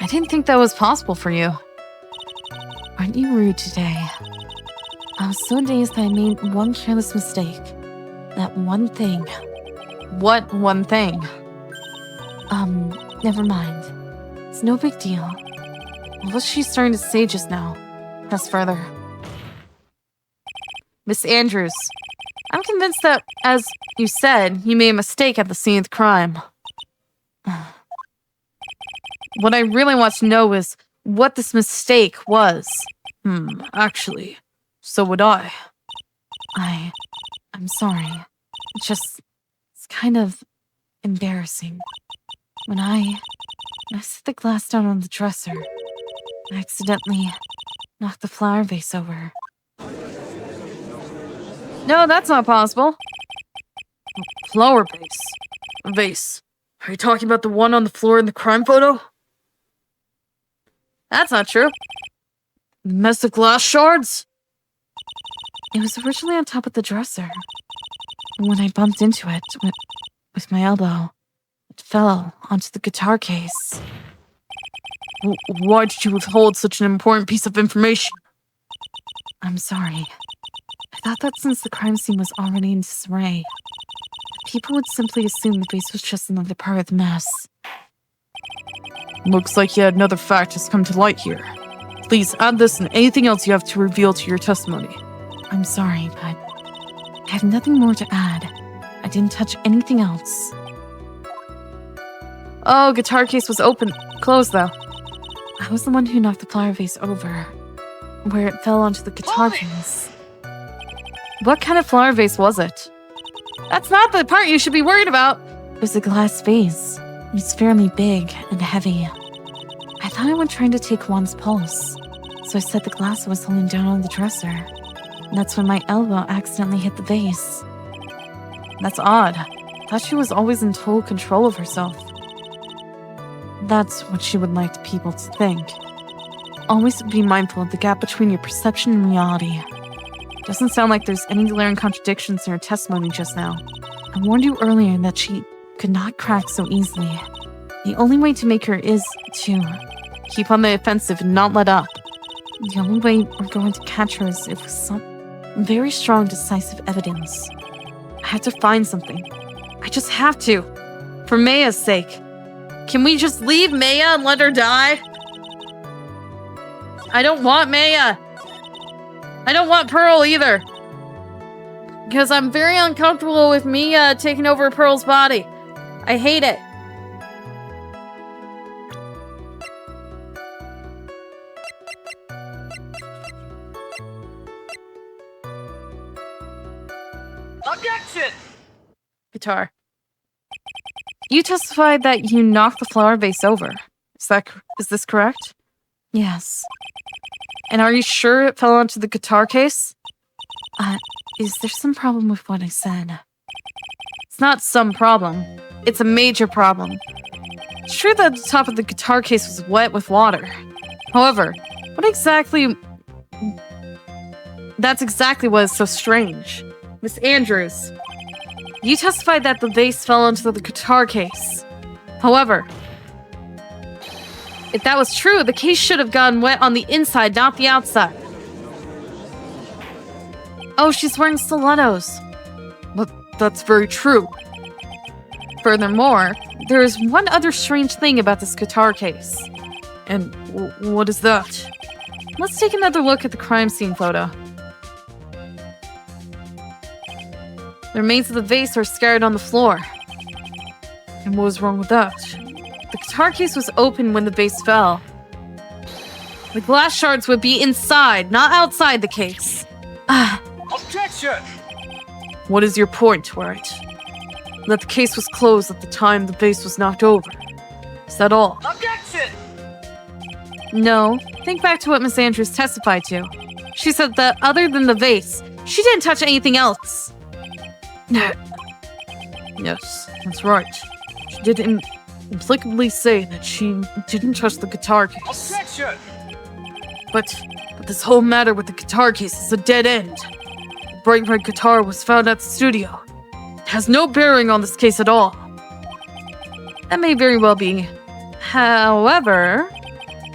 I didn't think that was possible for you. Aren't you rude today? I was so dazed that I made one careless mistake. That one thing. What one thing? Never mind. It's no big deal. What was she starting to say just now? Press further. Miss Andrews, I'm convinced that, as you said, you made a mistake at the scene of the crime. What I really want to know is what this mistake was. Actually, so would I. I'm sorry. It's kind of embarrassing. When I set the glass down on the dresser, I accidentally knocked the flower vase over. No, that's not possible. Flower vase. A vase. Are you talking about the one on the floor in the crime photo? That's not true. Mess of glass shards? It was originally on top of the dresser. And when I bumped into it with my elbow, it fell onto the guitar case. Why did you withhold such an important piece of information? I'm sorry. I thought that since the crime scene was already in disarray, people would simply assume the vase was just another part of the mess. Looks like yet another fact has come to light here. Please add this and anything else you have to reveal to your testimony. I'm sorry, but I have nothing more to add. I didn't touch anything else. Oh, guitar case was closed though. I was the one who knocked the flower vase over, where it fell onto the guitar case. What kind of flower vase was it? That's not the part you should be worried about. It was a glass vase. It was fairly big and heavy. I thought I went trying to take Juan's pulse, so I set the glass I was holding down on the dresser. And that's when my elbow accidentally hit the vase. That's odd. Thought she was always in total control of herself. That's what she would like people to think. Always be mindful of the gap between your perception and reality. Doesn't sound like there's any glaring contradictions in her testimony just now. I warned you earlier that she could not crack so easily. The only way to make her is to keep on the offensive and not let up. The only way we're going to catch her is if with some very strong, decisive evidence. I have to find something. I just have to. For Maya's sake. Can we just leave Maya and let her die? I don't want Maya. I don't want Pearl either. Because I'm very uncomfortable with Mia taking over Pearl's body. I hate it. Objection! Guitar. You testified that you knocked the flower vase over. Is this correct? Yes. And are you sure it fell onto the guitar case? Is there some problem with what I said? It's not some problem. It's a major problem. It's true that the top of the guitar case was wet with water. However, that's exactly what is so strange. Miss Andrews, you testified that the vase fell into the guitar case. However, if that was true, the case should have gotten wet on the inside, not the outside. Oh, she's wearing stilettos. But that's very true. Furthermore, there is one other strange thing about this guitar case. And what is that? Let's take another look at the crime scene photo. The remains of the vase are scattered on the floor. And what was wrong with that? The guitar case was open when the vase fell. The glass shards would be inside, not outside the case. Objection! What is your point, Wright? That the case was closed at the time the vase was knocked over. Is that all? Objection! No. Think back to what Miss Andrews testified to. She said that other than the vase, she didn't touch anything else. Yes, that's right. She did implicitly say that she didn't touch the guitar case. Objection! But this whole matter with the guitar case is a dead end. The bright red guitar was found at the studio. It has no bearing on this case at all. That may very well be. However,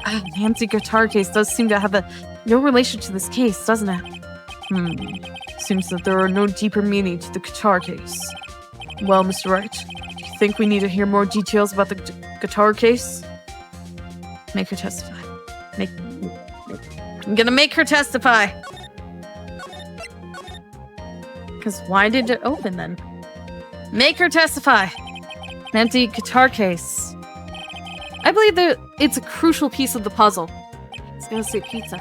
the empty guitar case does seem to have no relation to this case, doesn't it? Seems that there are no deeper meaning to the guitar case. Well, Mr. Wright, do you think we need to hear more details about the guitar case? Make her testify. I'm gonna make her testify. Because why did it open then? Make her testify. An empty guitar case. I believe that it's a crucial piece of the puzzle. It's gonna say pizza.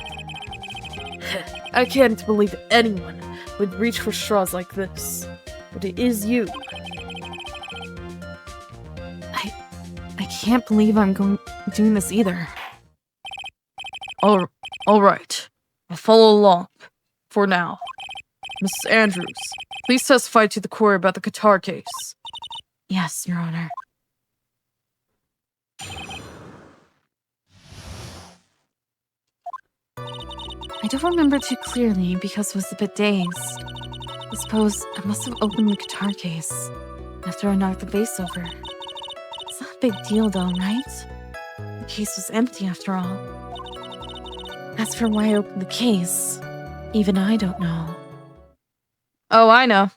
I can't believe anyone would reach for straws like this. But it is you. I can't believe I'm doing this either. All right. I'll follow along. For now. Mrs. Andrews, please testify to the court about the guitar case. Yes, Your Honor. I don't remember too clearly because I was a bit dazed. I suppose I must have opened the guitar case after I knocked the vase over. It's not a big deal though, right? The case was empty after all. As for why I opened the case, even I don't know. Oh, I know.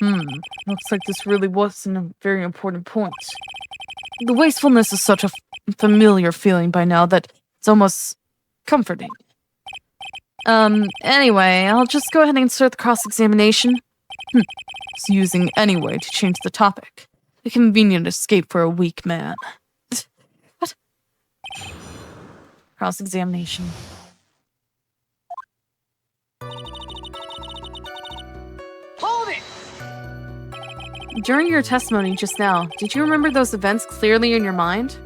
Looks like this really wasn't a very important point. The wastefulness is such a familiar feeling by now that it's almost comforting. Anyway, I'll just go ahead and start the cross-examination. It's using anyway to change the topic. A convenient escape for a weak man. What? Cross-examination. Hold it! During your testimony just now, did you remember those events clearly in your mind?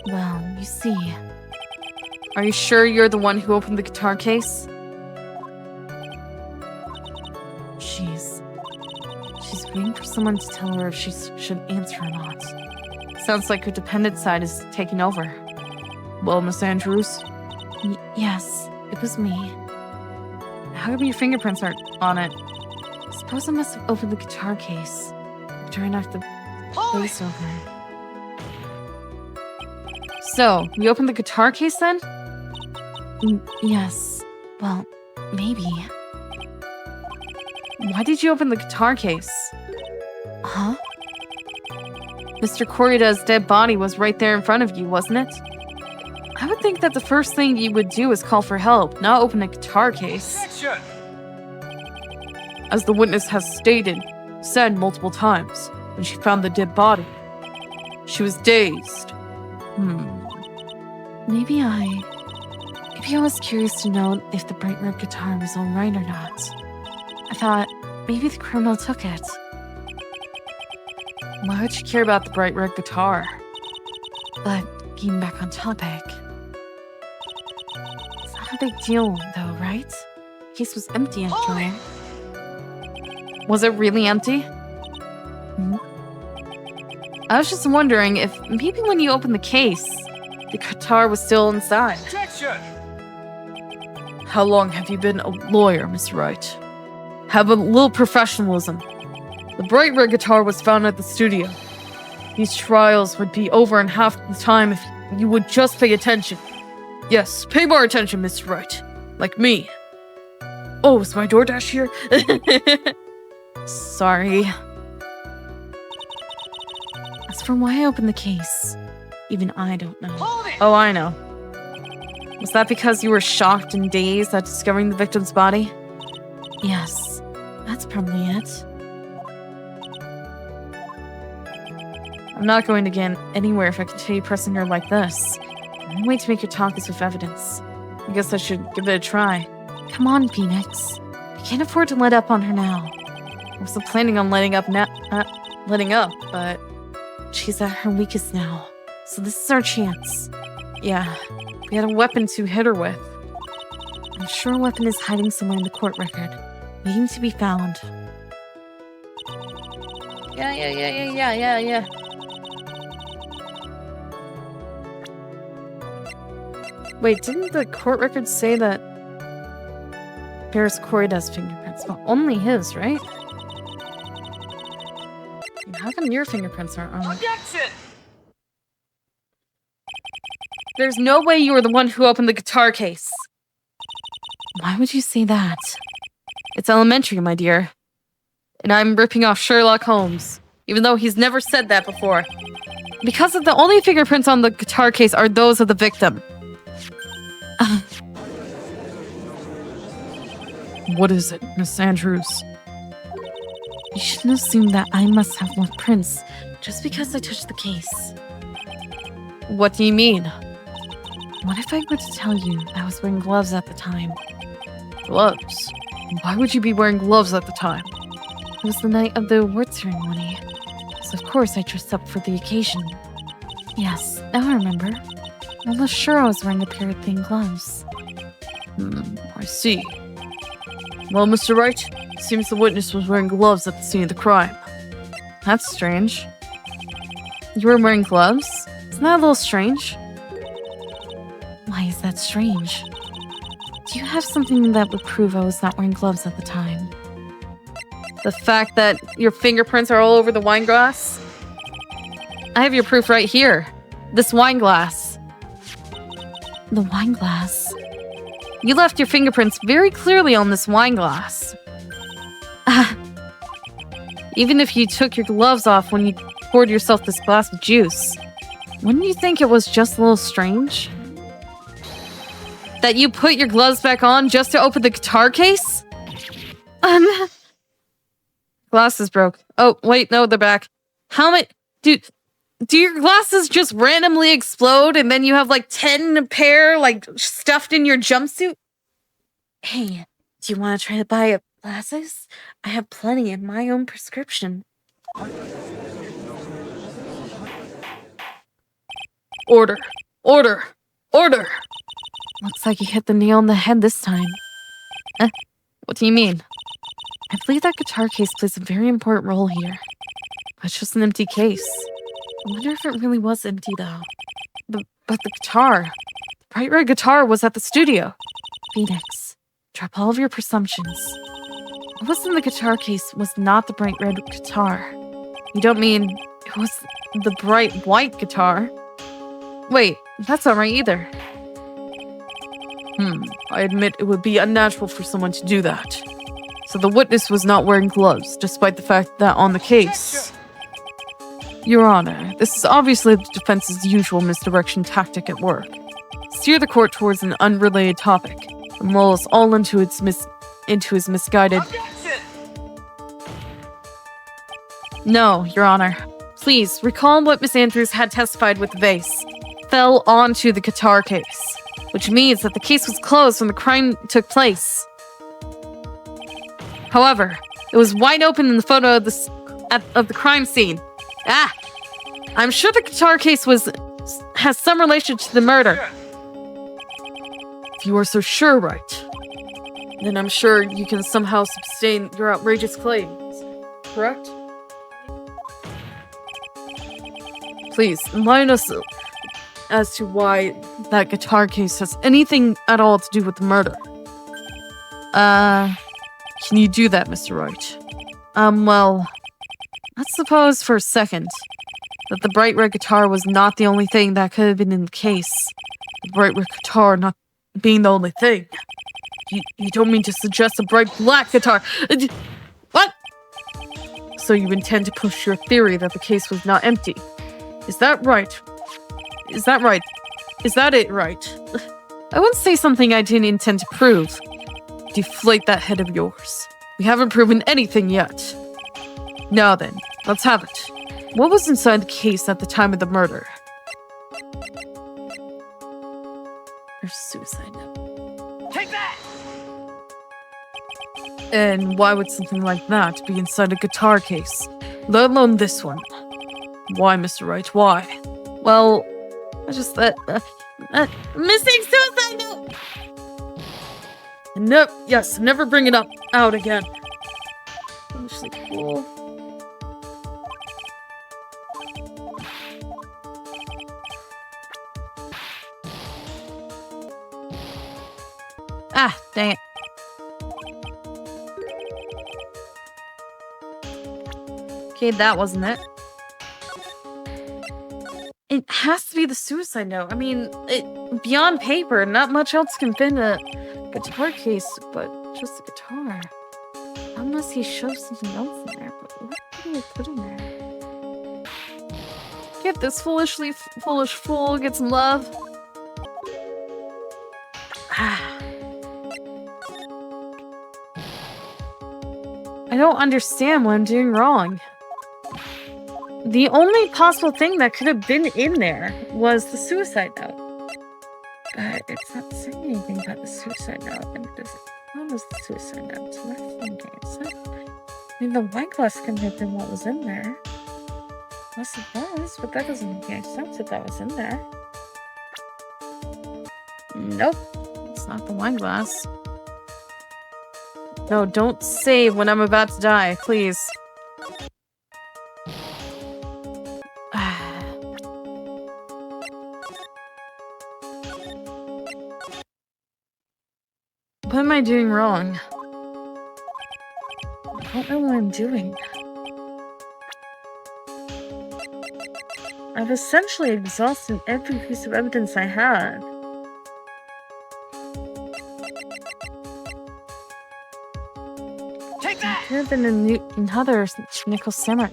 Well, you see. Are you sure you're the one who opened the guitar case? someone to tell her if she should answer or not. Sounds like her dependent side is taking over. Well, Miss Andrews? Yes, it was me. How come your fingerprints aren't on it? Suppose I must have opened the guitar case after I knocked the base over. So, you opened the guitar case then? Yes. Well, maybe. Why did you open the guitar case? Huh? Mr. Korida's dead body was right there in front of you, wasn't it? I would think that the first thing you would do is call for help, not open a guitar case. Objection! As the witness has said multiple times, when she found the dead body, she was dazed. Maybe I was curious to know if the bright red guitar was all right or not. I thought maybe the criminal took it. Why would you care about the bright red guitar? But getting back on topic. It's not a big deal, though, right? The case was empty after all. Was it really empty? I was just wondering if maybe when you opened the case, the guitar was still inside. Objection! How long have you been a lawyer, Miss Wright? Have a little professionalism. The bright red guitar was found at the studio. These trials would be over in half the time if you would just pay attention. Yes, pay more attention, Miss Wright. Like me. Oh, is my DoorDash here? Sorry. As for why I opened the case, even I don't know. Hold it! Oh, I know. Was that because you were shocked and dazed at discovering the victim's body? Yes, that's probably it. I'm not going to get anywhere if I continue pressing her like this. I'm wait to make her talk as with evidence. I guess I should give it a try. Come on, Phoenix. I can't afford to let up on her now. I wasn't planning on letting up, but She's at her weakest now, so this is our chance. yeah, we had a weapon to hit her with. I'm sure a weapon is hiding somewhere in the court record, waiting to be found. Yeah. Wait, didn't the court record say that Paris Korida's fingerprints? Well, only his, right? How come your fingerprints aren't on? Objection! There's no way you were the one who opened the guitar case. Why would you say that? It's elementary, my dear. And I'm ripping off Sherlock Holmes, even though he's never said that before. Because of the only fingerprints on the guitar case are those of the victim. What is it, Miss Andrews? You shouldn't assume that I must have more prints just because I touched the case. What do you mean? What if I were to tell you I was wearing gloves at the time? Gloves? Why would you be wearing gloves at the time? It was the night of the award ceremony, so of course I dressed up for the occasion. Yes, now I remember. I'm almost sure I was wearing a pair of thin gloves. I see. Well, Mr. Wright, it seems the witness was wearing gloves at the scene of the crime. That's strange. You were wearing gloves? Isn't that a little strange? Why is that strange? Do you have something that would prove I was not wearing gloves at the time? The fact that your fingerprints are all over the wine glass? I have your proof right here. This wine glass. The wine glass? You left your fingerprints very clearly on this wine glass. Even if you took your gloves off when you poured yourself this glass of juice, wouldn't you think it was just a little strange? That you put your gloves back on just to open the guitar case? Glasses broke. Oh, wait, no, they're back. How many... Do your glasses just randomly explode and then you have like 10 pair like stuffed in your jumpsuit? Hey, do you want to try to buy glasses? I have plenty in my own prescription. Order. Order. Order. Looks like you hit the nail on the head this time. What do you mean? I believe that guitar case plays a very important role here. It's just an empty case. I wonder if it really was empty, though. But the guitar, the bright red guitar, was at the studio. Phoenix, drop all of your presumptions. What was in the guitar case was not the bright red guitar. You don't mean it was the bright white guitar? Wait, that's not right either. I admit it would be unnatural for someone to do that. So the witness was not wearing gloves, despite the fact that on the case... Your Honor, this is obviously the defense's usual misdirection tactic at work. Steer the court towards an unrelated topic, and lull us all into his misguided... Objection! No, Your Honor. Please, recall what Miss Andrews had testified with the vase. Fell onto the guitar case, which means that the case was closed when the crime took place. However, it was wide open in the photo of the crime scene. I'm sure the guitar case has some relation to the murder. If you are so sure, Wright, then I'm sure you can somehow sustain your outrageous claims, correct? Please, enlighten us as to why that guitar case has anything at all to do with the murder. Can you do that, Mr. Wright? Well, let's suppose for a second that the bright red guitar was not the only thing that could have been in the case. The bright red guitar not being the only thing. You don't mean to suggest a bright black guitar? What? So you intend to push your theory that the case was not empty? Is that right? Is that right? Is that it right? I wouldn't say something I didn't intend to prove. Deflate that head of yours. We haven't proven anything yet. Now then, let's have it. What was inside the case at the time of the murder? Or suicide note. Take that! And why would something like that be inside a guitar case? Let alone this one. Why, Mr. Wright, why? Well, I just thought... missing suicide note! Nope, yes, never bring it out again. Actually cool. Dang it. Okay, that wasn't it. It has to be the suicide note. I mean, beyond paper, not much else can fit in a guitar case, but just a guitar. Unless he shoves something else in there, but what did he put in there? Get this foolish fool, get some love. I don't understand what I'm doing wrong. The only possible thing that could have been in there was the suicide note. But it's not saying anything about the suicide note. And what was the suicide note? So that's thinking. I mean, the wine glass couldn't have been what was in there. Unless it was, but that doesn't make any sense if that was in there. Nope. It's not the wine glass. No, don't save when I'm about to die, please. What am I doing wrong? I don't know what I'm doing. I've essentially exhausted every piece of evidence I had. Take that! Could have been another nickel samurai.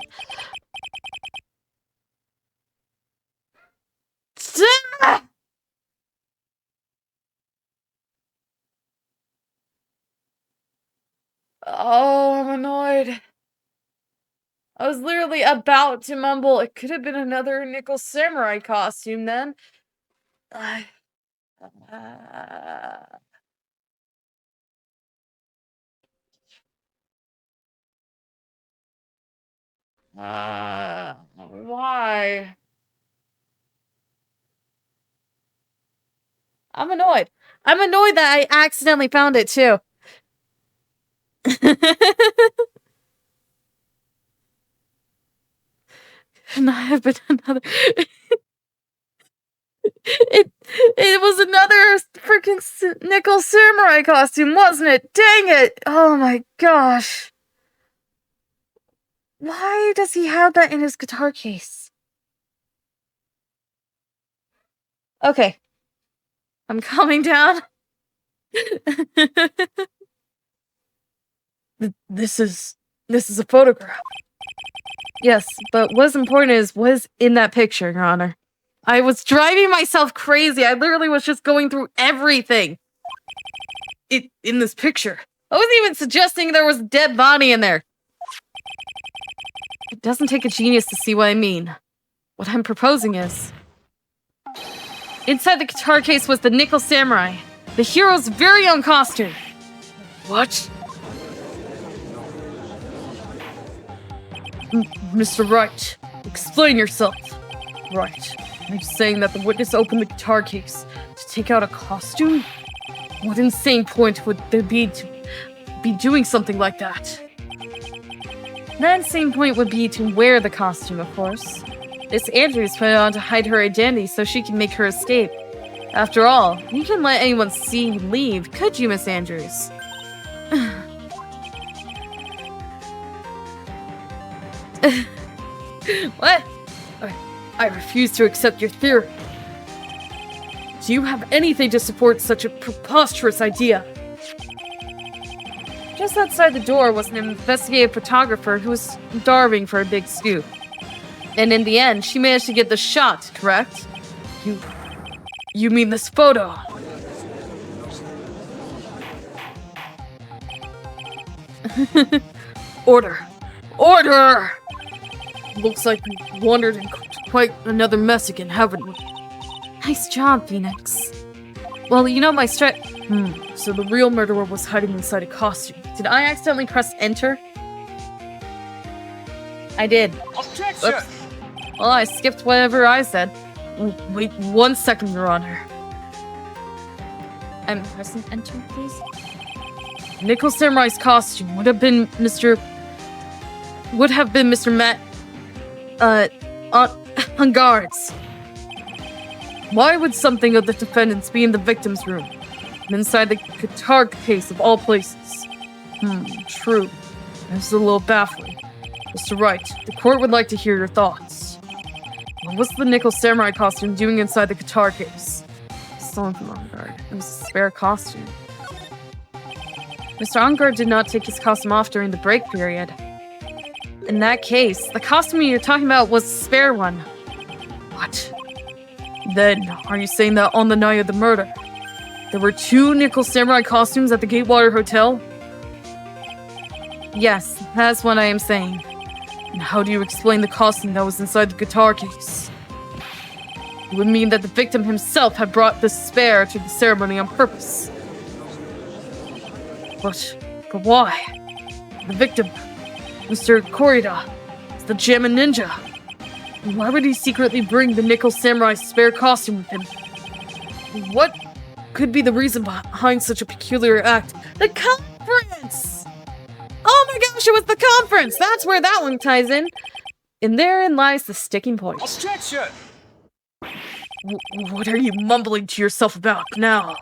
Oh, I'm annoyed. I was literally about to mumble, it could have been another nickel samurai costume then. Why? I'm annoyed. I'm annoyed that I accidentally found it too. Couldn't I have been another? it was another freaking nickel samurai costume, wasn't it? Dang it! Oh my gosh. Why does he have that in his guitar case? Okay. I'm calming down. This is a photograph. Yes, but what's important is what's in that picture, Your Honor. I was driving myself crazy. I literally was just going through everything in this picture. I wasn't even suggesting there was a dead body in there. It doesn't take a genius to see what I mean. What I'm proposing is... inside the guitar case was the Nickel Samurai, the hero's very own costume. What? Mr. Wright, explain yourself. Right. Are you saying that the witness opened the guitar case to take out a costume? What insane point would there be to be doing something like that? That insane point would be to wear the costume, of course. Miss Andrews put it on to hide her identity so she can make her escape. After all, you couldn't let anyone see you leave, could you, Miss Andrews? What? I refuse to accept your theory. Do you have anything to support such a preposterous idea? Just outside the door was an investigative photographer who was starving for a big scoop. And in the end, she managed to get the shot, correct? You mean this photo? Order! Order! Looks like we wandered into quite another mess again, haven't we? Nice job, Phoenix. Well, you know my so the real murderer was hiding inside a costume. Did I accidentally press enter? I did. Objection! Oops. Well, I skipped whatever I said. Wait 1 second, Your Honor. I'm pressing enter, please. Nickel Samurai's costume would have been Mr. Matt, on guards. Why would something of the defendants be in the victim's room? And inside the guitar case of all places? True. This is a little baffling. Mr. Wright, the court would like to hear your thoughts. What was the Nickel Samurai costume doing inside the guitar case? Stolen from Angard. It was a spare costume. Mr. Angard did not take his costume off during the break period. In that case, the costume you're talking about was a spare one. What? Then, are you saying that on the night of the murder, there were 2 Nickel Samurai costumes at the Gatewater Hotel? Yes, that's what I am saying. And how do you explain the costume that was inside the guitar case? It would mean that the victim himself had brought the spare to the ceremony on purpose. But why? The victim, Mr. Korida, is the Jammin' Ninja. And why would he secretly bring the Nickel Samurai spare costume with him? What could be the reason behind such a peculiar act? The conference! Oh my gosh, it was the conference! That's where that one ties in. And therein lies the sticking point. Objection! What are you mumbling to yourself about now?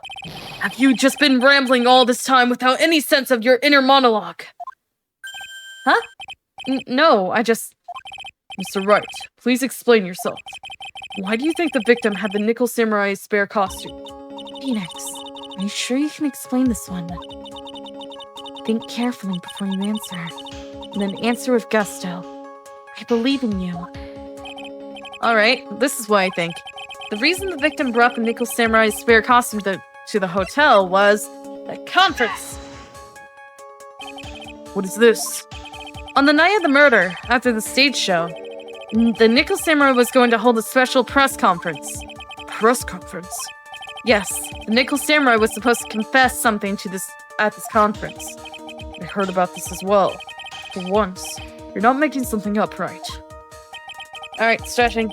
Have you just been rambling all this time without any sense of your inner monologue? Huh? No, I just... Mr. Wright, please explain yourself. Why do you think the victim had the Nickel Samurai's spare costume? Phoenix, are you sure you can explain this one? Think carefully before you answer, and then answer with gusto. I believe in you. Alright, this is what I think. The reason the victim brought the Nickel Samurai's spare costume to the hotel was the conference. What is this? On the night of the murder, after the stage show, the Nickel Samurai was going to hold a special press conference. Press conference? Yes, the Nickel Samurai was supposed to confess something at this conference. I heard about this as well. For once, you're not making something up, right? Alright, stretching.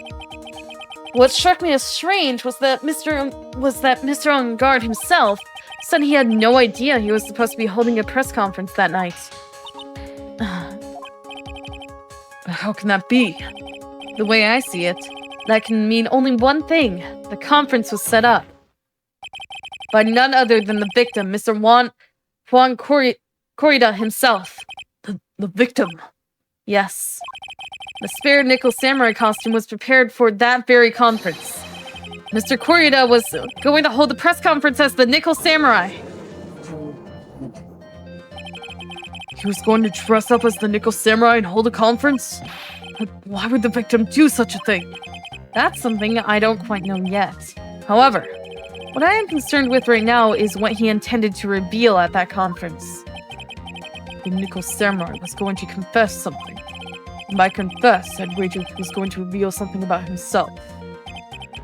What struck me as strange was that Mr. On Guard himself Said he had no idea he was supposed to be holding a press conference that night. But how can that be? The way I see it, that can mean only one thing. The conference was set up by none other than the victim, Mr. Juan Corrida himself. The victim? Yes. The spare nickel samurai costume was prepared for that very conference. Mr. Corrida was going to hold the press conference as the nickel samurai. He was going to dress up as the nickel samurai and hold a conference? But why would the victim do such a thing? That's something I don't quite know yet. However, what I am concerned with right now is what he intended to reveal at that conference. The nickel samurai was going to confess something. And by confess, I'd wager he was going to reveal something about himself.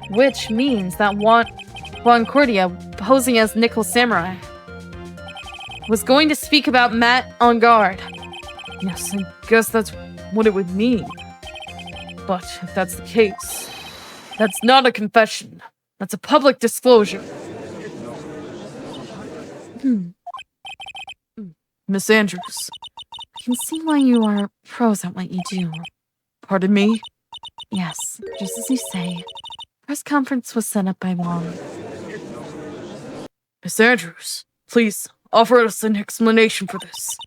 Which means that Juan Cordia, posing as nickel samurai, was going to speak about Matt on guard. Yes, I guess that's what it would mean. But if that's the case, that's not a confession. That's a public disclosure. Miss Andrews. I can see why you are pros at what you do. Pardon me? Yes, just as you say. Press conference was set up by Juan. Miss Andrews, please offer us an explanation for this.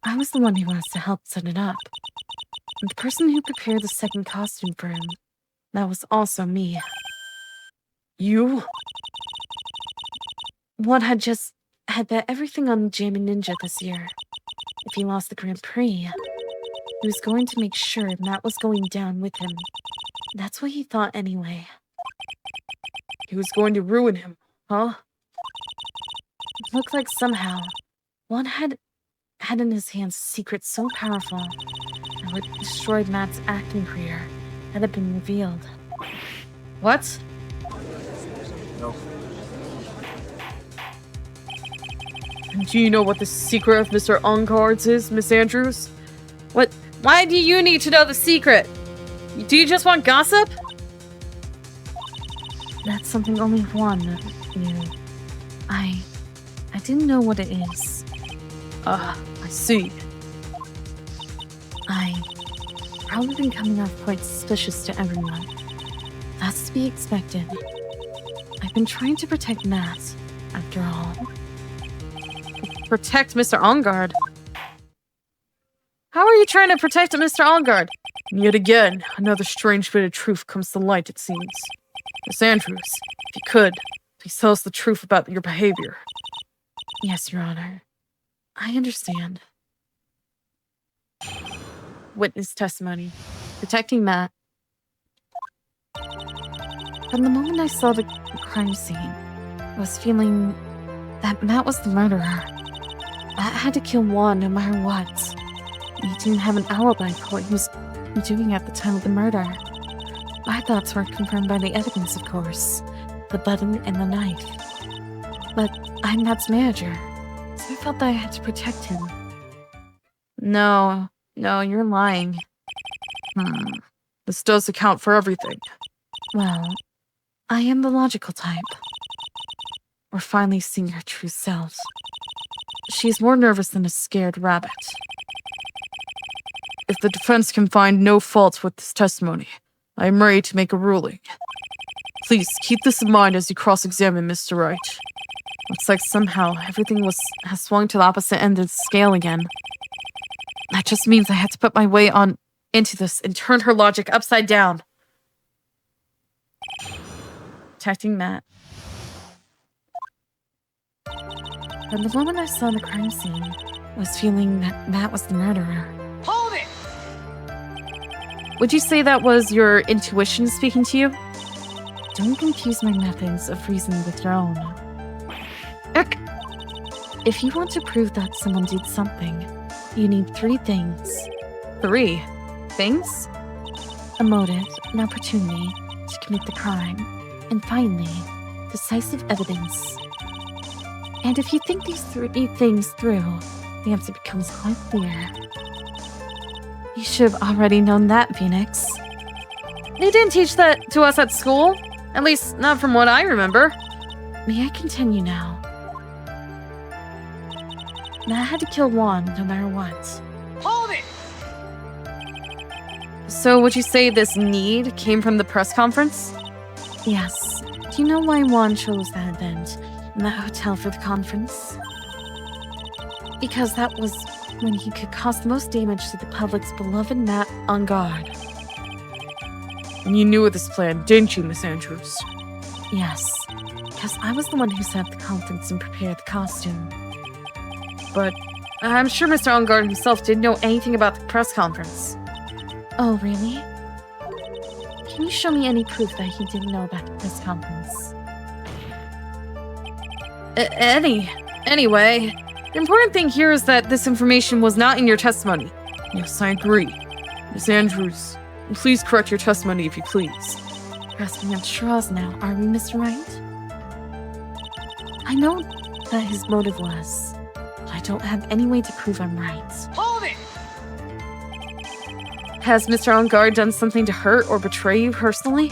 I was the one who asked to help set it up. And the person who prepared the second costume for him, that was also me. You? Juan had bet everything on Jamie Ninja this year. If he lost the Grand Prix, he was going to make sure Matt was going down with him. That's what he thought anyway. He was going to ruin him, huh? It looked like somehow Juan had in his hands a secret so powerful that would destroy Matt's acting career had it been revealed. What? No. And do you know what the secret of Mr. Ungard's is, Miss Andrews? What? Why do you need to know the secret? Do you just want gossip? That's something only Juan knew. I didn't know what it is. I see. I've probably been coming off quite suspicious to everyone. That's to be expected. I've been trying to protect Matt, after all. Protect Mr. Ungard? How are you trying to protect Mr. Ungard? And yet again, another strange bit of truth comes to light, it seems. Miss Andrews, if you could, please tell us the truth about your behavior. Yes, Your Honor. I understand. Witness testimony. Protecting Matt. From the moment I saw the crime scene, I was feeling that Matt was the murderer. Matt had to kill Juan no matter what. He didn't have an alibi for what he was doing at the time of the murder. My thoughts were confirmed by the evidence, of course. The button and the knife. But I'm Matt's manager, so I felt that I had to protect him. No, you're lying. This does account for everything. Well, I am the logical type. We're finally seeing her true self. She's more nervous than a scared rabbit. If the defense can find no fault with this testimony, I am ready to make a ruling. Please keep this in mind as you cross-examine Mr. Wright. Looks like somehow everything has swung to the opposite end of the scale again. That just means I had to put my weight into this and turn her logic upside down. Protecting Matt. From the moment I saw the crime scene, I was feeling that Matt was the murderer. Hold it! Would you say that was your intuition speaking to you? Don't confuse my methods of reasoning with your own. If you want to prove that someone did something, you need 3 things. 3 things? A motive, an opportunity to commit the crime, and finally, decisive evidence. And if you think these 3 things through, the answer becomes quite clear. You should have already known that, Phoenix. They didn't teach that to us at school. At least, not from what I remember. May I continue now? Matt had to kill Juan no matter what. Hold it! So would you say this need came from the press conference? Yes. Do you know why Juan chose that event and that hotel for the conference? Because that was when he could cause the most damage to the public's beloved Matt on guard. And you knew of this plan, didn't you, Miss Andrews? Yes. Because I was the one who set up the conference and prepared the costume. But I'm sure Mr. On-Guard himself didn't know anything about the press conference. Oh, really? Can you show me any proof that he didn't know about the press conference? Anyway, the important thing here is that this information was not in your testimony. Yes, I agree. Miss Andrews, please correct your testimony if you please. Grasping at straws now, are we, Mr. Wright? I know that his motive was, but I don't have any way to prove I'm right. Hold it! Has Mr. On-Guard done something to hurt or betray you personally?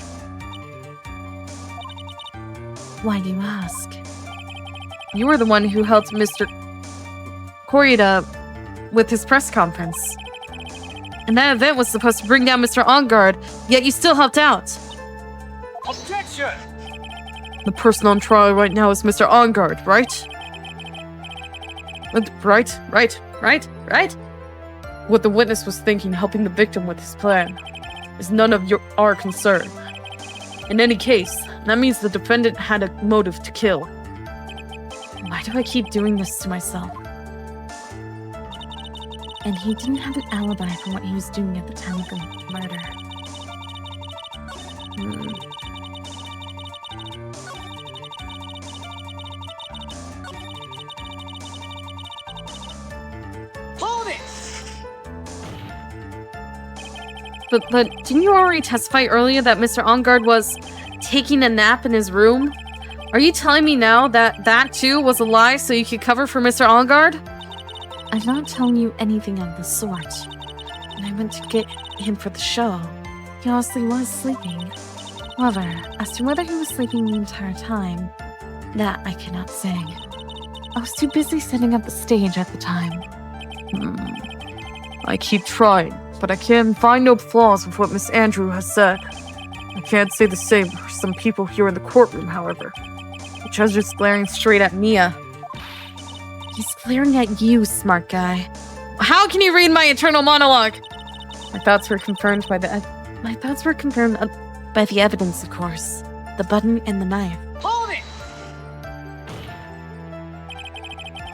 Why do you ask? You were the one who helped Mr. Korida with his press conference. And that event was supposed to bring down Mr. On-Guard, yet you still helped out. Objection! The person on trial right now is Mr. On-Guard, right? Right? What the witness was thinking, helping the victim with his plan, is none of our concern. In any case, that means the defendant had a motive to kill. Why do I keep doing this to myself? And he didn't have an alibi for what he was doing at the time of the murder. Hold it! But didn't you already testify earlier that Mr. On-Guard was taking a nap in his room? Are you telling me now that that too was a lie so you could cover for Mr. On-Guard? I'm not telling you anything of the sort. When I went to get him for the show, he honestly was sleeping. However, as to whether he was sleeping the entire time, that I cannot say. I was too busy setting up the stage at the time. I keep trying, but I can find no flaws with what Miss Andrew has said. I can't say the same for some people here in the courtroom, however. The judge is glaring straight at Mia. He's glaring at you, smart guy. How can you read my internal monologue? My thoughts were confirmed by the evidence, of course. The button and the knife. Hold it!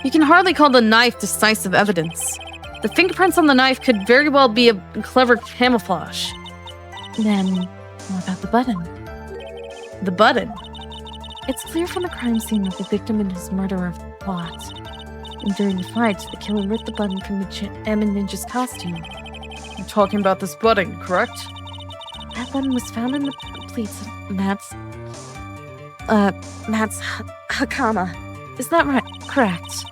You can hardly call the knife decisive evidence. The fingerprints on the knife could very well be a clever camouflage. Then, what about the button? The button? It's clear from the crime scene that the victim and his murderer fought. And during the fight, the killer ripped the button from Emma Ninja's costume. You're talking about this button, correct? That button was found in the pleats of Matt's hakama. Is that right? Correct.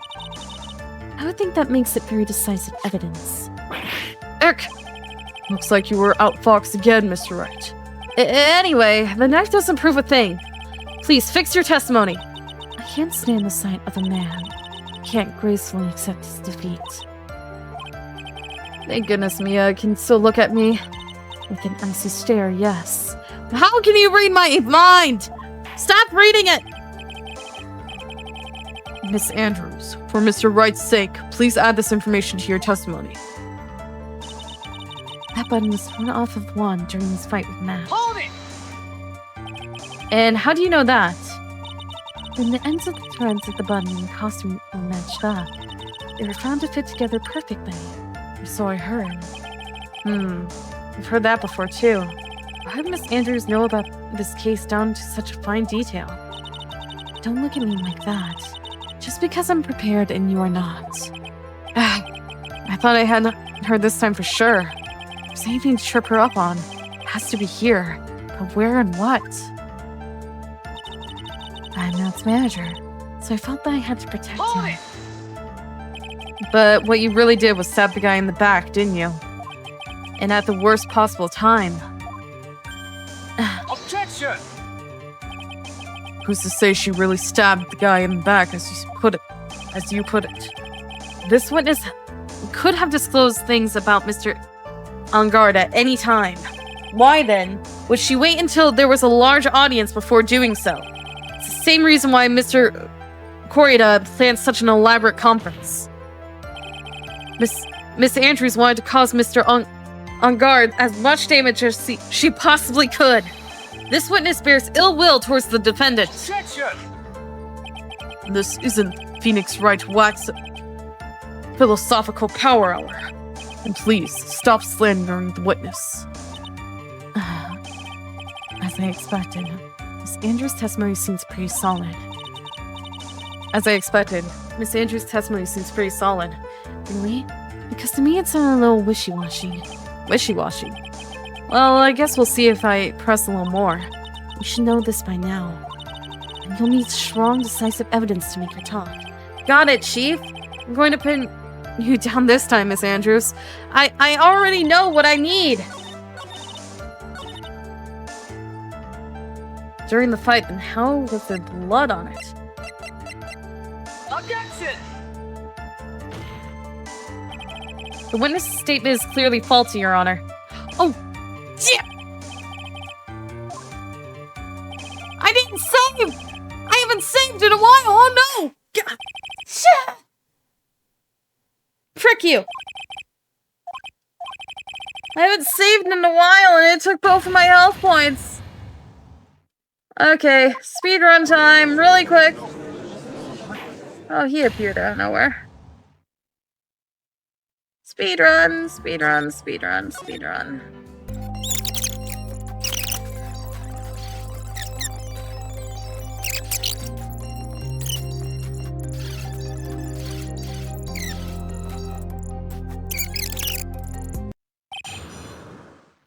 I would think that makes it very decisive evidence. Eric! Looks like you were outfoxed again, Mr. Wright. Anyway, the knife doesn't prove a thing. Please, fix your testimony. I can't stand the sight of a man who can't gracefully accept his defeat. Thank goodness Mia can still look at me. With an icy stare, yes. How can you read my mind? Stop reading it! Miss Andrews, for Mr. Wright's sake, please add this information to your testimony. That button was torn off of Juan during his fight with Matt. Hold it! And how do you know that? When the ends of the threads of the button and the costume were matched up, they were found to fit together perfectly. Or so I heard. I've heard that before too. How did Miss Andrews know about this case down to such a fine detail? Don't look at me like that. Just because I'm prepared and you are not. I thought I had heard this time for sure. If there's anything to trip her up on, it has to be here. But where and what? I'm Matt's manager, so I felt that I had to protect Hold him. it! But what you really did was stab the guy in the back, didn't you? And at the worst possible time. Objection! Who's to say she really stabbed the guy in the back, as you put it? This witness could have disclosed things about Mr. Angard at any time. Why then would she wait until there was a large audience before doing so? It's the same reason why Mr. Corrida planned such an elaborate conference. Miss Andrews wanted to cause Mr. Angard as much damage as she possibly could. This witness bears ill will towards the defendant. Objection! This isn't Phoenix Wright Wax philosophical power hour. And please, stop slandering the witness. As I expected, Miss Andrews' testimony seems pretty solid. Really? Because to me it sounded a little wishy-washy. Wishy-washy? Well, I guess we'll see if I press a little more. You should know this by now. And you'll need strong, decisive evidence to make your talk. Got it, Chief. I'm going to pin you down this time, Miss Andrews. I already know what I need. During the fight, then how was there blood on it? Objection! The witness's statement is clearly faulty, Your Honor. Oh, yeah! I didn't save! I haven't saved in a while! Oh no! God. Shit! Frick you! I haven't saved in a while and it took both of my health points. Okay, speedrun time, really quick. Oh, he appeared out of nowhere. Speedrun, speedrun, speedrun, speedrun.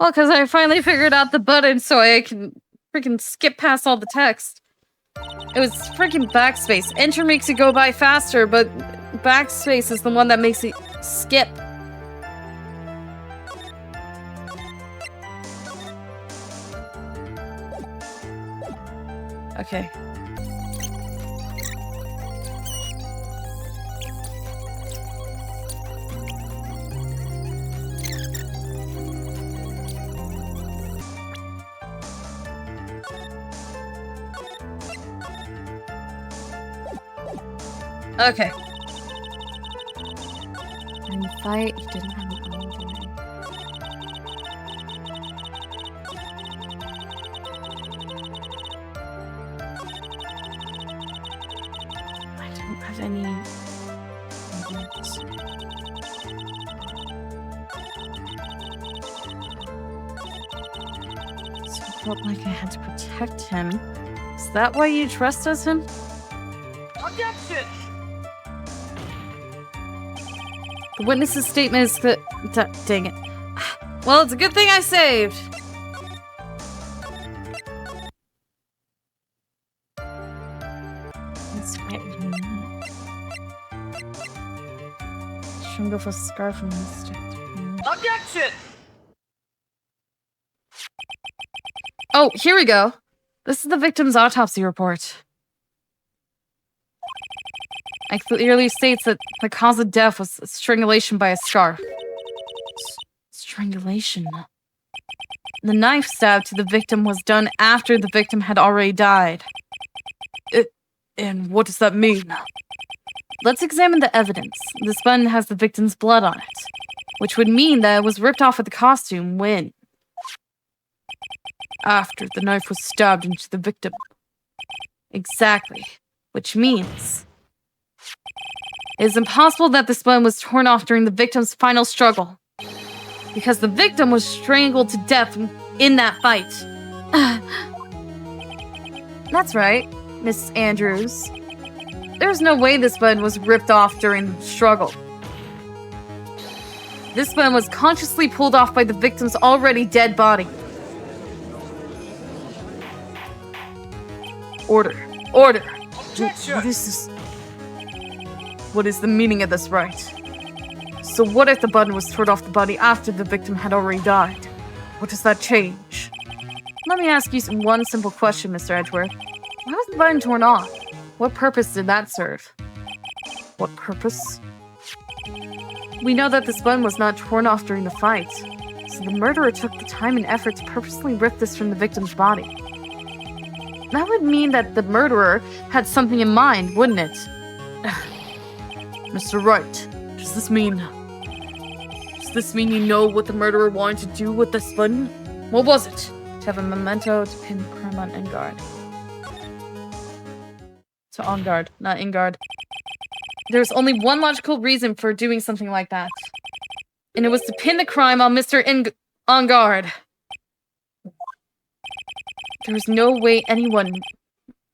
Well, because I finally figured out the button so I can freaking skip past all the text. It was freaking backspace. Enter makes it go by faster, but backspace is the one that makes it skip. Okay. Okay. During the fight, he didn't have an alibi. I don't have any evidence. So I felt like I had to protect him. Is that why you trust us him? Objection! The witness's statement is that. Dang it. Well, it's a good thing I saved. Let's fight with me. Shouldn't go for a scarf from this stick. Objection! Oh, here we go. This is the victim's autopsy report. It clearly states that the cause of death was strangulation by a scarf. Strangulation? The knife stab to the victim was done after the victim had already died. And what does that mean? Let's examine the evidence. This button has the victim's blood on it, which would mean that it was ripped off of the costume when? After the knife was stabbed into the victim. Exactly. Which means it is impossible that this button was torn off during the victim's final struggle, because the victim was strangled to death in that fight. That's right, Miss Andrews. There's no way this button was ripped off during the struggle. This button was consciously pulled off by the victim's already dead body. Order. Order. Objection! What is this? What is the meaning of this, Wright? So what if the button was torn off the body after the victim had already died? What does that change? Let me ask you one simple question, Mr. Edgeworth. Why was the button torn off? What purpose did that serve? What purpose? We know that this button was not torn off during the fight, so the murderer took the time and effort to purposely rip this from the victim's body. That would mean that the murderer had something in mind, wouldn't it? Mr. Wright, does this mean you know what the murderer wanted to do with this button? What was it? To have a memento to pin the crime on Engard. To on guard, not Engard. There's only one logical reason for doing something like that. And it was to pin the crime on Mr. On guard. There was no way anyone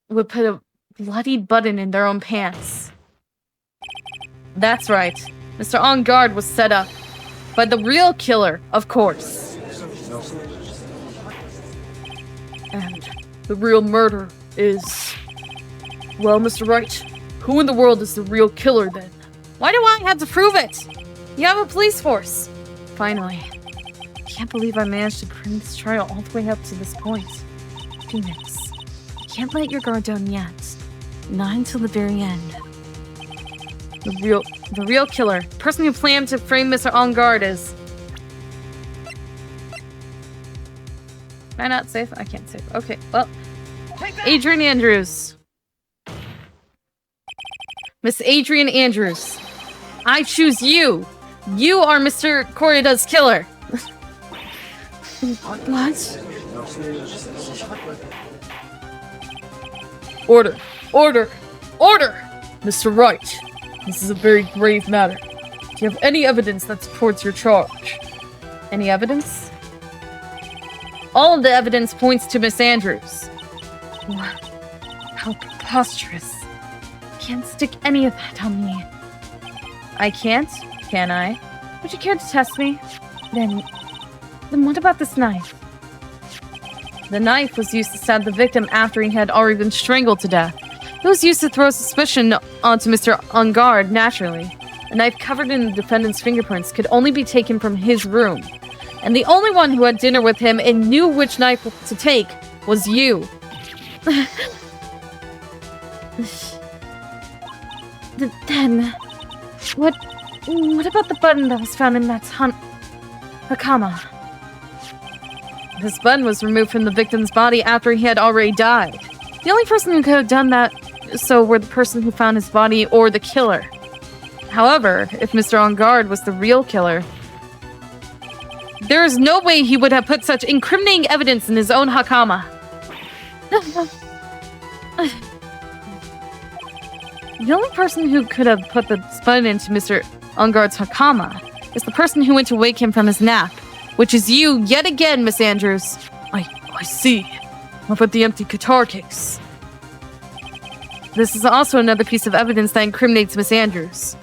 would put a bloody button in their own pants. That's right. Mr. On guard was set up by the real killer, of course. And the real murderer is... Well, Mr. Wright, who in the world is the real killer then? Why do I have to prove it? You have a police force. Finally. I can't believe I managed to bring this trial all the way up to this point. Phoenix, you can't let your guard down yet. Not until the very end. The real killer, the person who planned to frame Mr. On guard is... Can I not save? I can't save. Okay, well. Adrian Andrews. Miss Adrian Andrews. I choose you. You are Mr. Corrida's killer. What? Order! Order! Order! Mr. Wright, this is a very grave matter. Do you have any evidence that supports your charge? Any evidence? All of the evidence points to Miss Andrews. How preposterous. Can't stick any of that on me. I can't, can I? Would you care to test me? Then what about this knife? The knife was used to stab the victim after he had already been strangled to death. It was used to throw suspicion onto Mr. On guard, naturally. A knife covered in the defendant's fingerprints could only be taken from his room. And the only one who had dinner with him and knew which knife to take was you. Then, what about the button that was found in that Hakama? This button was removed from the victim's body after he had already died. The only person who could have done that so were the person who found his body or the killer. However, if Mr. On guard was the real killer, there is no way he would have put such incriminating evidence in his own Hakama. The only person who could have put the button into Mr. On guard's Hakama is the person who went to wake him from his nap, which is you yet again, Miss Andrews. I see. What about the empty guitar case? This is also another piece of evidence that incriminates Miss Andrews.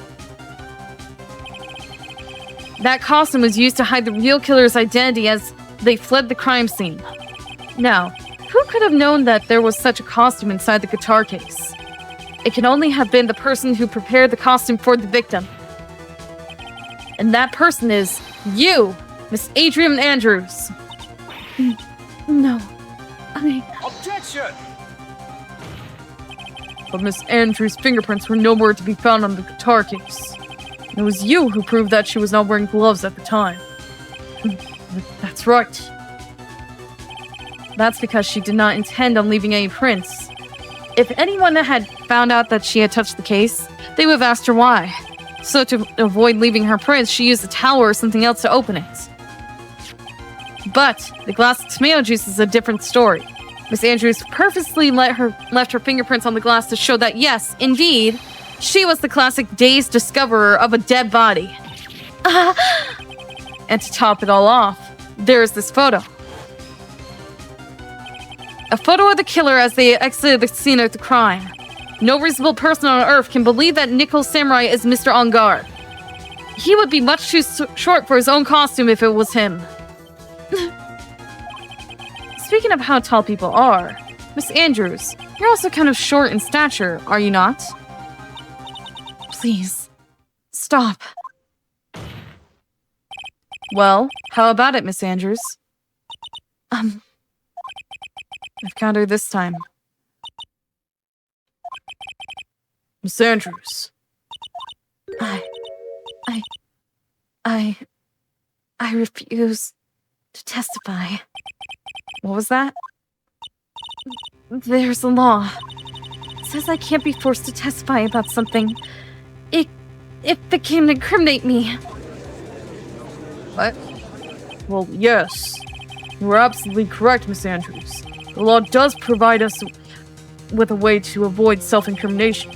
That costume was used to hide the real killer's identity as they fled the crime scene. Now, who could have known that there was such a costume inside the guitar case? It can only have been the person who prepared the costume for the victim. And that person is you, Miss Adrian Andrews. No, Objection! But Miss Andrews' fingerprints were nowhere to be found on the guitar case. It was you who proved that she was not wearing gloves at the time. That's right. That's because she did not intend on leaving any prints. If anyone had found out that she had touched the case, they would have asked her why. So to avoid leaving her prints, she used a towel or something else to open it. But the glass of tomato juice is a different story. Miss Andrews purposely left her fingerprints on the glass to show that yes, indeed, she was the classic dazed discoverer of a dead body. And to top it all off, there is this photo. A photo of the killer as they exited the scene of the crime. No reasonable person on Earth can believe that Nickel Samurai is Mr. On guard. He would be much too short for his own costume if it was him. Speaking of how tall people are, Miss Andrews, you're also kind of short in stature, are you not? please, stop. Well, how about it, Miss Andrews? I've got her this time. Miss Andrews. I refuse to testify. What was that? There's a law. It says I can't be forced to testify about something if it can incriminate me. What? Well, yes. You are absolutely correct, Miss Andrews. The law does provide us with a way to avoid self-incrimination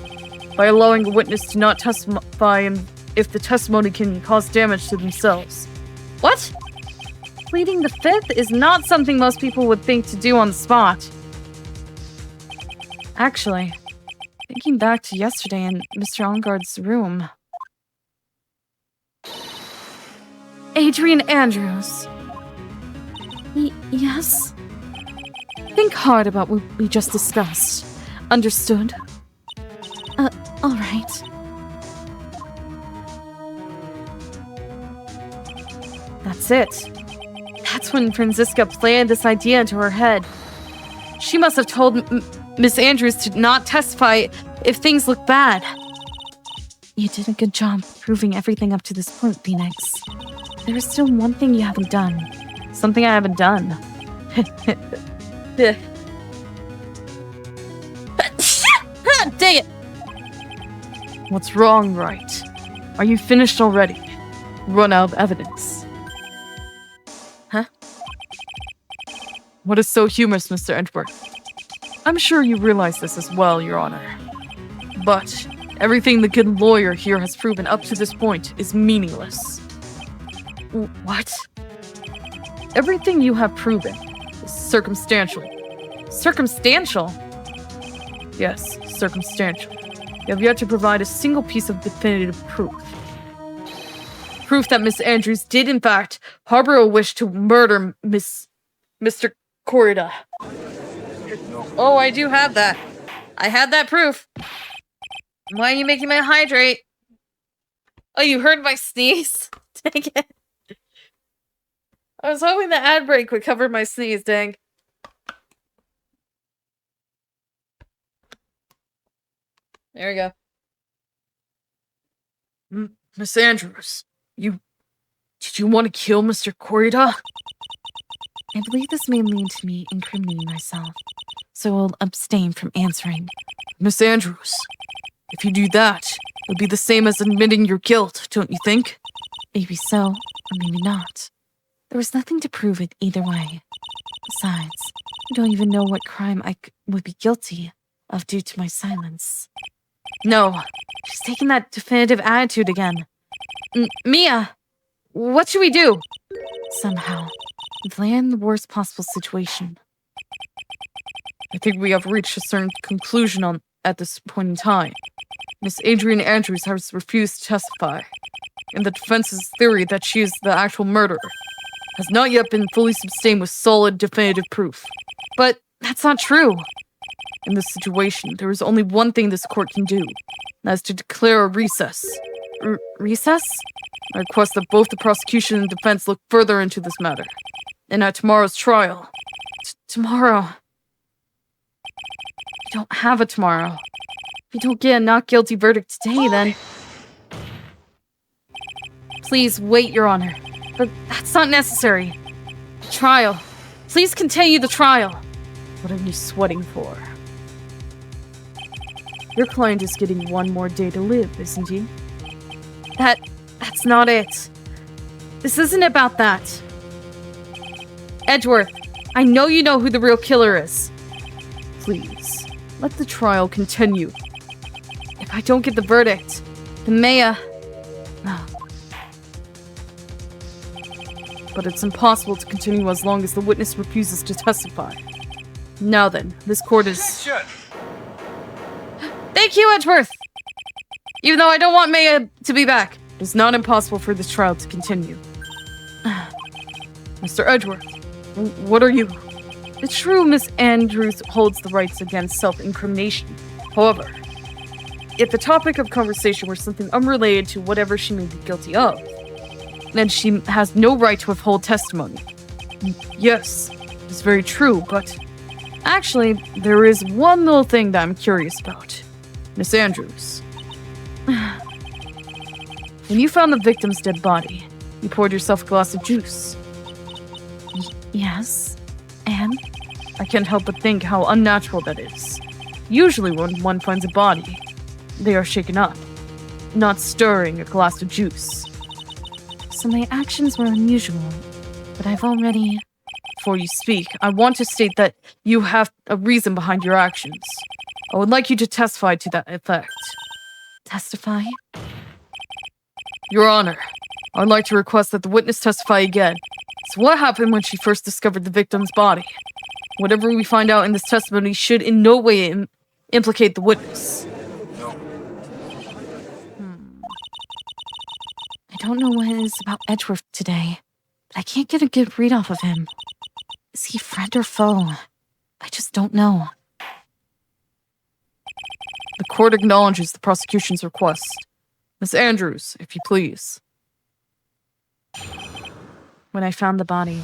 by allowing a witness to not testify if the testimony can cause damage to themselves. What? Pleading the fifth is not something most people would think to do on the spot. Actually, thinking back to yesterday in Mr. Engard's room... Adrian Andrews. Yes? Think hard about what we just discussed. Understood? All right. That's it. That's when Franziska planted this idea into her head. She must have told Miss Andrews to not testify if things look bad. You did a good job proving everything up to this point, Phoenix. There is still one thing you haven't done. Something I haven't done. Dang it! What's wrong, Wright? Are you finished already? Run out of evidence. Huh? What is so humorous, Mr. Edgeworth? I'm sure you realize this as well, Your Honor. But everything the good lawyer here has proven up to this point is meaningless. What? Everything you have proven is circumstantial. Circumstantial? Yes, circumstantial. You have yet to provide a single piece of definitive proof. Proof that Miss Andrews did, in fact, harbor a wish to murder Mr. Corrida. Oh, I do have that. I had that proof. Why are you making me hydrate? Oh, you heard my sneeze? Dang it. I was hoping the ad break would cover my sneeze, dang. There we go. Miss Andrews, did you want to kill Mr. Corrida? I believe this may lead to me incriminating myself, so I'll abstain from answering. Miss Andrews, if you do that, it would be the same as admitting your guilt, don't you think? Maybe so, or maybe not. There was nothing to prove it either way. Besides, I don't even know what crime I would be guilty of due to my silence. No, she's taking that definitive attitude again. Mia, what should we do? Somehow, plan the worst possible situation. I think we have reached a certain conclusion at this point in time. Miss Adrian Andrews has refused to testify, and the defense's theory that she is the actual murderer has not yet been fully sustained with solid definitive proof. But that's not true. In this situation, there is only one thing this court can do, and that is to declare a recess. Recess? I request that both the prosecution and defense look further into this matter. And at tomorrow's trial... Tomorrow? We don't have a tomorrow. If you don't get a not guilty verdict today, then... Please wait, Your Honor. But that's not necessary. Trial. Please continue the trial. What are you sweating for? Your client is getting one more day to live, isn't he? That's not it. This isn't about that. Edgeworth, I know you know who the real killer is. Please, let the trial continue. If I don't get the verdict, then Maya... No. But it's impossible to continue as long as the witness refuses to testify. Now then, this court is... Objection! Thank you, Edgeworth! Even though I don't want Maya to be back, it is not impossible for this trial to continue. Mr. Edgeworth, what are you... It's true Miss Andrews holds the rights against self-incrimination. However, if the topic of conversation were something unrelated to whatever she may be guilty of, then she has no right to withhold testimony. Yes, it's very true, but... Actually, there is one little thing that I'm curious about. Miss Andrews. When you found the victim's dead body, You poured yourself a glass of juice. Yes. And? I can't help but think how unnatural that is. Usually when one finds a body, they are shaken up, not stirring a glass of juice. So my actions were unusual, but I've already... Before you speak, I want to state that you have a reason behind your actions. I would like you to testify to that effect. Testify? Your Honor, I'd like to request that the witness testify again. So what happened when she first discovered the victim's body? Whatever we find out in this testimony should in no way implicate the witness. I don't know what it is about Edgeworth today, but I can't get a good read off of him. Is he friend or foe? I just don't know. The court acknowledges the prosecution's request. Miss Andrews, if you please. When I found the body,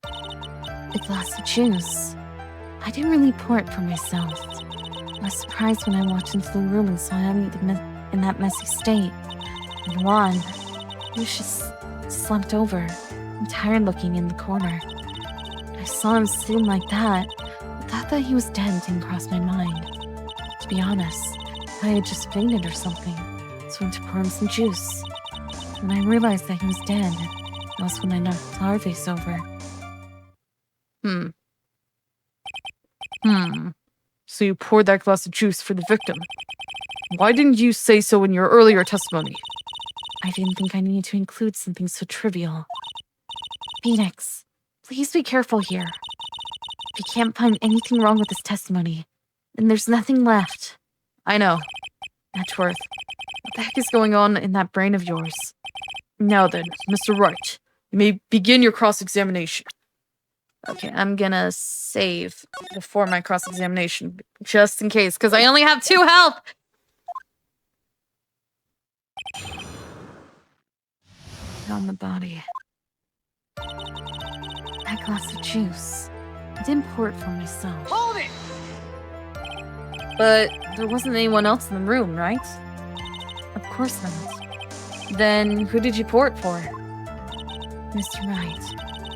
a glass of juice. I didn't really pour it for myself. I was surprised when I walked into the room and saw him in that messy state. And Juan, he was just slumped over and tired looking in the corner. I saw him sitting like that, but thought that he was dead didn't cross my mind. To be honest, I thought he had just fainted or something, so I went to pour him some juice. When I realized that he was dead, that was when I knocked Starface over. So you poured that glass of juice for the victim. Why didn't you say so in your earlier testimony? I didn't think I needed to include something so trivial. Phoenix, please be careful here. If you can't find anything wrong with this testimony, then there's nothing left. I know. Edgeworth, what the heck is going on in that brain of yours? Now then, Mr. Wright, you may begin your cross-examination. Okay, I'm gonna save before my cross-examination, just in case, because I only have 2 health! On the body. That glass of juice. I didn't pour it for myself. Hold it! But there wasn't anyone else in the room, right? Of course not. Then who did you pour it for? Mr. Wright,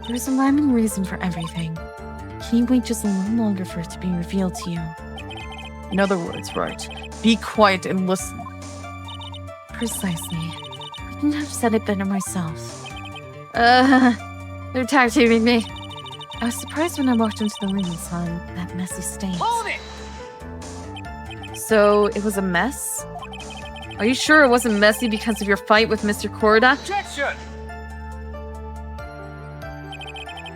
there's a rhyme and reason for everything. Can you wait just a little longer for it to be revealed to you? In other words, Wright, be quiet and listen. Precisely. I couldn't have said it better myself. They're tag teaming me. I was surprised when I walked into the room and saw him in that messy state. Hold it! So it was a mess? Are you sure it wasn't messy because of your fight with Mr. Corda? Objection!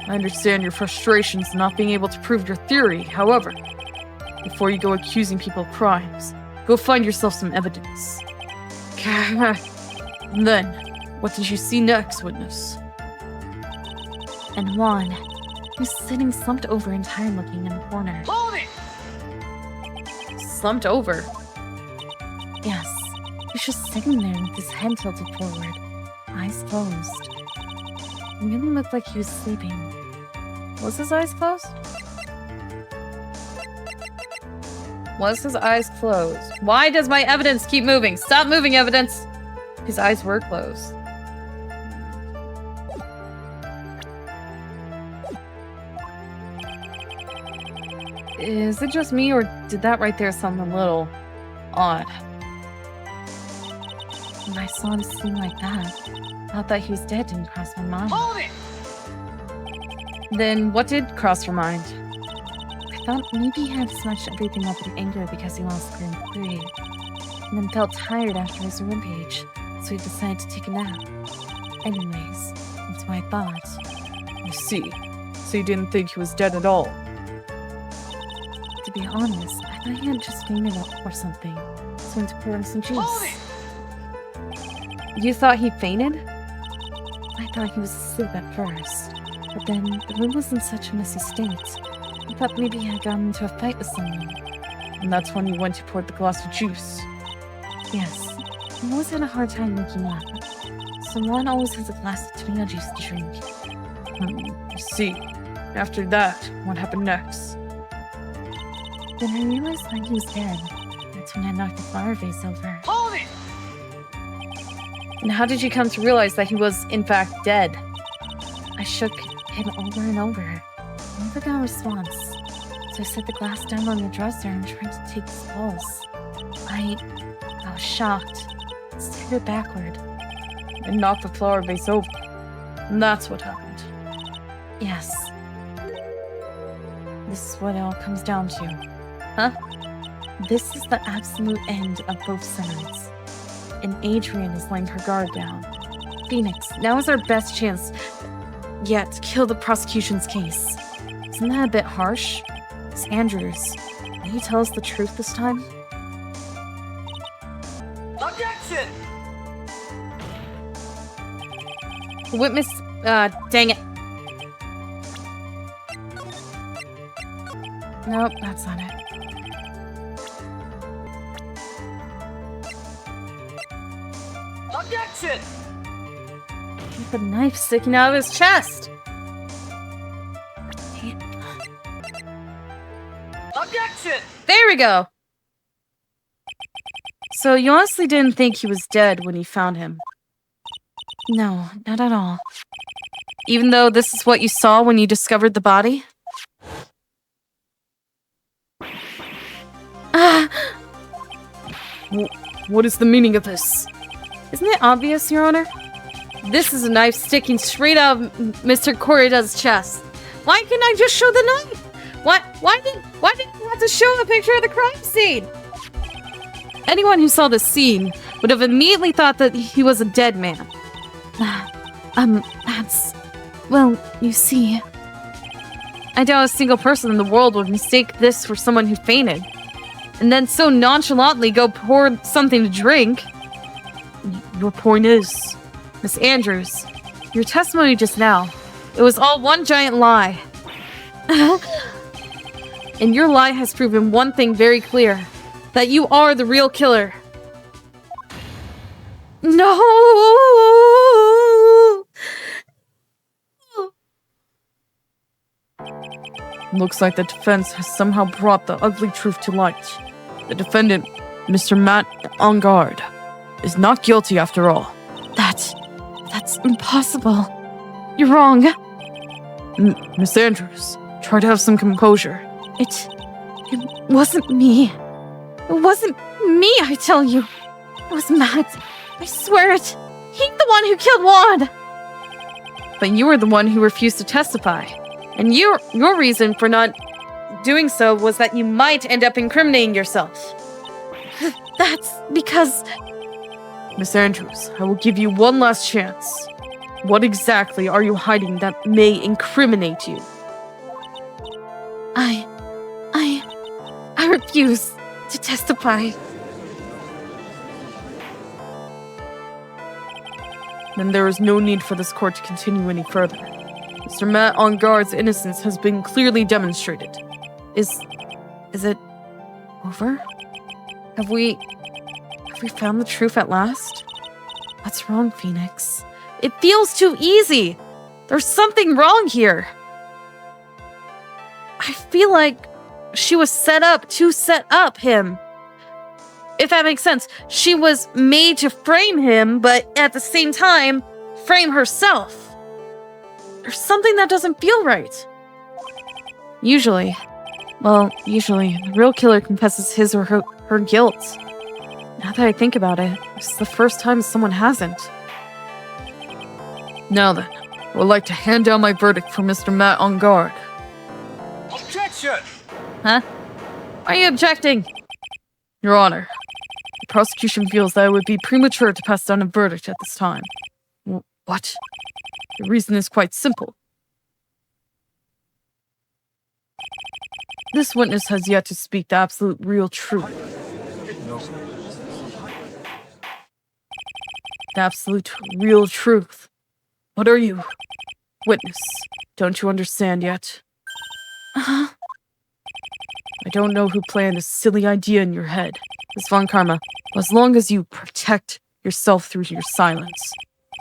I understand your frustrations not being able to prove your theory. However, before you go accusing people of crimes, go find yourself some evidence. And then, what did you see next, witness? And Juan, he was sitting slumped over and tired looking in the corner. Hold it! Slumped over? Yes, he was just sitting there with his head tilted forward, eyes closed. It really looked like he was sleeping. Was his eyes closed? Was his eyes closed? Why does my evidence keep moving? Stop moving, evidence! His eyes were closed. Is it just me, or did that right there sound a little odd? When I saw him sitting like that, I thought that he was dead didn't cross my mind. Hold it! Then what did cross your mind? I thought maybe he had smudged everything up in anger because he lost Grand Prix, and then felt tired after his rampage, so he decided to take a nap. Anyways, that's what I thought. I see. So you didn't think he was dead at all? To be honest, I thought he had just fainted or something, so I went to pour him some juice. Hold it! You thought he fainted? I thought he was asleep at first, but then the room was in such a messy state. I thought maybe he had gotten into a fight with someone. And that's when you went to pour the glass of juice. Yes, I always had a hard time waking up. Someone always has a glass of tomato juice to drink. I see. After that, what happened next? Then I realized that he was dead. That's when I knocked the flower vase over. Hold it! And how did you come to realize that he was, in fact, dead? I shook him over and over. I never got a response. So I set the glass down on the dresser and tried to take his pulse. I was shocked. Stared it backward. And knocked the flower vase over. And that's what happened. Yes. This is what it all comes down to. Huh? This is the absolute end of both sides. And Adrian is laying her guard down. Phoenix, now is our best chance yet to kill the prosecution's case. Isn't that a bit harsh? It's Andrews. Will you tell us the truth this time? Objection! Witness, dang it. Nope, that's not it. Objection! With a knife sticking out of his chest. Objection! There we go. So you honestly didn't think he was dead when you found him? No, not at all. Even though this is what you saw when you discovered the body? What is the meaning of this? Isn't it obvious, Your Honor? This is a knife sticking straight out of Mr. Corrida's chest. Why couldn't I just show the knife? Why did you have to show a picture of the crime scene? Anyone who saw the scene would have immediately thought that he was a dead man. Well, you see... I doubt a single person in the world would mistake this for someone who fainted, and then so nonchalantly go pour something to drink. Your point is, Miss Andrews, your testimony just now, it was all one giant lie. And your lie has proven one thing very clear, that you are the real killer. No! Looks like the defense has somehow brought the ugly truth to light. The defendant, Mr. Matt Engard, is not guilty after all. That's impossible. You're wrong. Miss Andrews, try to have some composure. It wasn't me. It wasn't me, I tell you. It was Matt. I swear it. He's the one who killed Juan. But you were the one who refused to testify. And your reason for not doing so was that you might end up incriminating yourself. That's because... Miss Andrews, I will give you one last chance. What exactly are you hiding that may incriminate you? I refuse to testify. Then there is no need for this court to continue any further. Mr. Matt Engard's innocence has been clearly demonstrated. Is it over? Have we found the truth at last? What's wrong, Phoenix? It feels too easy. There's something wrong here. I feel like she was set up to set up him. If that makes sense. She was made to frame him, but at the same time, frame herself. There's something that doesn't feel right. Usually, the real killer confesses his or her guilt. Now that I think about it, this is the first time someone hasn't. Now then, I would like to hand down my verdict for Mr. Matt Engard. Objection! Huh? Why are you objecting? Your Honor, the prosecution feels that it would be premature to pass down a verdict at this time. What? The reason is quite simple. This witness has yet to speak the absolute real truth. The absolute real truth. What are you? Witness, don't you understand yet? I don't know who planned this silly idea in your head, Miss Von Karma, as long as you protect yourself through your silence.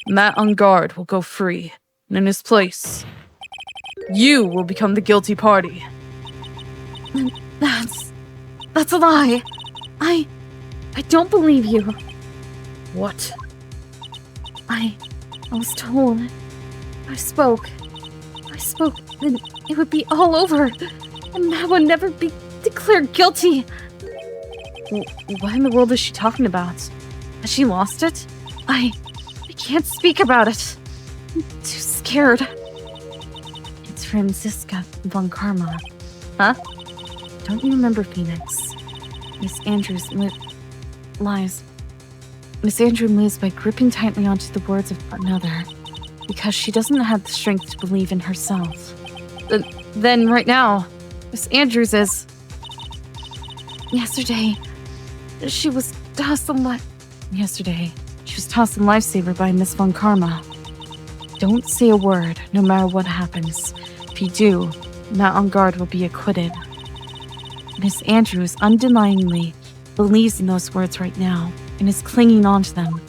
Matt Engard will go free, and in his place, you will become the guilty party. That's a lie. I don't believe you. What? I was told. I spoke, and it would be all over. And Matt would never be declared guilty. What in the world is she talking about? Has she lost it? I can't speak about it. I'm too scared. It's Franziska von Karma. Huh? Don't you remember Phoenix? Miss Andrews lies. Miss Andrews lives by gripping tightly onto the words of another because she doesn't have the strength to believe in herself. Then right now, Miss Andrews is... Yesterday, she was tossed in Lifesaver by Miss von Karma. Don't say a word, no matter what happens. If you do, Matt on guard will be acquitted. Miss Andrews undeniably believes in those words right now and is clinging on to them.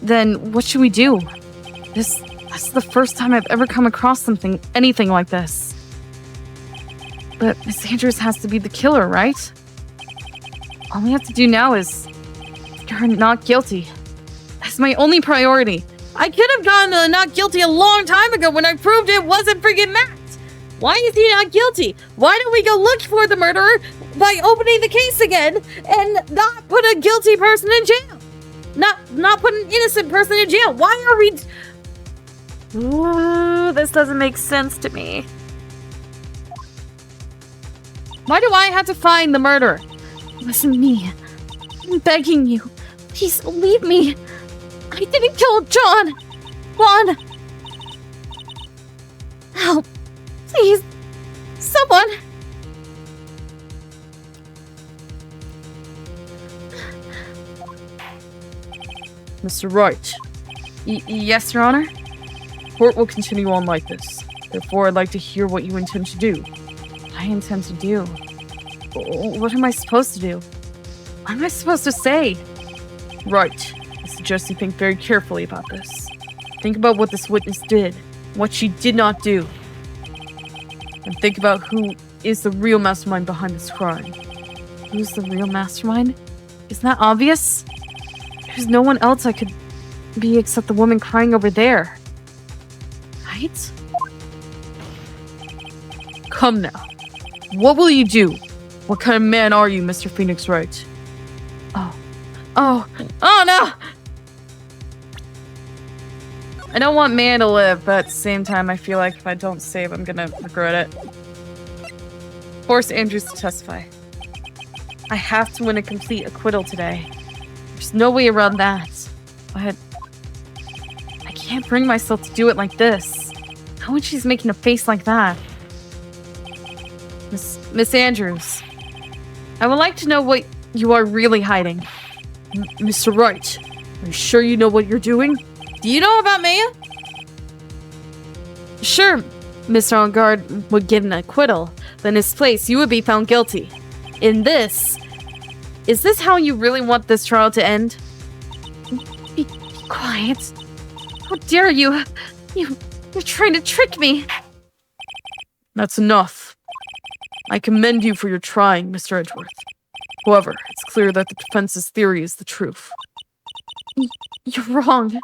Then what should we do? This is the first time I've ever come across anything like this. But Miss Andrews has to be the killer, right? All we have to do now is get her not guilty. That's my only priority. I could have gotten not guilty a long time ago when I proved it wasn't freaking Matt. Why is he not guilty? Why don't we go look for the murderer by opening the case again and not put a guilty person in jail? Not put an innocent person in jail. Why are we... Ooh, this doesn't make sense to me. Why do I have to find the murderer? It wasn't me. I'm begging you. Please leave me. I didn't kill John. Juan. Help. Please. Someone. Mr. Wright. Yes, Your Honor? Court will continue on like this. Therefore, I'd like to hear what you intend to do. I intend to do? What am I supposed to do? What am I supposed to say? Right. I suggest you think very carefully about this. Think about what this witness did, what she did not do. And think about who is the real mastermind behind this crime. Who's the real mastermind? Isn't that obvious? There's no one else I could be except the woman crying over there. Right? Come now. What will you do? What kind of man are you, Mr. Phoenix Wright? Oh no! I don't want man to live, but at the same time, I feel like if I don't save, I'm gonna regret it. Force Andrews to testify. I have to win a complete acquittal today. There's no way around that. But I can't bring myself to do it like this. How when she's making a face like that? Miss Andrews, I would like to know what you are really hiding. Mr. Wright, are you sure you know what you're doing? Do you know about Maya? Sure, Mr. On Guard would get an acquittal, but in his place, you would be found guilty. Is this how you really want this trial to end? Be quiet. How dare you? You're trying to trick me. That's enough. I commend you for your trying, Mr. Edgeworth. However, it's clear that the defense's theory is the truth. You're wrong.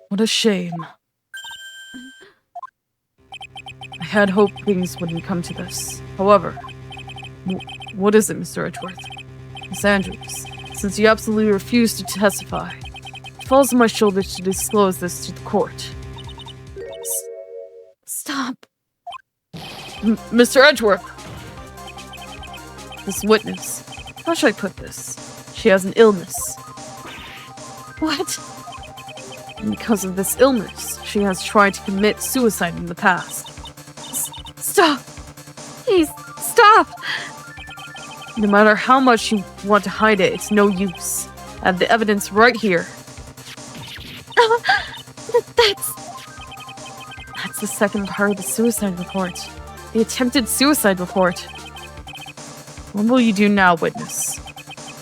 What a shame. I had hoped things wouldn't come to this. However, what is it, Mr. Edgeworth? Miss Andrews, since you absolutely refuse to testify, it falls on my shoulders to disclose this to the court. Stop. Mr. Edgeworth! This witness, how should I put this? She has an illness. What? And because of this illness, she has tried to commit suicide in the past. Stop! Please, stop! No matter how much you want to hide it, it's no use. I have the evidence right here. That's the second part of the suicide report. The attempted suicide report. What will you do now, witness?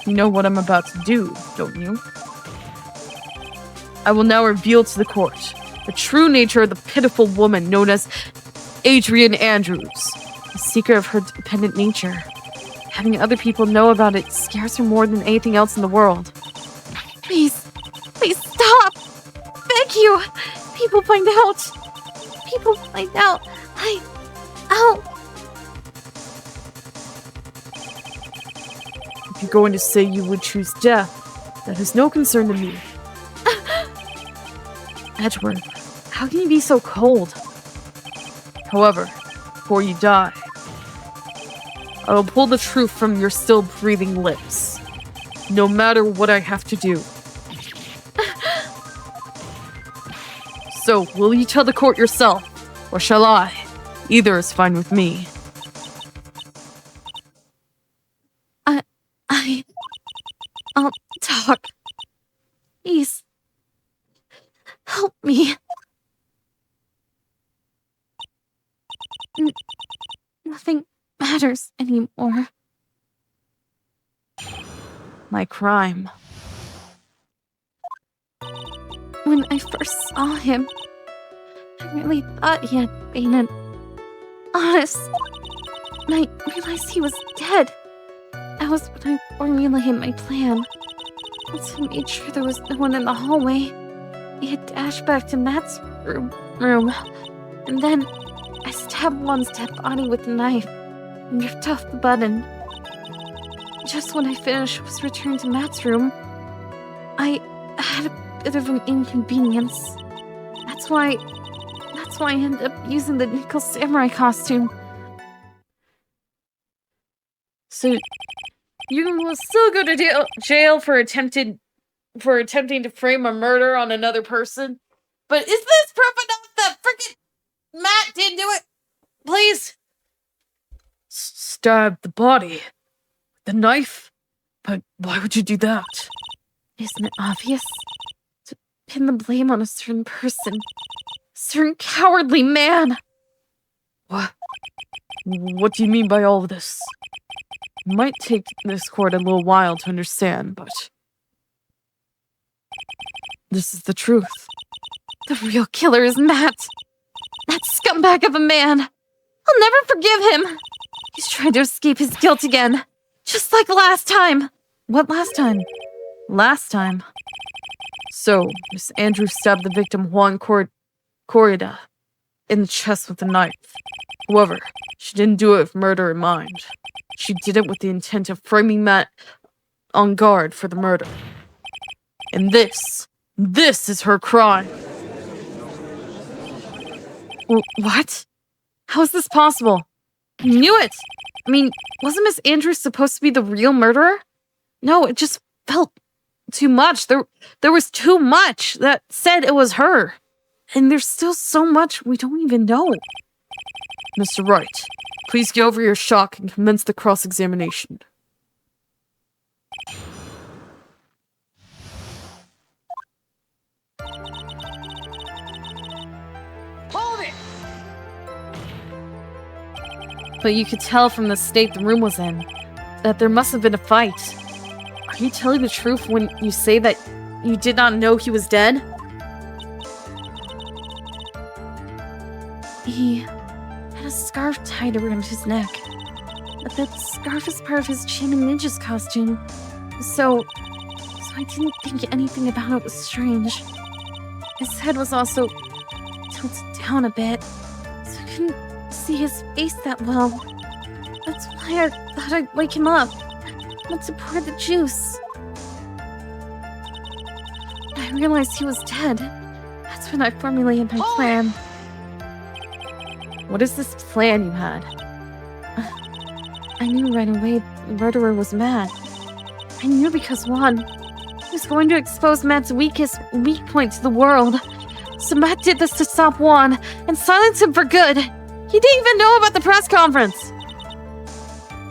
You know what I'm about to do, don't you? I will now reveal to the court the true nature of the pitiful woman known as Adrian Andrews. The secret of her dependent nature. Having other people know about it scares her more than anything else in the world. Please stop! Beg you! People find out! Ow! If you're going to say you would choose death, that is no concern to me. Edgeworth, how can you be so cold? However, before you die, I will pull the truth from your still breathing lips, no matter what I have to do. So, will you tell the court yourself, or shall I? Either is fine with me. I'll talk. Please. Help me. Nothing matters anymore. My crime. When I first saw him, I really thought he had fainted. Honest. And I realized he was dead. That was when I formulated my plan. Once I made sure there was no one in the hallway, I had dashed back to Matt's room. And then I stabbed Juan's dead body with a knife and ripped off the button. Just when I finished was returned to Matt's room, I had a bit of an inconvenience. That's why I ended up using the nickel samurai costume. So, you will still go to jail for attempting to frame a murder on another person? But is this proof enough that frickin' Matt didn't do it? Please? Stab the body with the knife? But why would you do that? Isn't it obvious? To pin the blame on a certain person. Certain cowardly man. What? What do you mean by all of this? It might take this court a little while to understand, but this is the truth. The real killer is Matt. That scumbag of a man. I'll never forgive him. He's trying to escape his guilt again. Just like last time. What last time? Last time? So, Miss Andrews stabbed the victim Juan Corrida in the chest with a knife. However, she didn't do it with murder in mind. She did it with the intent of framing Matt on guard for the murder. And this is her crime. What? How is this possible? I knew it! I mean, wasn't Miss Andrews supposed to be the real murderer? No, it just felt too much. There was too much that said it was her. And there's still so much we don't even know. Mr. Wright, please get over your shock and commence the cross-examination. Hold it! But you could tell from the state the room was in that there must have been a fight. Are you telling the truth when you say that you did not know he was dead? He had a scarf tied around his neck. But that scarf is part of his Shaman Ninja's costume. So I didn't think anything about it was strange. His head was also tilted down a bit, so I couldn't see his face that well. That's why I thought I'd wake him up. Not to pour the juice. I realized he was dead. That's when I formulated my plan. What is this plan you had? I knew right away the murderer was Matt. I knew because Juan was going to expose Matt's weak point to the world. So Matt did this to stop Juan and silence him for good. He didn't even know about the press conference.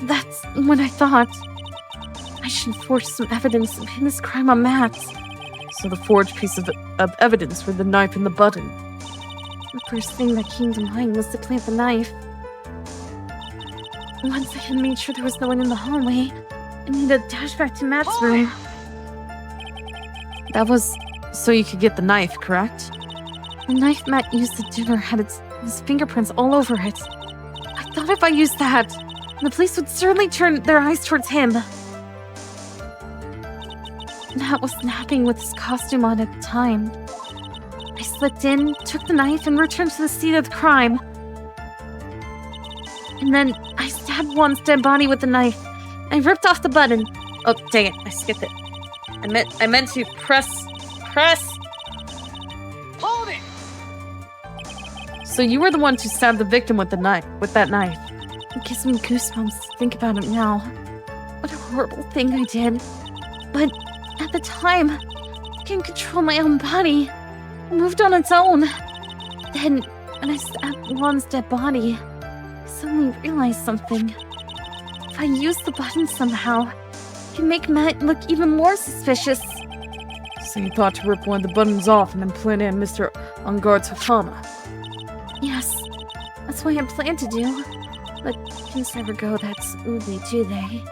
That's when I thought I should forge some evidence and pin this crime on Matt. So the forged piece of evidence were the knife and the button. The first thing that came to mind was to plant the knife. Once I had made sure there was no one in the hallway, I needed to dash back to Matt's room. That was so you could get the knife, correct? The knife Matt used at dinner had his fingerprints all over it. I thought if I used that, The police would certainly turn their eyes towards him. Matt was napping with his costume on at the time. I slipped in, took the knife, and returned to the scene of the crime. And then I stabbed Juan's dead body with the knife. I ripped off the button. Oh, dang it, I skipped it. I meant to press. Hold it! So you were the one to stab the victim with that knife. It gives me goosebumps to think about it now. What a horrible thing I did. But at the time, I couldn't control my own body. It moved on its own. Then, when I stabbed Juan's dead body, I suddenly realized something. If I use the button somehow, it can make Matt look even more suspicious. So you thought to rip one of the buttons off and then plant in Mr. Unguard's Hakama. Yes, that's what I plan to do. But things never go that smoothly, do they?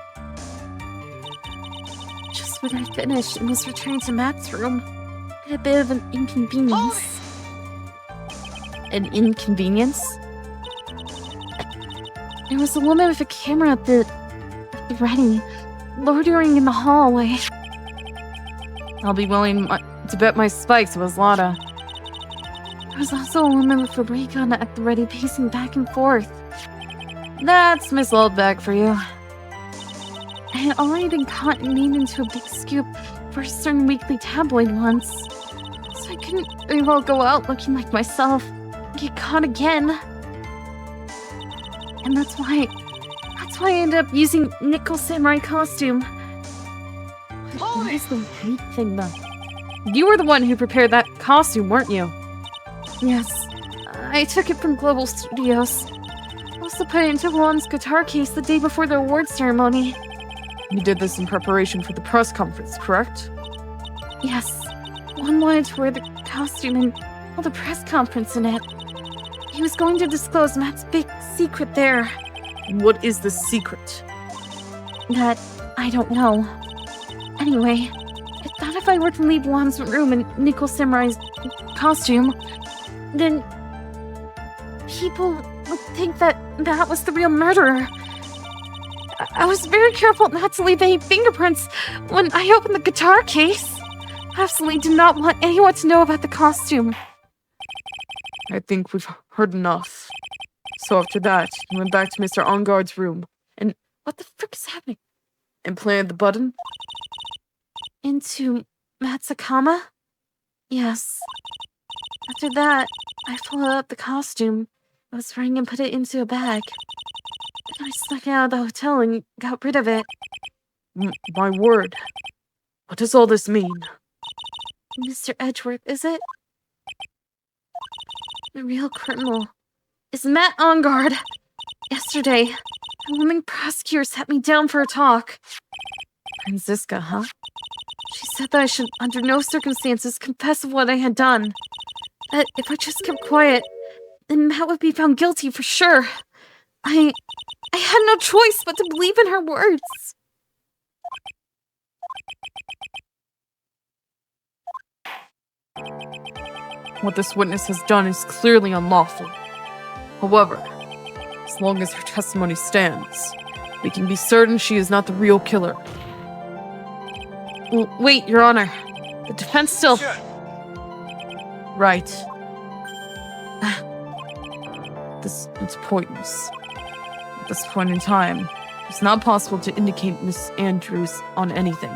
Just when I finished and was returning to Matt's room, I had a bit of an inconvenience. An inconvenience? There was a woman with a camera at the ready, loitering in the hallway. I'll be willing to bet my spikes it was Lada. There was also a woman with a ray gun at the ready, pacing back and forth. That's Miss Oldback for you. I had already been caught and made into a big scoop for a certain weekly tabloid once, so I couldn't very well go out looking like myself and get caught again. And that's why I ended up using Nickel Samurai costume. What is the weird thing though? You were the one who prepared that costume, weren't you? Yes, I took it from Global Studios. I also put it into Juan's guitar case the day before the award ceremony. You did this in preparation for the press conference, correct? Yes, Juan wanted to wear the costume and hold a press conference in it. He was going to disclose Matt's big secret there. And what is the secret? That I don't know. Anyway, I thought if I were to leave Juan's room in Nickel Samurai's costume, then people would think that Matt was the real murderer. I was very careful not to leave any fingerprints when I opened the guitar case. I absolutely did not want anyone to know about the costume. I think we've heard enough. So after that, you went back to Mr. Onguard's room and What the frick is happening? and planted the button? Into Matt's Hakama? Yes. After that, I folded up the costume I was wearing and put it into a bag. Then I snuck out of the hotel and got rid of it. My word. What does all this mean? Mr. Edgeworth, is it? The real criminal is Matt Onguard. Yesterday, a woman prosecutor sat me down for a talk. Franziska, huh? She said that I should, under no circumstances, confess of what I had done. That if I just kept quiet, then Matt would be found guilty for sure. I had no choice but to believe in her words. What this witness has done is clearly unlawful. However, as long as her testimony stands, we can be certain she is not the real killer. Wait, Your Honor. The defense still... Sure. Right. It's pointless. At this point in time, it's not possible to indicate Miss Andrews on anything.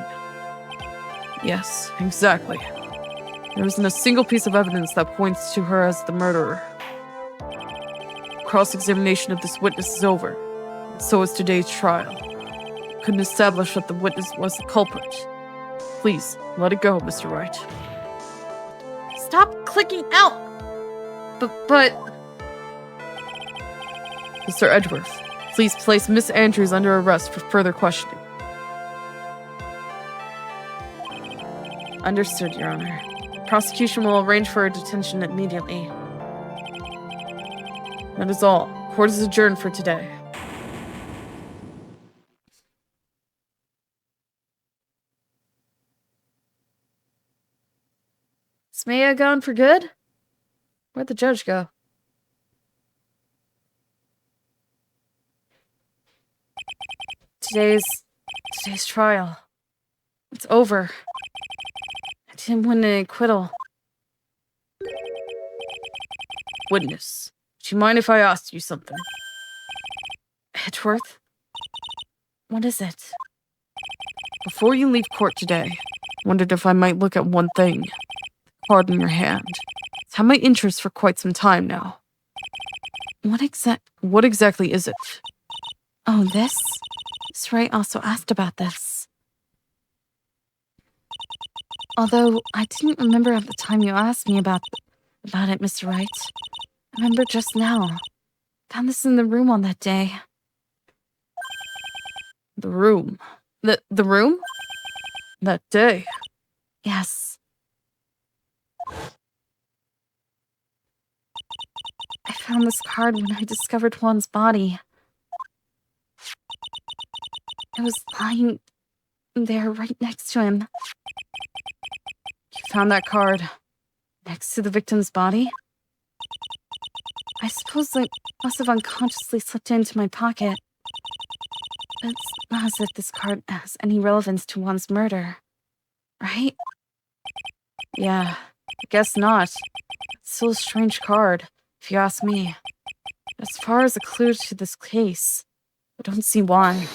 Yes, exactly. There isn't a single piece of evidence that points to her as the murderer. Cross-examination of this witness is over, and so is today's trial. Couldn't establish that the witness was the culprit. Please, let it go, Mr. Wright. Stop clicking out! But... Mr. Edgeworth, please place Miss Andrews under arrest for further questioning. Understood, Your Honor. Prosecution will arrange for her detention immediately. That is all. Court is adjourned for today. Is Maya gone for good? Where'd the judge go? today's trial. It's over. I didn't win an acquittal. Witness, do you mind if I asked you something? Edgeworth? What is it? Before you leave court today, I wondered if I might look at one thing. The card in your hand. It's had my interest for quite some time now. What exactly is it? Oh, this? Miss Wright also asked about this. Although I didn't remember at the time you asked me about it, Mr. Wright. I remember just now. Found this in the room on that day. The room? The room? That day? Yes. I found this card when I discovered Juan's body. It was lying there right next to him. You found that card next to the victim's body? I suppose I must have unconsciously slipped into my pocket. It's not as if this card has any relevance to Juan's murder, right? Yeah, I guess not. It's still a strange card, if you ask me. As far as a clue to this case, I don't see why.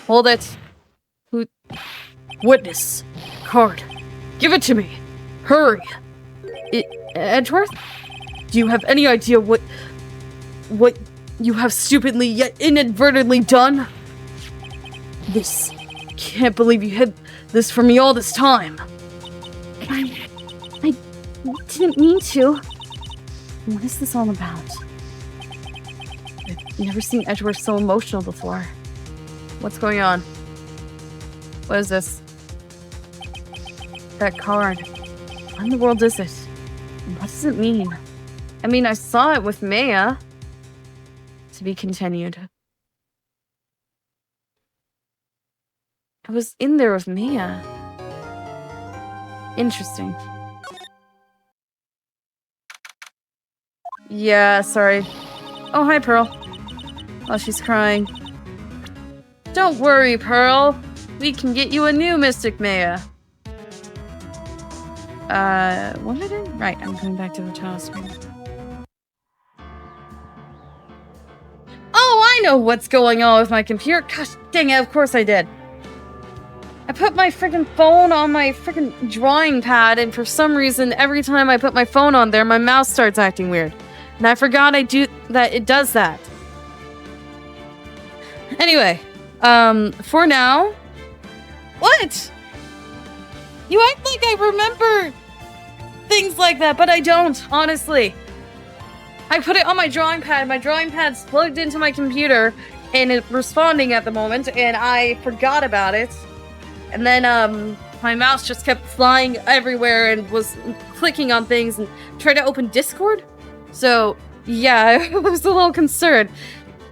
Hold it. Witness. Card. Give it to me. Hurry. Edgeworth? Do you have any idea what you have stupidly yet inadvertently done? This. Can't believe you hid this from me all this time. I didn't mean to. What is this all about? I've never seen Edgeworth so emotional before. What's going on? What is this? That card. What in the world is it? What does it mean? I mean, I saw it with Maya. To be continued. I was in there with Maya. Interesting. Yeah, sorry. Oh, hi, Pearl. Oh, she's crying. Don't worry, Pearl. We can get you a new Mystic Maya. What did I do? Right, I'm coming back to the child screen. Oh, I know what's going on with my computer. Gosh dang it, of course I did. I put my freaking phone on my freaking drawing pad, and for some reason, every time I put my phone on there, my mouse starts acting weird. And I forgot it does that. Anyway, for now... What? You act like I remember things like that, but I don't, honestly. I put it on my drawing pad. My drawing pad's plugged into my computer, and it's responding at the moment, and I forgot about it. And then, my mouse just kept flying everywhere and was clicking on things and tried to open Discord. So, yeah, I was a little concerned.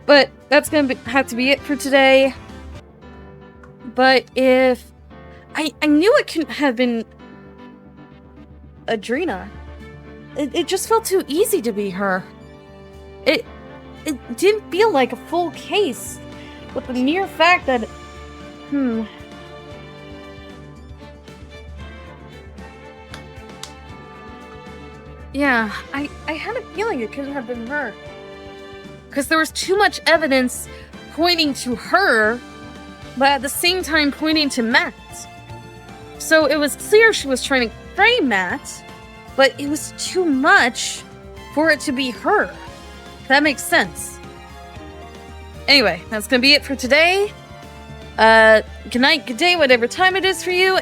But that's gonna have to be it for today. But if... I knew it couldn't have been... Adrena. It just felt too easy to be her. It didn't feel like a full case. With the mere fact that... Yeah, I had a feeling it couldn't have been her. Because there was too much evidence pointing to her, but at the same time pointing to Matt. So it was clear she was trying to frame Matt, but it was too much for it to be her. If that makes sense. Anyway, that's gonna be it for today. Good night, good day, whatever time it is for you.